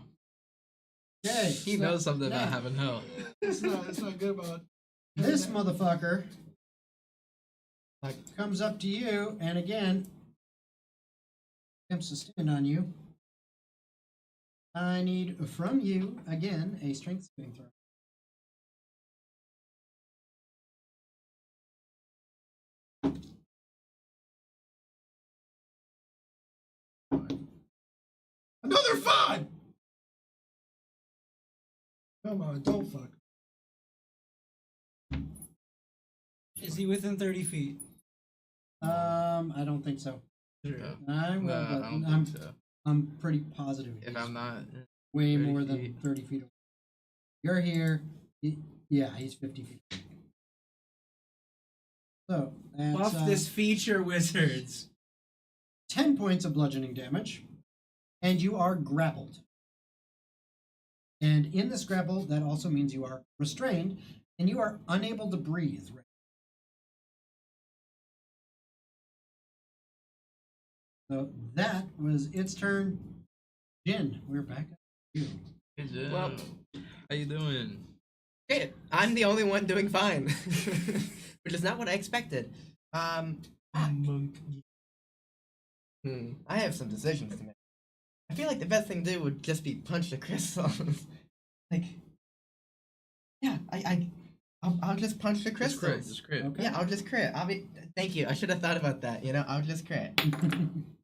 Okay, he so knows something now, about having health. It's not good about. This motherfucker comes up to you, and again, attempts to stand on you. I need from you, again, a strength saving throw. Another 5! Come on, don't fuck. Is he within 30 feet? I don't think so. No, I will, no, but I don't I'm, think so. I'm pretty positive. If he's I'm not, way 30 more than feet. 30 feet away. You're here. Yeah, he's 50 feet. So, that's Buff this feature, wizards. 10 points of bludgeoning damage, and you are grappled. And in this grapple, that also means you are restrained, and you are unable to breathe. So that was its turn. Jin, we're back up to you. Hey, Jim. Well- How you doing? Great. I'm the only one doing fine. Which is not what I expected. Monk. I have some decisions to make. I feel like the best thing to do would just be punch the crystals. Like, yeah, I'll just punch the Just crystals. crit. Just crit. Okay. Yeah, I'll just crit. Thank you. I should have thought about that. You know, I'll just crit.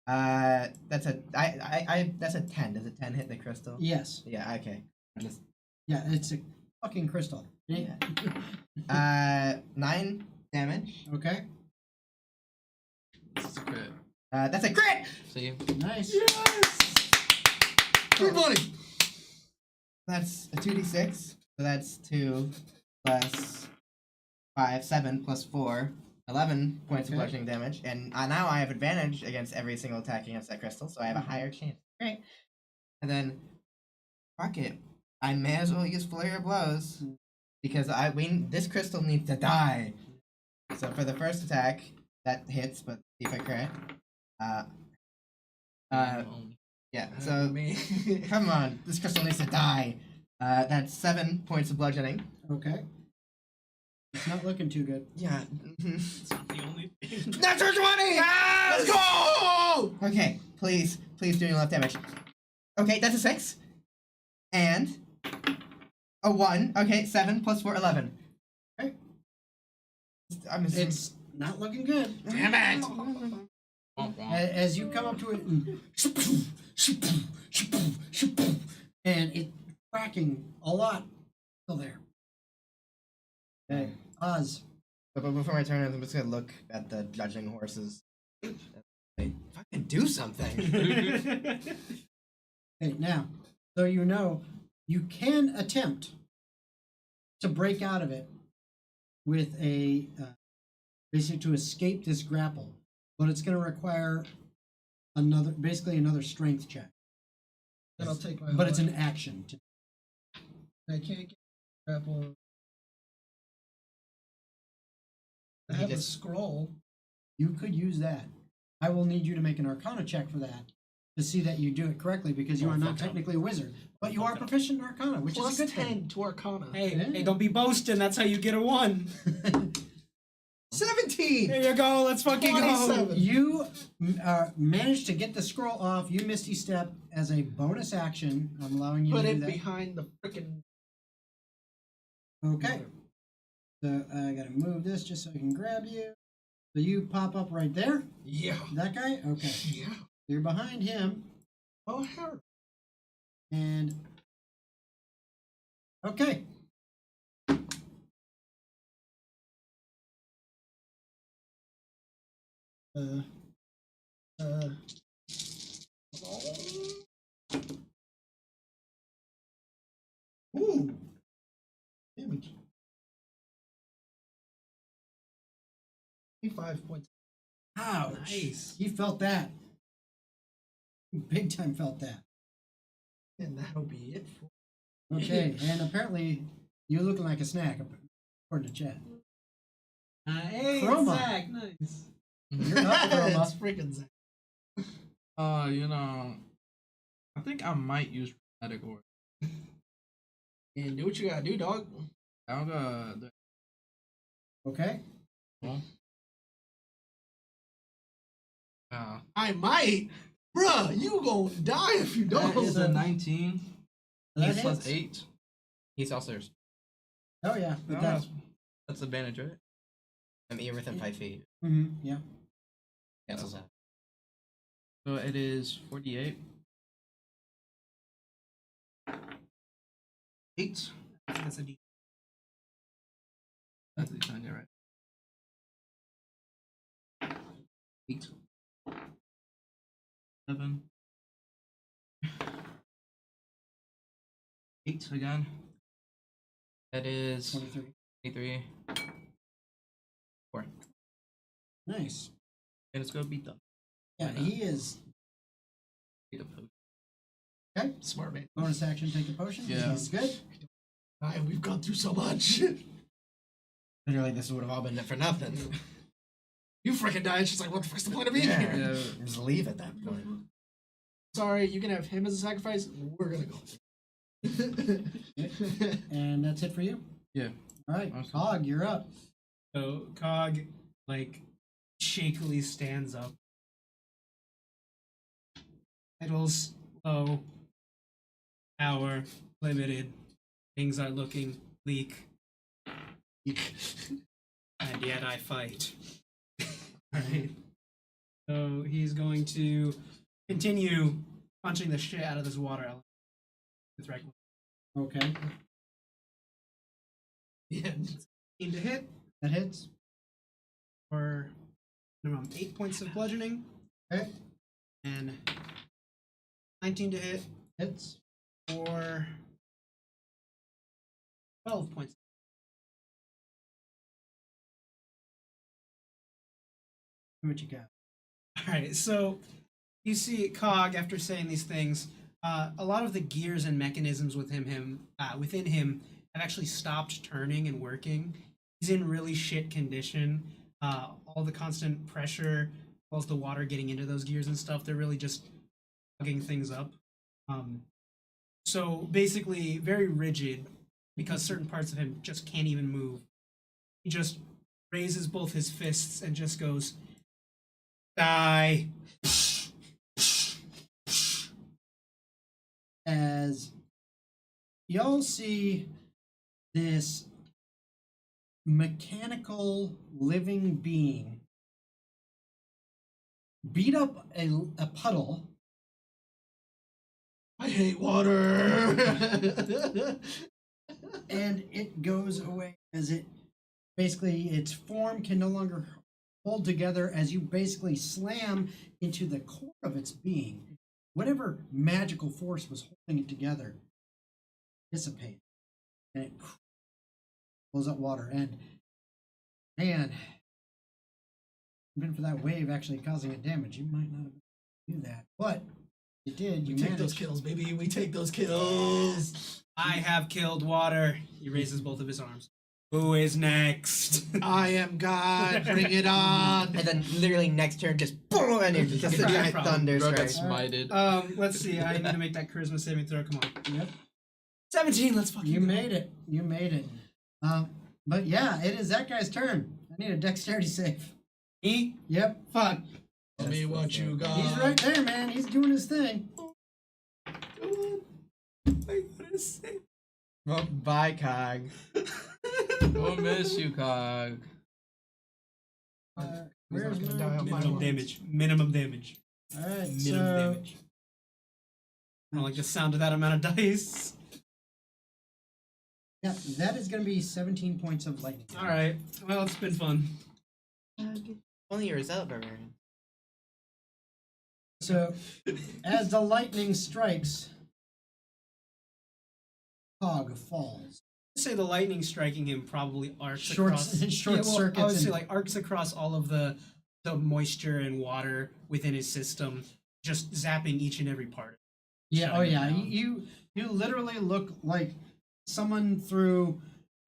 That's a 10. Does a 10 hit the crystal? Yes. Yeah. Okay. I'll just, Yeah, it's a fucking crystal. yeah. 9 damage. Okay. This is a crit. That's a crit. See? Nice. Good money. That's a 2d6. So that's 2 plus 5, 7 plus 4, 11 points of Okay. bludgeoning damage. And now I have advantage against every single attack against that crystal, so I have a higher chance. Great. And then, fuck it. I may as well use Flurry of Blows. Because this crystal needs to die. So for the first attack, that hits, but if I crit. Yeah, so come on, this crystal needs to die. That's 7 points of bludgeoning. Okay. It's not looking too good. Yeah. It's not the only thing. Natural 20! Let's go! Okay, please do your left damage. Okay, that's a 6. And a 1. Okay, 7 plus 4, 11. Okay. I'm assuming. It's not looking good. Damn it! As you come up to it, and it's cracking a lot. Still there. Okay, Oz. But before my turn, I'm just gonna look at the judging horses. They fucking do something. Okay, now, so you know, you can attempt to break out of it with a basically to escape this grapple, but it's going to require basically another strength check. Then I'll take my. But it's an action. I can't get grapple. I You have a just- scroll. You could use that. I will need you to make an Arcana check for that to see that you do it correctly, because you are not technically a wizard, but you are proficient in Arcana, which Plus is a good 10 to Arcana. Hey, Yeah. hey, don't be boasting. That's how you get a 1. thing. 17! There you go. Let's fucking go. 27. You managed to get the scroll off. You Misty Step as a bonus action. I'm allowing you Put to do it that. behind the frickin'. Okay. So I gotta move this just so I can grab you. So you pop up right there. Yeah. That guy? Okay. Yeah. You're behind him. Oh, Harry. And okay. Uh, 5 points. Ouch. Nice. He felt that. Big time felt that. And that'll be it for Okay, and apparently you're looking like a snack, according to chat. Hey, Chroma. Zach, nice. You're up, Chroma. It's freaking Zach. I think I might use Prophetic Orb. And do what you gotta do, dog. I'll go. Okay. I might. Bruh, you gonna die if you That don't. is a 19. That He's plus hits. 8. He's also. Oh yeah, it does. That's advantage, right? You're within 5 feet. Mm-hmm. Yeah. Cancels out. So it is 48. 8. That's a D. That's the time, yeah, right. 8. 7. 8 again. That is 23. 23. 4. Nice. And let's go beat them. Yeah, he is. Beat the potion. Okay. Smart man. Bonus action, take the potion. Yeah. Sounds good. We've gone through so much. Literally, this would have all been for nothing. You freaking died. She's like, what the fuck's the point of being here? Yeah. Just leave at that point. Sorry, you can have him as a sacrifice. We're gonna go. And that's it for you? Yeah. All right. Awesome. Cog, you're up. So Cog, like, shakily stands up. Vitals low. Power limited. Things are looking bleak. And yet I fight. Alright. So he's going to continue punching the shit out of this water element. With Reckless. Okay. Yeah. Aim to hit That hits. for minimum 8 points of bludgeoning. Okay. And 19 to hit Hits. for 12 points. What you got? Alright, so you see Cog, after saying these things, a lot of the gears and mechanisms within him have actually stopped turning and working. He's in really shit condition. All the constant pressure, as well as the water getting into those gears and stuff, they're really just plugging things up. So basically, very rigid, because certain parts of him just can't even move. He just raises both his fists and just goes, die. As y'all see this mechanical living being beat up a puddle. I hate water. And it goes away as it basically its form can no longer hold together as you basically slam into the core of its being. Whatever magical force was holding it together dissipates, and it pulls up water. And man, even for that wave actually causing it damage, you might not have been able to do that, but you did. You We take managed. those kills, baby. We take those kills. I have killed water. He raises both of his arms. Who is next? I am God. Bring it on. And then literally next turn, just boom, and it's just a No giant problem. thunder Bro got strike. smited. Let's see. I need to make that charisma saving throw. Come on. Yep. 17. Let's fucking You go. made it. You made it. But yeah, it is that guy's turn. I need a dexterity save. Me? Yep. Fuck. Tell me what you got. He's right there, man. He's doing his thing. I gotta save. Well, bye, Cog. We'll miss you, Cog. Where's gonna my die on my Minimum own. damage. Minimum damage. All right, Minimum so damage. I don't like the sound of that amount of dice. yeah, that is going to be 17 points of lightning. Alright. Well, it's been fun. Only a result, barbarian. So, as the lightning strikes, Cog falls. say the lightning striking him probably arcs Short across. circuits I would say and- like arcs across all of the moisture and water within his system, just zapping each and every part. Yeah. Oh shutting it yeah. down. You literally look like someone threw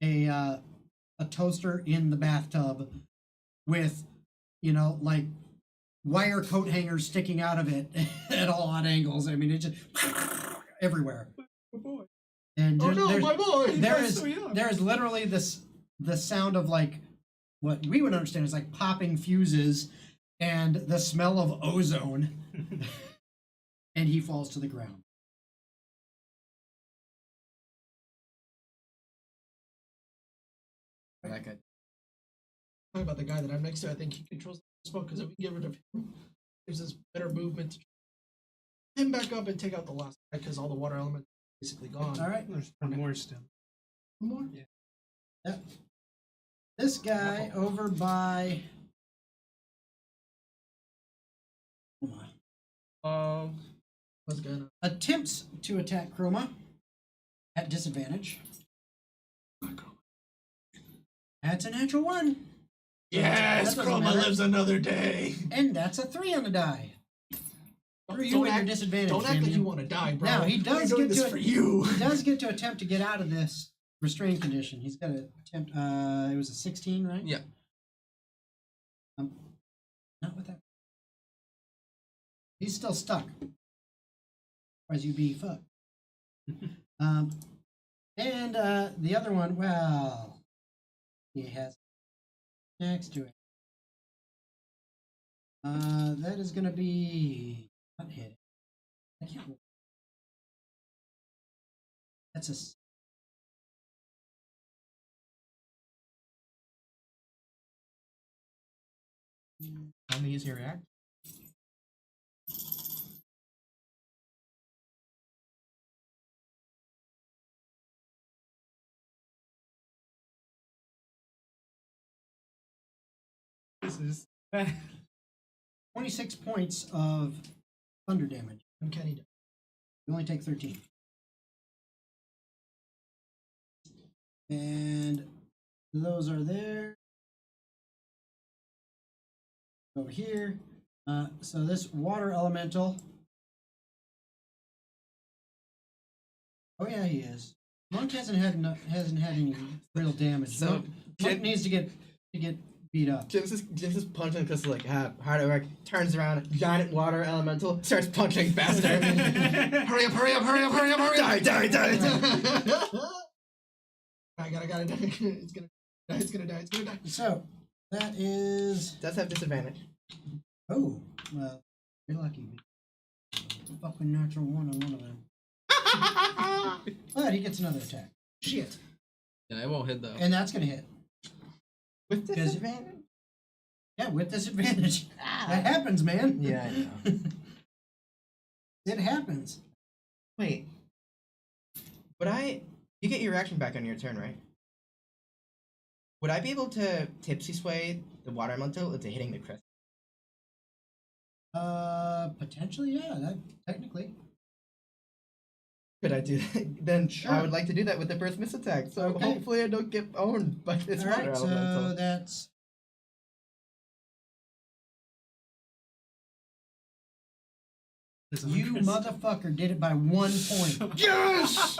a toaster in the bathtub with, like wire coat hangers sticking out of it at all odd angles. I mean, it just everywhere. And Oh no, my boy! there is literally the sound of like what we would understand is like popping fuses and the smell of ozone. And he falls to the ground. That guy. Talking about the guy that I'm next to, I think he controls the smoke because if we get rid of him, gives us better movement. Him back up and take out the last guy because all the water elements are basically gone. All right. There's one more still. One more? Yeah. Yep. This guy over by. What's going on? Attempts to attack Chroma at disadvantage. That's a natural 1. Yes, That doesn't Chroma matter. lives another day. And that's a 3 on the die. For you and your disadvantage. Don't act like Damien. you want to die, bro. Now, he does We're doing get this to for you. He does get to attempt to get out of this restrained condition. He's got to attempt. It was a 16, right? Yeah. Not with that. He's still stuck. As you be fucked. And the other one, well, he has next to it. That is going to be not hit. I can't. That's a. How many use your react? This is 26 points of thunder damage. Uncanny dodge. You only take 13. And those are there. Over here. So this water elemental. Oh yeah, he is. Monk hasn't had any real damage. So, Monk needs to get beat up. Jim's just punching because like hard at work. Turns around, giant water elemental starts punching faster. Hurry up! Hurry up! Hurry up! Hurry up! Hurry up! Die! I gotta die. It's gonna die. It's gonna die. It's gonna die. So that is. Does have disadvantage. Oh, well, you're lucky. Fucking natural 1 on one of them. But he gets another attack. Shit. Yeah, it won't hit though. And that's gonna hit. With Because- disadvantage? Yeah, with disadvantage. That happens, man. Yeah, I know. It happens. Wait. You get your reaction back on your turn, right? Would I be able to tipsy sway the water elemental into hitting the crest? Potentially, yeah. That technically. Could I do that? Then Sure. I would like to do that with the first miss attack. So Okay. hopefully I don't get owned by this All water right, so elemental. that's. You motherfucker did it by 1 point. Yes!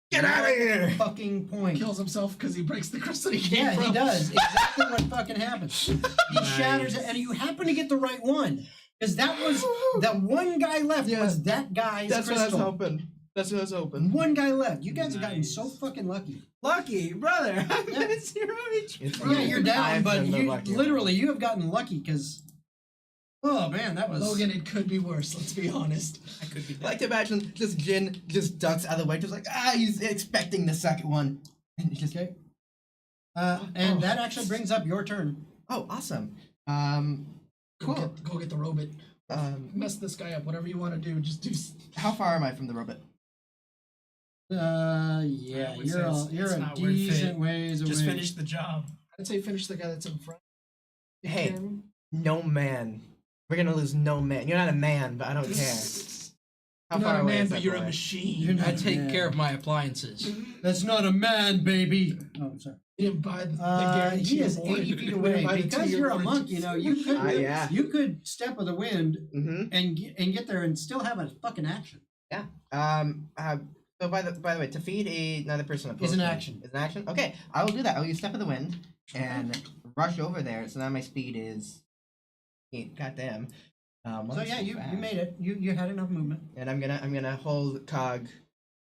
Get out of here! Fucking point. Kills himself because he breaks the crystal he came Yeah, from. he does. Exactly what fucking happens. He Nice. shatters it, and you happen to get the right one. Because that was that one guy left Yeah. was that guy's That's what I was crystal. hoping. That's what I was hoping. One guy left. You guys have gotten Nice. so fucking lucky. Lucky, brother. I'm Yeah. at 0 HP. It's Yeah, you're down, I've but been the you lucky one. literally you have gotten lucky because. Oh man, that was. Logan, it could be worse. Let's be honest. I could be I like to imagine just Jin just ducks out of the way, just like, he's expecting the second one. And he just, Okay. And that actually brings up your turn. oh, awesome. Go Cool. get, go get the robot. Mess this guy up. Whatever you want to do, just do. How far am I from the robot? Yeah, I would you're say it's a not worth it. decent ways away. Just finish the job. I'd say finish the guy that's in front. Hey, no man. We're gonna lose no man. You're not a man, but I don't care. How You're far not a away man, is but that you're a boy? machine. You're not- I take Yeah. care of my appliances. That's not a man, baby. Oh, I'm sorry. You didn't buy the guarantee. He is of warranty. 80 feet You didn't away. buy the Because 2-year you're a warranty. monk, you know, you could Yeah. you could step with the wind Mm-hmm. and get there and still have a fucking action. Yeah. So by the way, to feed another person a Is an potion action. Is an action. Okay, I will do that. I will use Step of the Wind and rush over there. So now my speed is 8. Goddamn. So yeah, you made it. You had enough movement. And I'm gonna hold Cog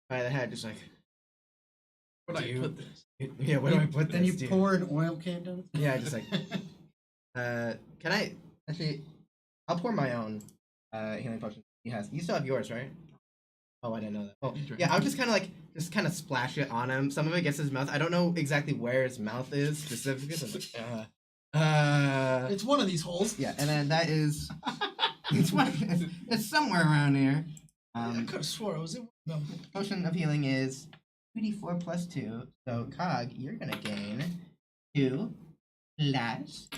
by the head, just like. Where do I You- put this? Yeah, where do I put Then this? you dude? pour an oil can down. Yeah, just like. Can I actually? I'll pour my own healing potion. He has. You still have yours, right? Oh, I didn't know that. Oh, You drink yeah. I'll it. just kind of splash it on him. Some of it gets his mouth. I don't know exactly where his mouth is specifically. But, It's one of these holes. yeah, and then that is. It's somewhere around here. I could have swore it was in one of them. Potion of healing is 2d4 plus 2. So, Cog, you're gonna gain 2 plus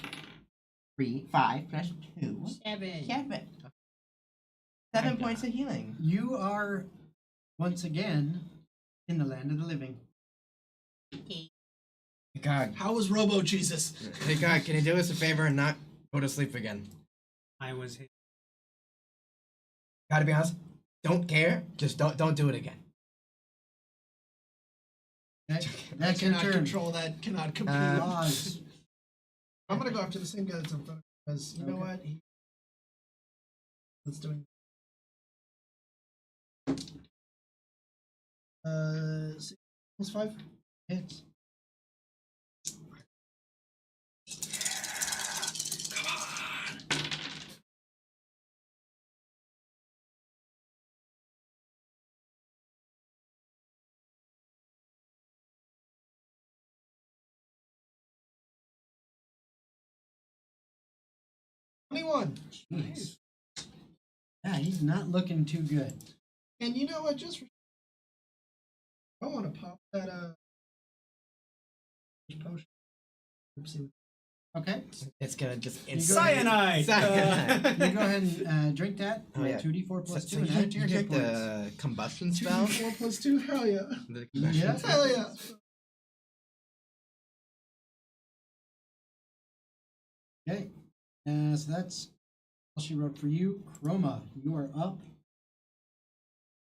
3, 5 plus 2. 7. 7 points of healing. You are once again in the land of the living. Hey, Cog. How was Robo Jesus? Hey, Cog, can you do us a favor and not go to sleep again? I was hit. Gotta be honest. Don't care. Just don't do it again. Okay? I That's your cannot turn. control that. Cannot complete. Laws. I'm gonna go after the same guy that's in front of me because you know Okay. what? Let's do it. 6 plus 5. Hits. Nice. Yeah, he's not looking too good. And you know what? Just I want to pop that potion. Oopsie. Okay. It's gonna just You go Cyanide! Cyanide. You go ahead and drink that. Oh, yeah. 2d4 plus 2 So and you, add it to you your hit get points. the combustion spell. 2d4 plus 2. Hell yeah. The combustion Yeah. spell. Hell yeah. Okay. So that's all she wrote for you. Chroma, you are up.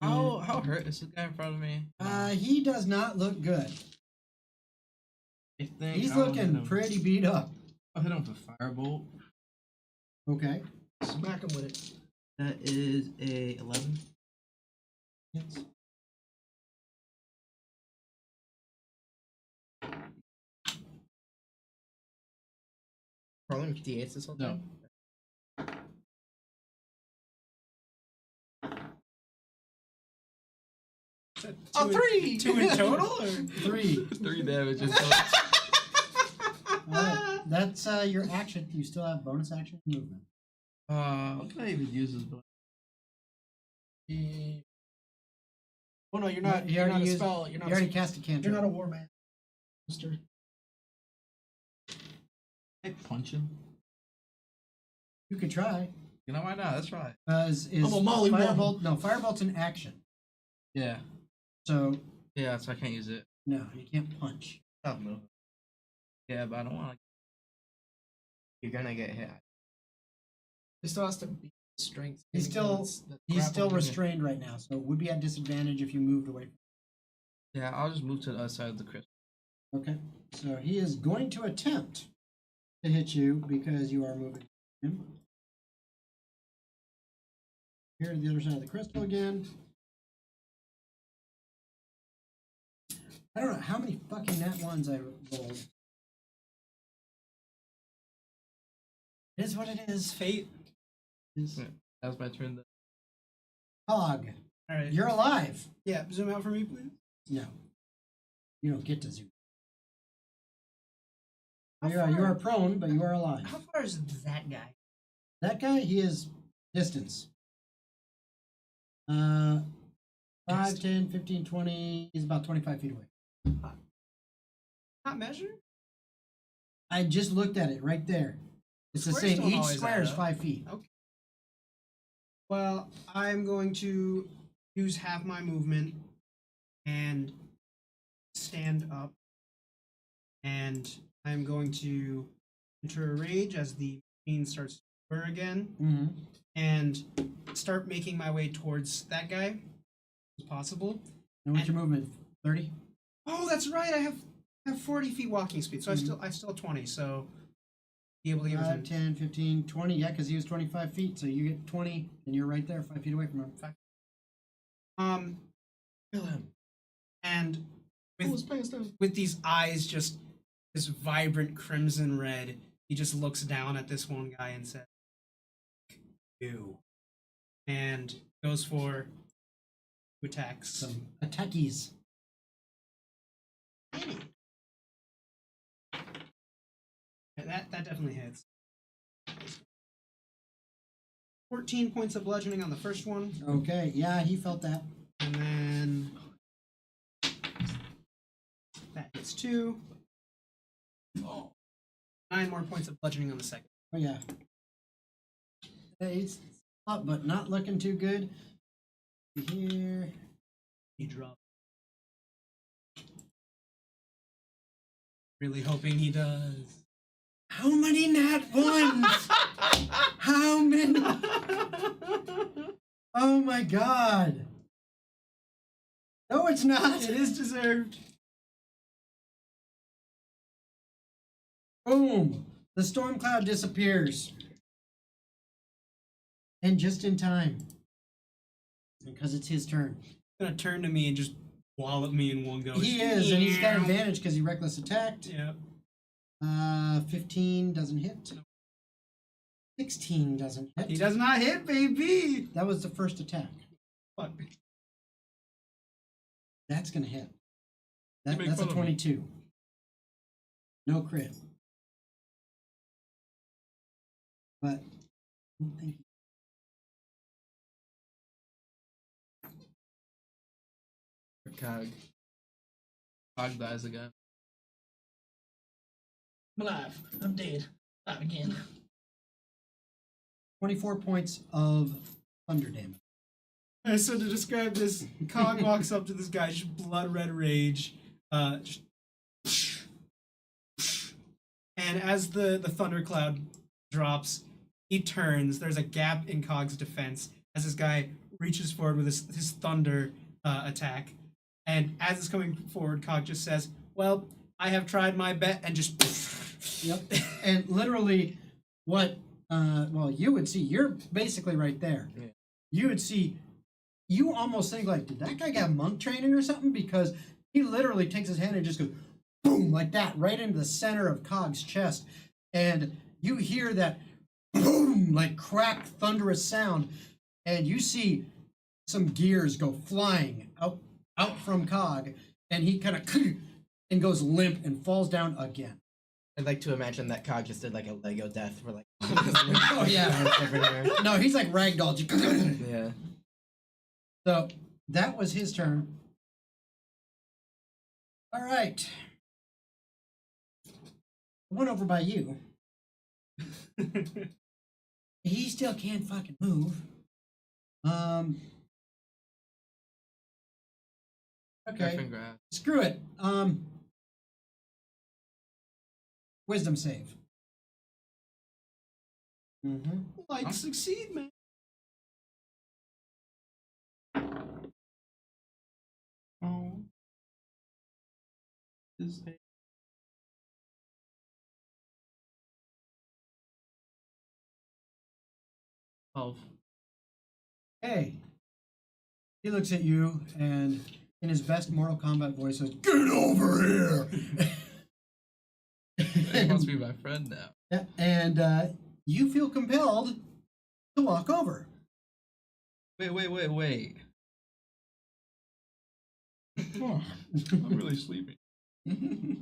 How hurt is this guy in front of me? He does not look good. I think He's I'll hit looking him. pretty beat up. I'll hit him with a firebolt. Okay. Smack him with it. That is a 11. Hits. Rolling d8s this whole No. time? Oh, 3! 2 in total? Or? 3. 3 damage. Alright. That's your action. You still have bonus action movement. What can I even use this? Oh no, you're not. You You're already not a used- spell. You're not. You already cast a cantrip. You're not a war man, Mister. I punch him. You could try. You know why not? Let's try. Is I'm a molly firebolt? No, firebolt's an action. Yeah. So Yeah, so I can't use it. no, you can't punch. Stop moving. Yeah, but I don't want to. You're gonna get hit. He still has to be strength. He's still- That's He's still grappling. restrained right now, so it would be at disadvantage if you moved away. Yeah, I'll just move to the other side of the crystal. Okay, so he is going to attempt to hit you because you are moving him. Here to the other side of the crystal again. I don't know how many fucking nat ones I rolled. It is what it is. Fate. Is That was my turn. Hog. Alright. You're alive. Yeah, zoom out for me, please. No, you don't get to zoom. How You are prone, but you are alive. How far is that guy? That guy, he is distance. 5, 10, 15, 20. He's about 25 feet away. Not measure? I just looked at it right there. It's the Squares same. don't Each always square add is up. 5 feet. Well, I'm going to use half my movement and stand up. And I'm going to enter a rage as the machine starts to whir again. Mm-hmm. And start making my way towards that guy as possible. And what's your movement? 30? Oh, that's right. I have 40 feet walking speed, so I still have 20. So be able to get 5, within 10, 15, 20. Yeah, because he was 25 feet, so you get 20, and you're right there, 5 feet away from him. Kill him. And Who was paying attention? with these eyes just this vibrant crimson red, he just looks down at this one guy and says, "You," and goes for 2 attacks. Some attackies. That definitely hits. 14 points of bludgeoning on the first one, Okay, yeah, he felt that. and then that hits 2. 9 more points of bludgeoning on the second. Oh, yeah. He's up, but not looking too good. Here. He drops. Really hoping he does. How many nat ones? How many? Oh my god. No, it's not. It is deserved. Boom. The storm cloud disappears. And just in time. Because it's his turn. He's gonna turn to me and just wallop me in one go. He is, and he's got advantage because he reckless attacked. Yeah. 15 doesn't hit. 16 doesn't hit. He does not hit, baby. That was the first attack. Fuck. That's gonna hit. You make That's a fun of me. 22. No crit. But I don't think Cog. TOGG dies again. I'm alive. I'm dead. Alive again. 24 points of thunder damage. So to describe this, Cog walks up to this guy, just blood red rage, and as the thundercloud drops, he turns. There's a gap in Cog's defense as this guy reaches forward with his thunder attack, and as it's coming forward, Cog just says, "Well, I have tried my bet," and just. Yep. And literally, what, you would see, you're basically right there. Yeah. You would see, you almost think, like, did that guy get monk training or something? Because he literally takes his hand and just goes, boom, like that, right into the center of Cog's chest. And you hear that, boom, like cracked, thunderous sound. And you see some gears go flying out from Cog. And he kind of, and goes limp and falls down again. I'd like to imagine that Cog just did like a Lego death where like Oh, yeah. everywhere. No, he's like ragdoll. Yeah. So that was his turn. All right. One over by you. He still can't fucking move. Okay. Congrats. Screw it. Wisdom save. Mm-hmm. Like, succeed, man. Oh. Is a 12. Hey. He looks at you and in his best Mortal Kombat voice says, "Get over here!" He must be my friend now. Yeah, and you feel compelled to walk over. Wait. Oh. I'm really sleepy. Be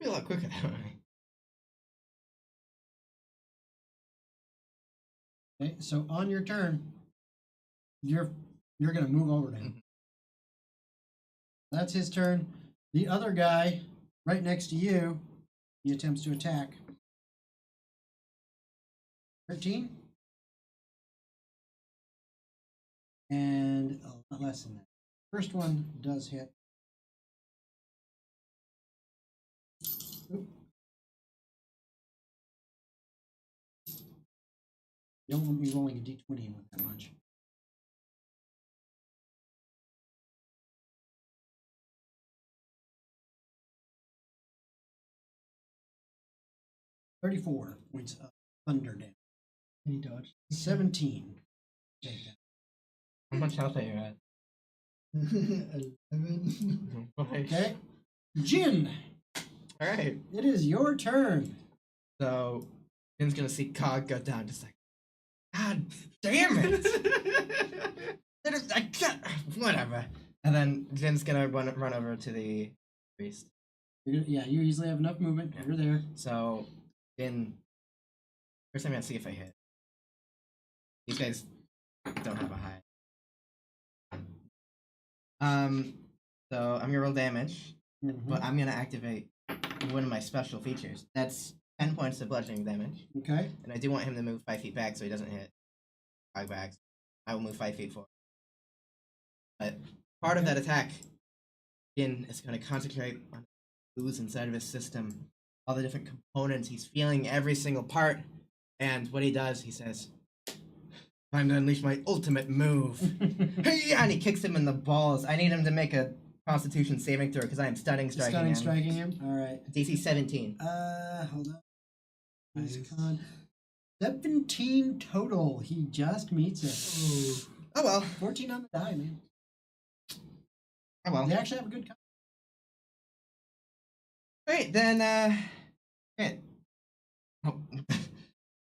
a lot quicker that way. Okay, so on your turn, you're gonna move over to him. That's his turn. The other guy, right next to you, he attempts to attack. 13? and a lot less than that. First one does hit. Oop. You don't want me rolling a d20 with that much. $34 points of thunder damage. Any dodge? 17. Take that. How much health are you at? 11. Okay. Jin, All right. it is your turn. So Jin's gonna see Cog go down, just like, God damn it! I can't. Whatever. And then Jin's gonna run over to the priest. Yeah, you easily have enough movement. You're there. So Jin, first I'm gonna see if I hit. These guys don't have a high. So I'm gonna roll damage, but I'm gonna activate one of my special features. That's 10 points of bludgeoning damage, Okay. and I do want him to move 5 feet back so he doesn't hit 5 backs. I will move 5 feet forward. But part of that attack, Jin is gonna concentrate on who's inside of his system, all the different components. He's feeling every single part, and what he does, he says, "Time to unleash my ultimate move." Hey-ya! And he kicks him in the balls. I need him to make a Constitution saving throw because I am stunning striking him. All right. DC 17. Hold on. He's Nice. con 17 total. He just meets it. Oh well. 14 on the die, man. Oh well. They actually have a good. Great, then great. Oh.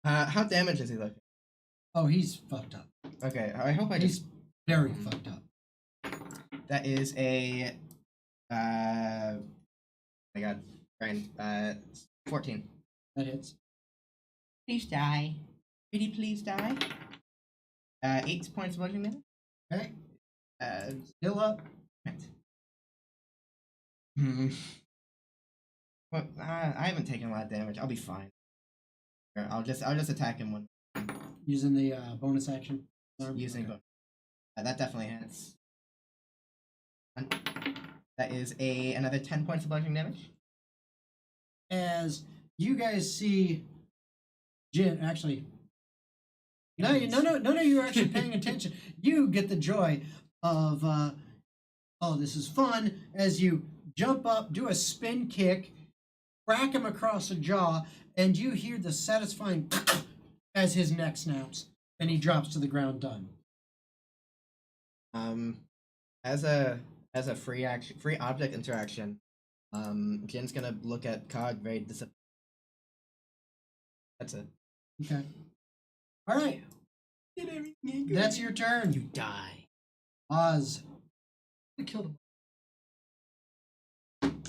How damaged is he looking? Oh, he's fucked up. Okay, I hope I He's just very fucked up. that is a oh my god, brain. 14. That hits. Please die. Pretty please die. 8 points of bludgeoning damage. Okay. Uh, Still up. right. Well, I haven't taken a lot of damage. I'll be fine. Or I'll just attack him when Using the bonus action. using Okay. both. That definitely hits. And that is another 10 points of bludgeoning damage. As you guys see, Jin actually. None of you are actually paying attention. You get the joy of, oh, this is fun, as you jump up, do a spin kick, crack him across the jaw, and you hear the satisfying as his neck snaps, and he drops to the ground done. As a free object interaction, Jin's gonna look at Cog very disappointed. That's it. Okay. All right. That's your turn. You die. Oz. I killed him.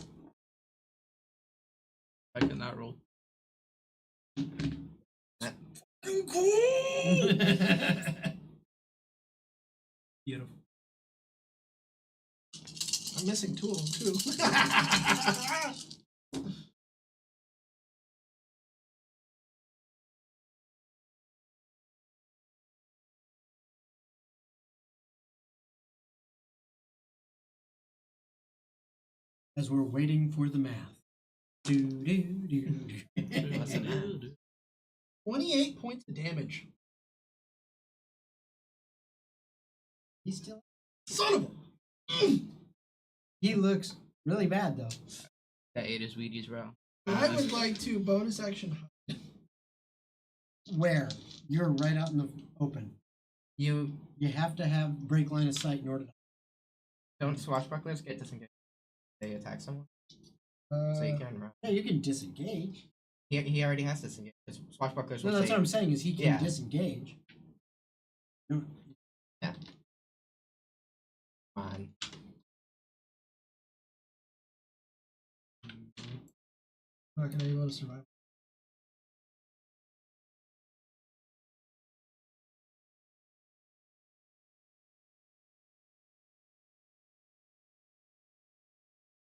I could not roll. That Beautiful. I'm missing two of them too. As we're waiting for the math. Do, do, do, do. What's the math? 28 points of damage. He's still. Son of a. He looks really bad though. That ate his Wheaties raw. I would like to bonus action. Where? You're right out in the open. You You have to have break line of sight in order to. don't swashbucklers get disengaged. They attack someone, so you can run. Yeah, you can disengage. He already has to disengage. 'Cause swashbucklers No, will that's say, what I'm saying is he can Yeah. disengage. No, "Come on." Not gonna be able to survive.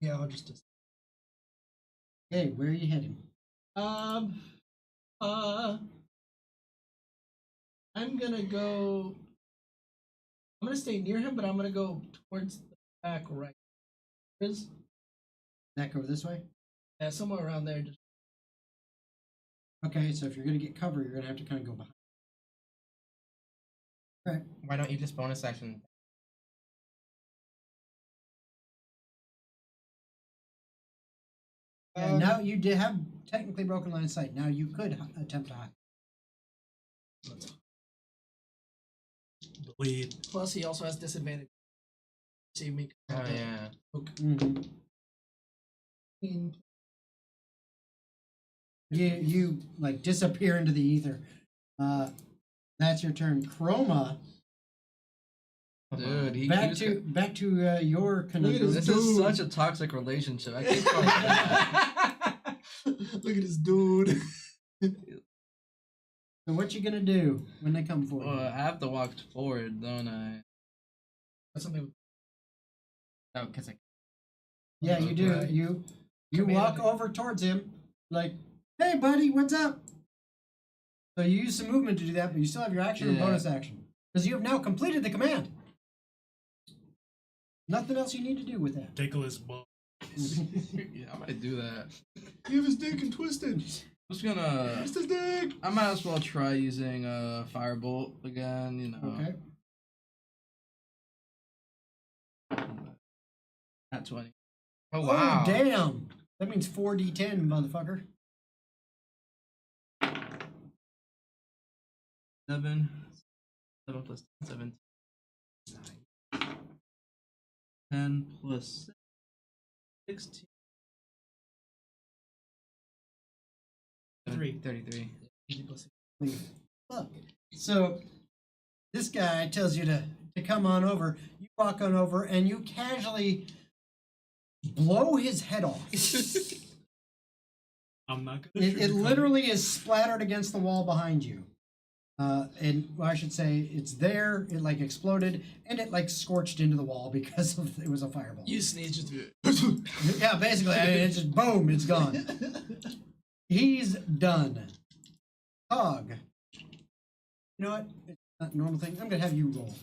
Yeah, I'll just. Okay, where are you heading? Um. I'm gonna go. I'm gonna stay near him, but I'm gonna go towards the back right. Is Back over this way. yeah, somewhere around there. Just Okay, so if you're gonna get cover, you're gonna have to kind of go behind. Right. Why don't you just bonus action? And now you did have technically broken line of sight. Now you could attempt to hide. Bleed. plus he also has disadvantage. See me. Oh yeah. Mm-hmm. In- You like disappear into the ether. That's your turn. Chroma. Dude, he Back keeps to your conundrum. This is such a toxic relationship. I keep going back. Look at this dude. So what you gonna do when they come for you? Well, I have to walk forward, don't I? That's something. Oh, because I. Yeah, you do. Right. You Come in. walk over towards him, like, "Hey, buddy, what's up?" So you use some movement to do that, but you still have your action and Yeah. bonus action because you have now completed the command. Nothing else you need to do with that. Tickle his butt. Yeah, I might do that. Give his dick and twist it. I'm just gonna. Twist his dick. I might as well try using firebolt again. You know. Okay. At 20. Oh wow. Oh, damn. That means 4d10, motherfucker. 7 plus 7. 10 plus 16. 33. Look. So this guy tells you to come on over. You walk on over and you casually blow his head off. I'm not gonna. It literally is splattered against the wall behind you. And well, I should say it's there, it like exploded, and it like scorched into the wall because of it was a fireball. You sneeze just. Yeah, basically, I mean, it's just boom, it's gone. He's done. Tog. You know what? It's not a normal thing. I'm gonna have you roll.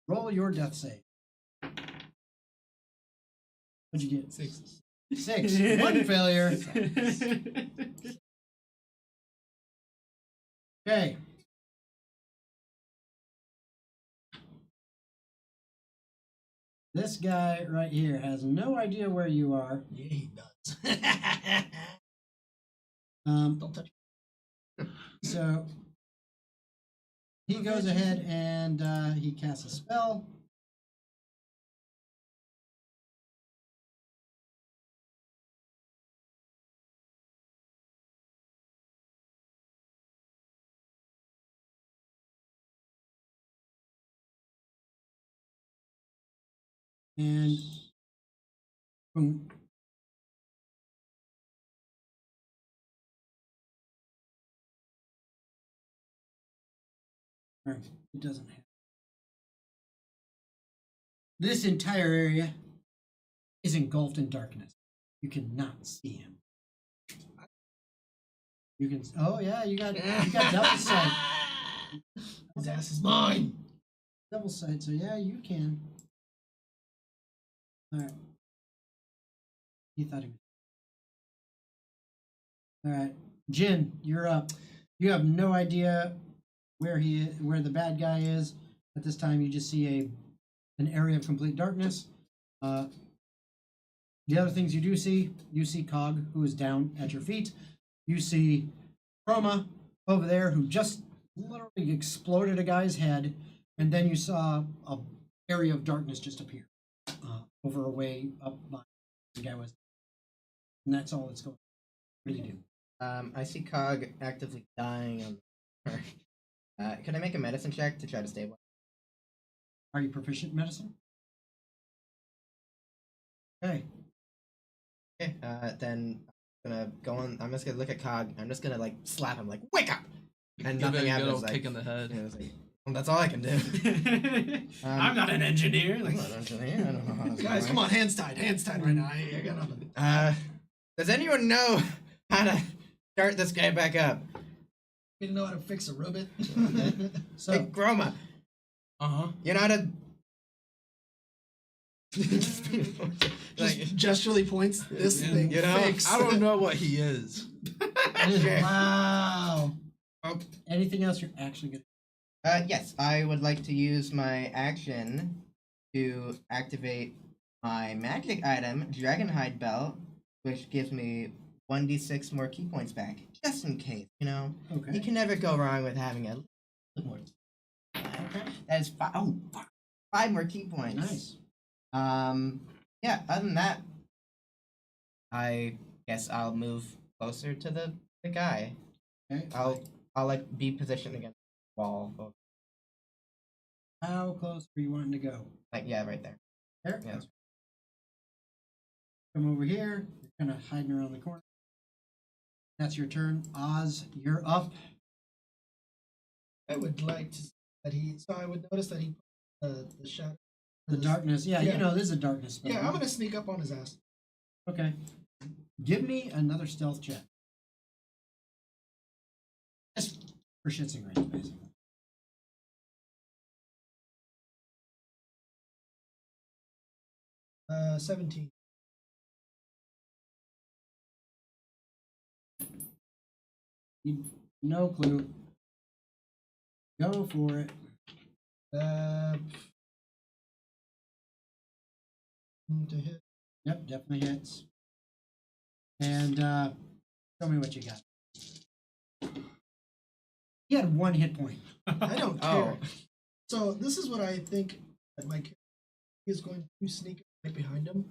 Roll your death save. What'd you get? 6. 6. One failure. Okay. This guy right here has no idea where you are. Yeah, he does. Don't touch. So he goes ahead and he casts a spell. And boom. All right, it doesn't have. This entire area is engulfed in darkness. You cannot see him. You can. Oh yeah, you got double sight. His ass is mine. Double sight. So yeah, you can. All right. He thought he was. All right, Jin, you're up. You have no idea where where the bad guy is at this time. You just see an area of complete darkness. The other things you see Cog, who is down at your feet. You see Chroma over there, who just literally exploded a guy's head, and then you saw a area of darkness just appear over a way up by the guy was, and that's all that's going on. What do you do? I see Cog actively dying on the floor. Can I make a medicine check to try to stabilize? Are you proficient in medicine? Okay. Okay, then I'm gonna go on. I'm just gonna look at Cog. I'm just gonna like slap him, like wake up, and Give it nothing a good happens. old Like, kick in the head. you know, it's like, well, that's all I can do. I'm not an engineer. I'm Like, not an engineer. I don't know how this Guys, works. come on, hands tied right now. I got nothing. Does anyone know how to start this guy back up? You know how to fix a ribbon? So Hey, Groma, uh huh. you know how to Just gesturally points this Yeah. thing. You know, Fix. I don't know what he is. Sure. Wow. Oh. Anything else you're actually gonna? Yes, I would like to use my action to activate my magic item, Dragonhide Belt, which gives me 1d6 more key points back, just in case. You know, you Okay. can never go wrong with having a little more. Okay. That is five. Oh, fuck. 5 more key points. Nice. Yeah. Other than that, I guess I'll move closer to the guy. Okay. I'll like be positioned against the wall. How close are you wanting to go? Like yeah, right there. There. Yeah. Come over here. You're kind of hiding around the corner. That's your turn. Oz, you're up. I would like to see that he. So I would notice that he the shadow. The darkness. Yeah, Yeah. you know, this is a darkness spell. Yeah, I'm gonna sneak up on his ass. Okay. Give me another stealth check. Just for shits and grins, basically. Uh, 17. No clue. Go for it. Uh, to hit. Yep, definitely hits. And tell me what you got. He had 1 hit point. I don't Oh. care. So this is what I think that my character is going to sneak right behind him.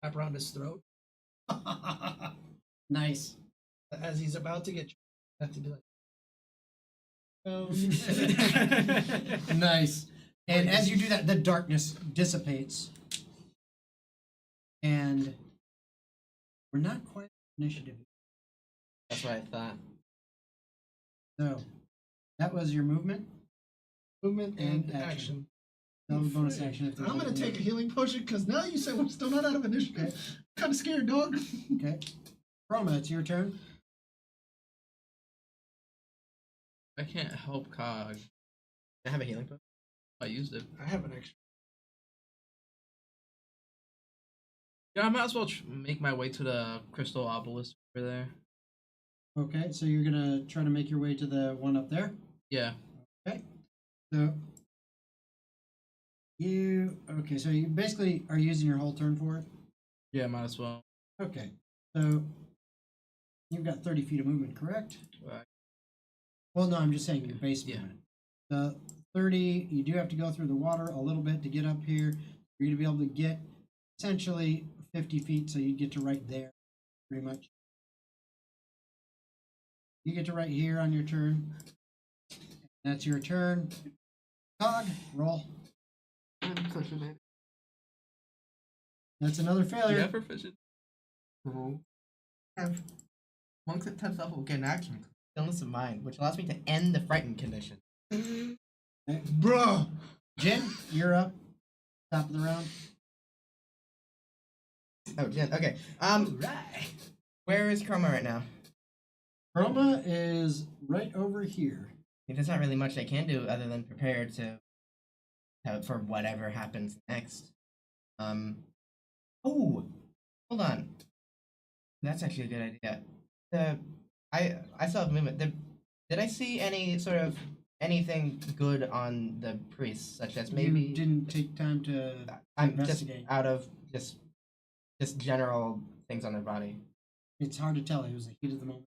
Wrap around his throat Nice. as he's about to get. I have to be like. Nice. And as you do that, the darkness dissipates. And we're not quite initiative. That's what I thought. So that was your movement. Movement and And action. action. No bonus action. If there's I'm gonna anything take a else. healing potion because now you said we're still not out of initiative. Okay. Kind of scared, dog. Okay. Chroma, it's your turn. I can't help Cog. I have a healing potion. I used it. I have an extra. Yeah, I might as well make my way to the crystal obelisk over there. Okay, so you're gonna try to make your way to the one up there. Yeah. Okay. So so you basically are using your whole turn for it. Yeah, might as well. Okay. So you've got 30 feet of movement, correct? Right. Well, no, I'm just saying your base Yeah. movement. The 30, you do have to go through the water a little bit to get up here. For you to be able to get essentially 50 feet, so you get to right there, pretty much. You get to right here on your turn. That's your turn. Tog, roll. I'm such a baby. That's another failure. Yeah, proficient. Have monks at 10th level get an action. Stillness of mind, which allows me to end the frightened condition. Okay. Bruh. Jin, you're up. Top of the round. Oh, yeah, okay. Where is Chroma right now? Chroma is right over here. There's not really much I can do other than prepare for whatever happens next. Oh, hold on. That's actually a good idea. I still have movement. Did I see anything good on the priest, such as maybe You didn't take time to I'm just investigate. out of just general things on their body. It's hard to tell. It was the heat of the moment.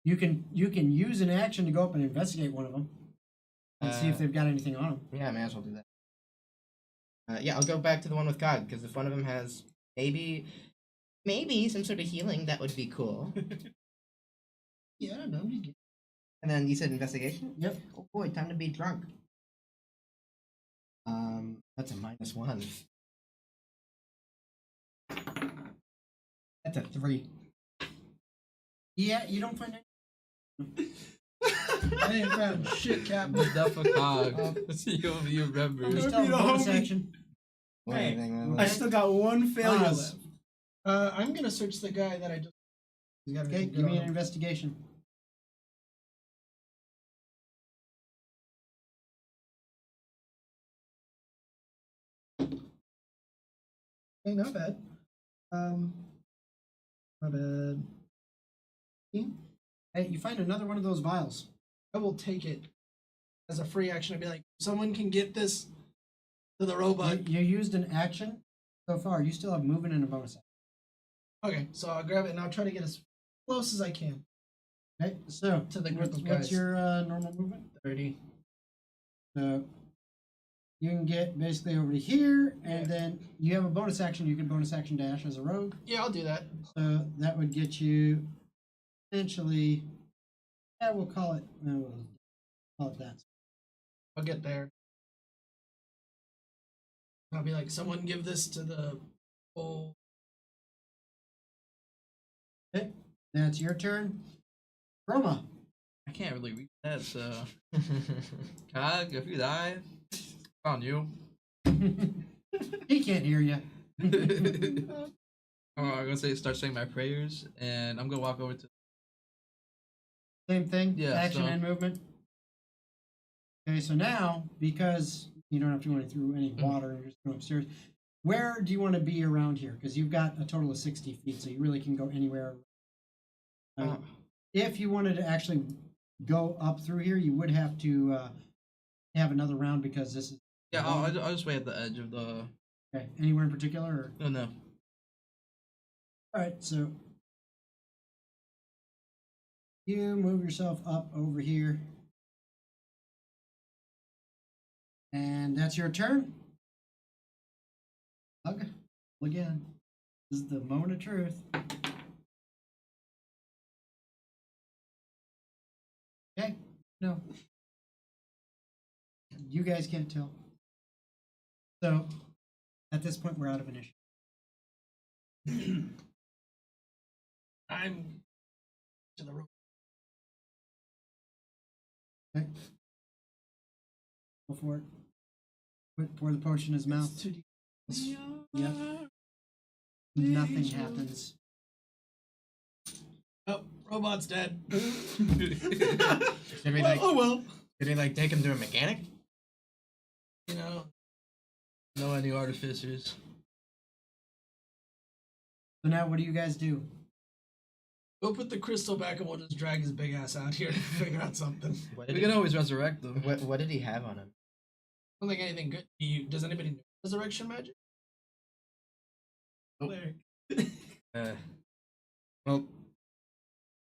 You can use an action to go up and investigate one of them and see if they've got anything on them. Yeah, I may as well do that. Yeah, I'll go back to the one with God, because if one of them has maybe some sort of healing, that would be cool. Yeah, I don't know. I'm just kidding. And then you said investigation? Yep. Oh boy, time to be drunk. That's a -1. That's a 3. Yeah, you don't find any. I ain't found shit, Cap. The death of Cog. You remember. Just Don't tell be them the bonus homie. action. Or Hey, anything. I still got one failure Oz. left. I'm gonna search the guy that I just. He's got Okay, anything give good me on an him. investigation. Okay, not bad. Not bad. Hey, you find another one of those vials. I will take it as a free action. I'd be like, someone can get this to the robot. You used an action so far. You still have movement and a bonus action. Okay, so I'll grab it and I'll try to get as close as I can. Okay, so To the group of what's guys. your normal movement? 30. So you can get basically over to here, and Yeah. then you have a bonus action. You can bonus action dash as a rogue. Yeah, I'll do that. So that would get you essentially. Yeah, we'll call it. We'll call it that. I'll get there. I'll be like, someone give this to the whole. Okay, that's your turn. Roma. I can't really read that, so. Cog, if you die, it's on you. He can't hear you. I'm gonna start saying my prayers, and I'm gonna walk over to. Same thing. Yeah, Action so- and movement. Okay, so now because you don't have to go through any water, you're just going upstairs. Where do you want to be around here? Because you've got a total of 60 feet, so you really can go anywhere. If you wanted to actually go up through here, you would have to have another round because this is. Yeah, I'll just wait at the edge of the. Okay, anywhere in particular? Or? Oh no. All right, so you move yourself up over here. And that's your turn. Okay, again. This is the moment of truth. Okay, no. You guys can't tell. So, at this point, we're out of initiative. I'm to the robot. Okay. Go for it. Pour the potion in his mouth. It's 2D. Yep. Nothing happens. Oh, robot's dead. Should we like? Oh well. Did he like take him to a mechanic? You know. No any artificers. So now what do you guys do? We'll put the crystal back and we'll just drag his big ass out here and figure out something. What We did, can always resurrect them. what did he have on him? I don't think anything good. Does anybody know resurrection magic? Nope. Cleric. Well,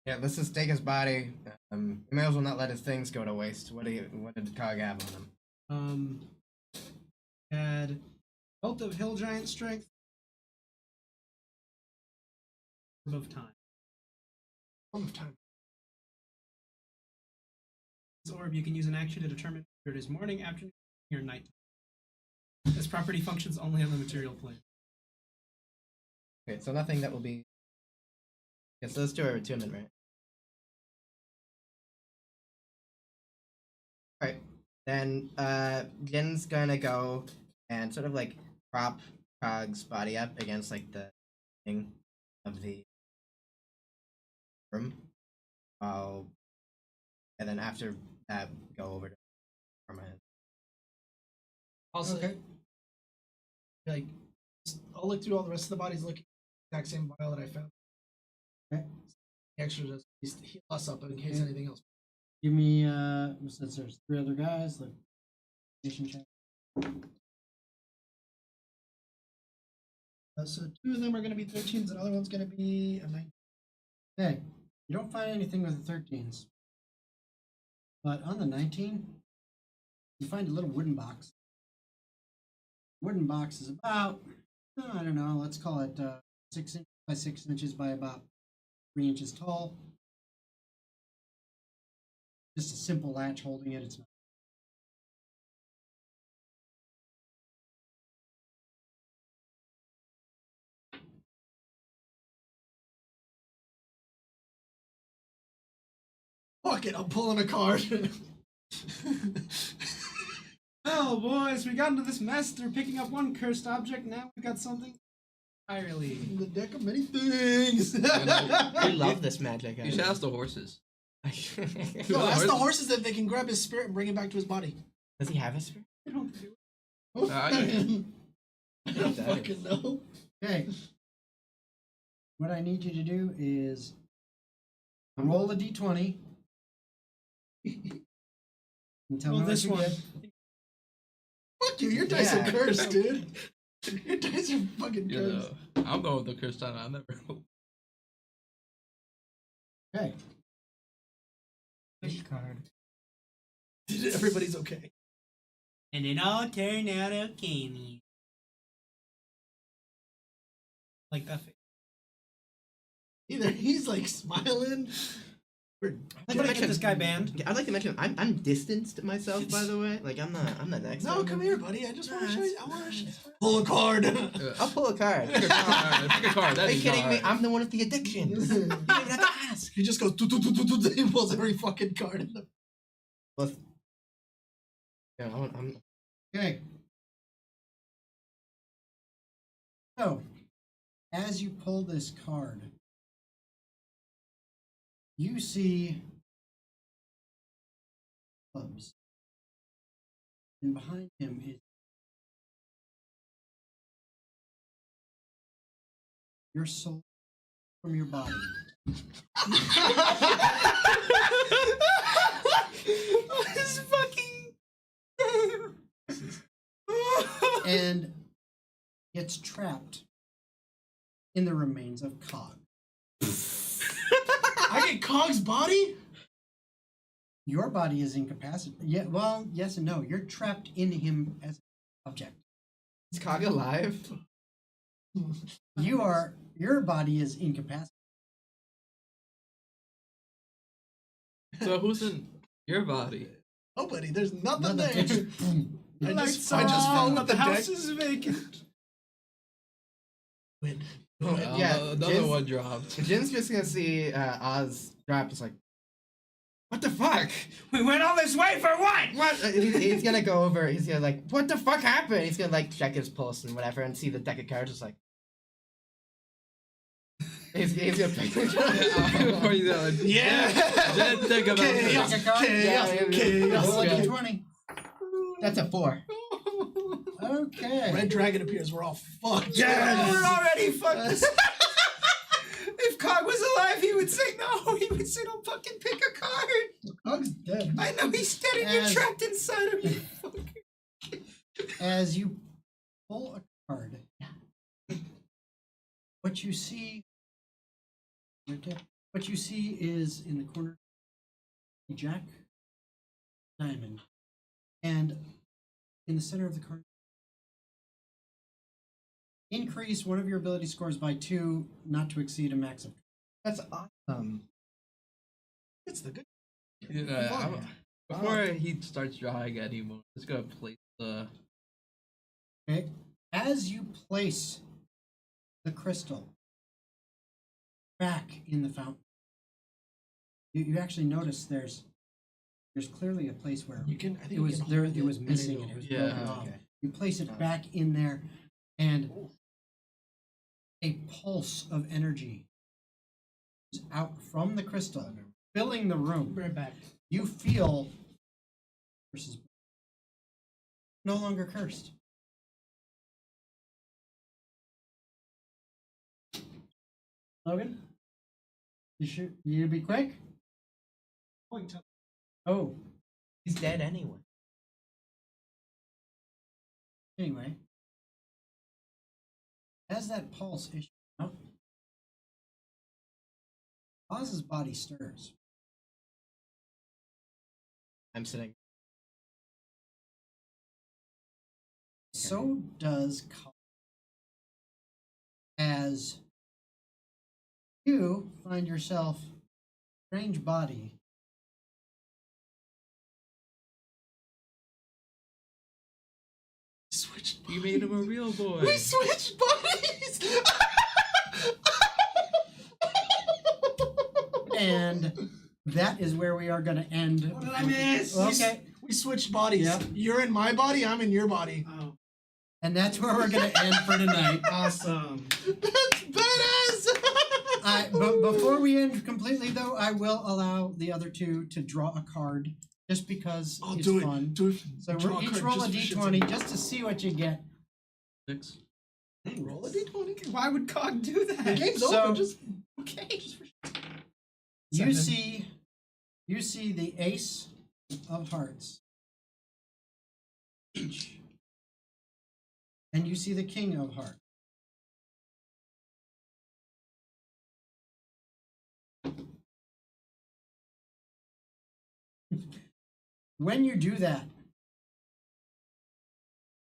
yeah, let's just take his body. You may as well not let his things go to waste. What did Cog have on him? Had Bolt of Hill Giant Strength. Orb of Time. Orb of time. This orb you can use an action to determine whether it is morning, afternoon, or night. This property functions only on the material plane. Okay, so nothing that will be. Okay, so let's do our attunement, right? Alright, then Jin's gonna go and sort of like prop Cog's body up against like the thing of the room. And then after that, go over to Armand. Also, Okay. like, I'll look through all the rest of the bodies, looking at the exact same vial that I found. Okay. The extra just heal us up in case anything else. Give me, since there's 3 other guys, the nation check. So 2 of them are going to be 13s, another one's going to be a 9. Okay, you don't find anything with the 13s. But on the 19, you find a little wooden box. Wooden box is about, I don't know, let's call it 6 inches by 6 inches by about 3 inches tall. Just a simple latch holding it. It's not. Fuck it, I'm pulling a card. Oh, boys, we got into this mess. They're picking up one cursed object. Now we've got something entirely. The deck of many things. We love this magic. You should ask the horses. No, ask the horses if they can grab his spirit and bring it back to his body. Does he have a spirit? I don't do it. Oh, I- I don't fucking know. Okay. What I need you to do is roll a d20. And tell Roll me what this you one. get. Fuck you, your dice Yeah. are cursed, dude. Your dice are fucking You cursed. know, I'm going with the curse time. I never. Okay. Card. Everybody's okay. And it all turned out okay. Me. Like that face. Either he's like smiling. Or I'm gonna get this guy banned. I'd like to mention I'm distanced myself, by the way. Like I'm not next. no, come here, buddy. I just want to show you. I want to pull a card. I'll pull a card. Pick a card. Pick a card. That Are you is kidding not me? hard. I'm the one with the addictions. You don't even have to ask. He just goes. He pulls every fucking card in the. Well, yeah, I'm Okay. So, as you pull this card, you see clubs. And behind him is your soul from your body. This fucking. And gets trapped in the remains of Cog. I get Cog's body. Your body is incapacitated. Yeah, well, yes and no. You're trapped in him as an object. Is Cog alive? Your body is incapacitated. So who's in your body? Nobody. There's nothing Nothing. there. It's just boom. I just found but the the house deck. is vacant. Win. Yeah, Another Jin's- one dropped. Jin's just gonna see Oz drop. It's like, what the fuck? We went all this way for what? What? He's gonna go over. He's gonna like, what the fuck happened? He's gonna like check his pulse and whatever, and see the deck of cards. Just like, he's gonna pick the Before you know it. Yeah. Didn't think about Chaos. this. Chaos. Roll a Chaos. d20. That's a 4. Okay. Red dragon appears. We're all fucked. Yeah, we're already fucked. If Cog was alive, he would say no. He would say, "Don't fucking pick a card." Cog's dead. I know he's dead, and you're As- trapped inside of me. Fucker. As you pull a card, what you see is in the corner a Jack Diamond, and in the center of the card, increase one of your ability scores by 2, not to exceed a max of. That's awesome. It's the good. Yeah, Fuck. before he starts drawing anymore, just gonna place the. Okay. As you place the crystal back in the fountain, you actually notice there's clearly a place where You can. I think it was you can there. hold It was and missing, it'll- and it was Yeah. broken off. Okay. You place it back in there, and a pulse of energy is out from the crystal, filling the room. Right back. You feel versus no longer cursed. Logan, you be quick. Oh, He's dead anyway. anyway, as that pulse issues out, Oz's body stirs. I'm sitting. So does Colin. As you find yourself strange body. Switched. You made him a real boy. We switched bodies. And that is where we are going to end. What did I miss? Okay. We switched bodies. Yep. You're in my body. I'm in your body. Oh, And that's where we're going to end for tonight. awesome. That's badass. But before we end completely, though, I will allow the other two to draw a card just because I'll it's do fun. it. Do it. So Draw we're each card roll a just for shits and d20 just to see what you get. 6. Roll a d20. Why would Cog do that? The game's So- over. Just Okay. You Seven. see the Ace of Hearts. And you see the King of Hearts. When you do that,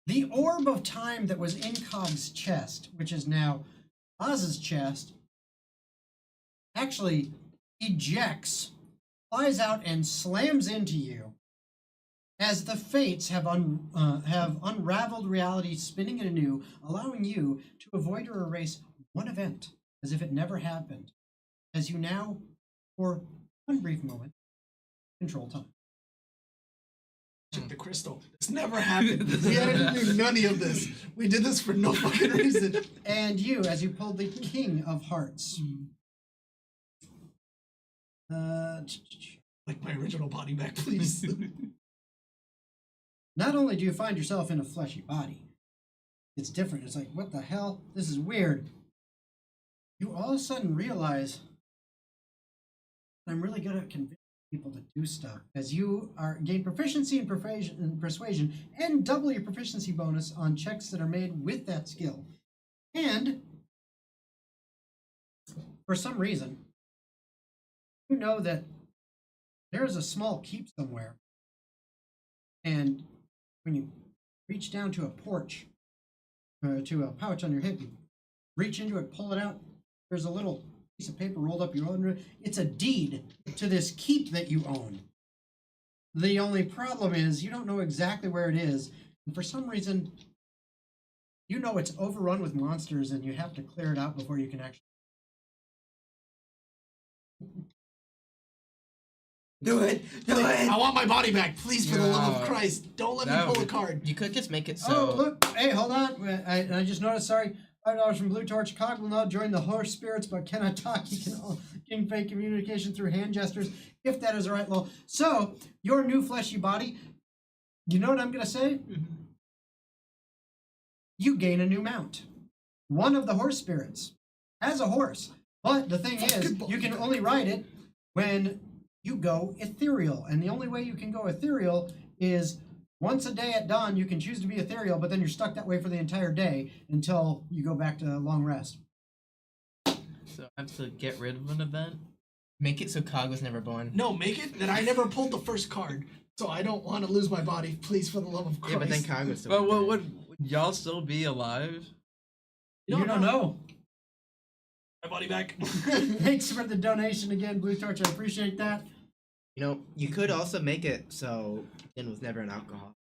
the orb of time that was in Cog's chest, which is now Oz's chest, actually ejects, flies out, and slams into you as the fates have unraveled reality, spinning it anew, allowing you to avoid or erase one event as if it never happened, as you now, for one brief moment, control time. check the crystal. This never happened. We had to do none of this. We did this for no fucking reason. And you, as you pulled the King of Hearts. Like my original body back, please. Not only do you find yourself in a fleshy body, it's different. It's like, what the hell? This is weird. You all of a sudden realize I'm really good at convincing people to do stuff, as you gain proficiency in persuasion and double your proficiency bonus on checks that are made with that skill. And for some reason, you know that there is a small keep somewhere, and when you reach down to a porch, to a pouch on your hip, you reach into it, pull it out. There's a little piece of paper rolled up your own. It's a deed to this keep that you own. The only problem is you don't know exactly where it is, and for some reason, you know it's overrun with monsters, and you have to clear it out before you can actually. Do it! Do it! I want my body back, please, for the love of No. Christ. Don't let me That pull a would- card. You could just make it Oh, so. look! Hey, hold on! I just noticed. Sorry, $5 from Blue Torch. Cog will now join the horse spirits, but cannot talk. He can convey communication through hand gestures, if that is the right law. So, your new fleshy body. You know what I'm gonna say? You gain a new mount. One of the horse spirits as a horse. But the thing is, you can only ride it when you go ethereal. And the only way you can go ethereal is once a day at dawn. You can choose to be ethereal, but then you're stuck that way for the entire day until you go back to long rest. So I have to get rid of an event. Make it so Cog was never born. No, make it that I never pulled the first card, so I don't want to lose my body. Please, for the love of Christ. Yeah, but then Cog was still. But what would y'all still be alive? You don't know. My body back. Thanks for the donation again, Blue Torch. I appreciate that. You know, you could also make it so Finn was never an alcohol.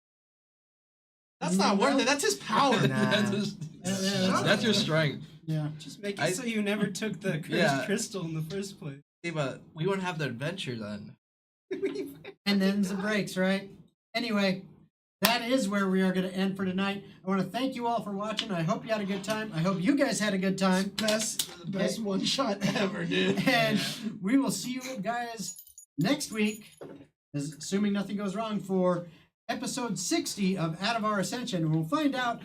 That's not worth it. That's his power. Nah. That's your strength. Yeah. Just make it I- so you never took the cursed Yeah. crystal in the first place. See, but we wouldn't have the adventure then. And them's the breaks, right? Anyway, that is where we are going to end for tonight. I want to thank you all for watching. I hope you had a good time. I hope you guys had a good time. Best one shot ever, dude. And we will see you guys next week, assuming nothing goes wrong, for episode 60 of Out of Our Ascension. We'll find out,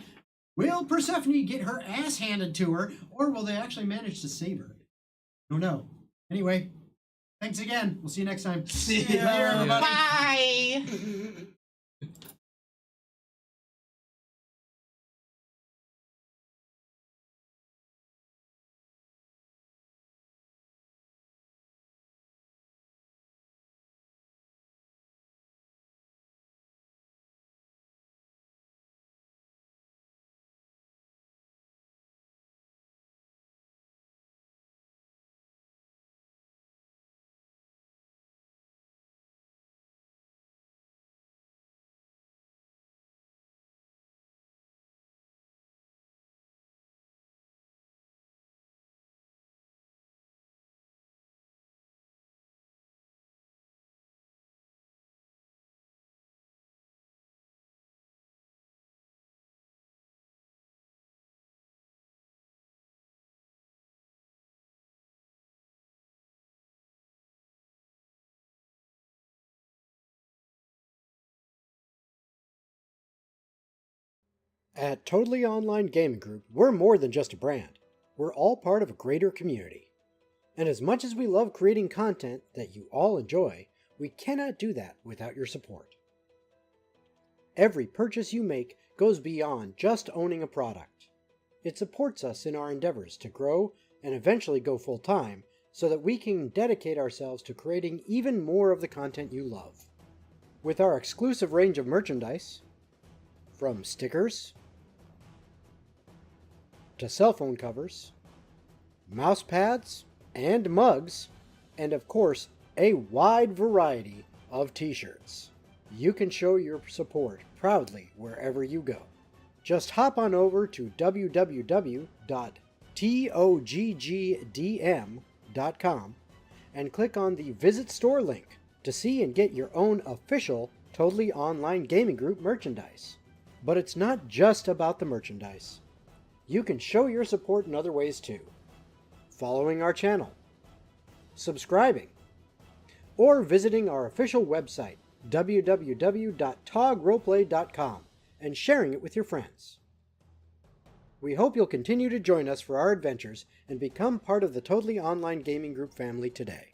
will Persephone get her ass handed to her, or will they actually manage to save her? Don't know. Anyway, thanks again. We'll see you next time. See Later, ya. everybody. Bye! At Totally Online Gaming Group, we're more than just a brand. We're all part of a greater community. And as much as we love creating content that you all enjoy, we cannot do that without your support. Every purchase you make goes beyond just owning a product. It supports us in our endeavors to grow and eventually go full-time so that we can dedicate ourselves to creating even more of the content you love. With our exclusive range of merchandise, from stickers to cell phone covers, mouse pads, and mugs, and of course, a wide variety of t-shirts. You can show your support proudly wherever you go. Just hop on over to www.toggdm.com and click on the Visit Store link to see and get your own official Totally Online Gaming Group merchandise. But it's not just about the merchandise. You can show your support in other ways too. Following our channel, subscribing, or visiting our official website, www.toggroleplay.com, and sharing it with your friends. We hope you'll continue to join us for our adventures and become part of the Totally Online Gaming Group family today.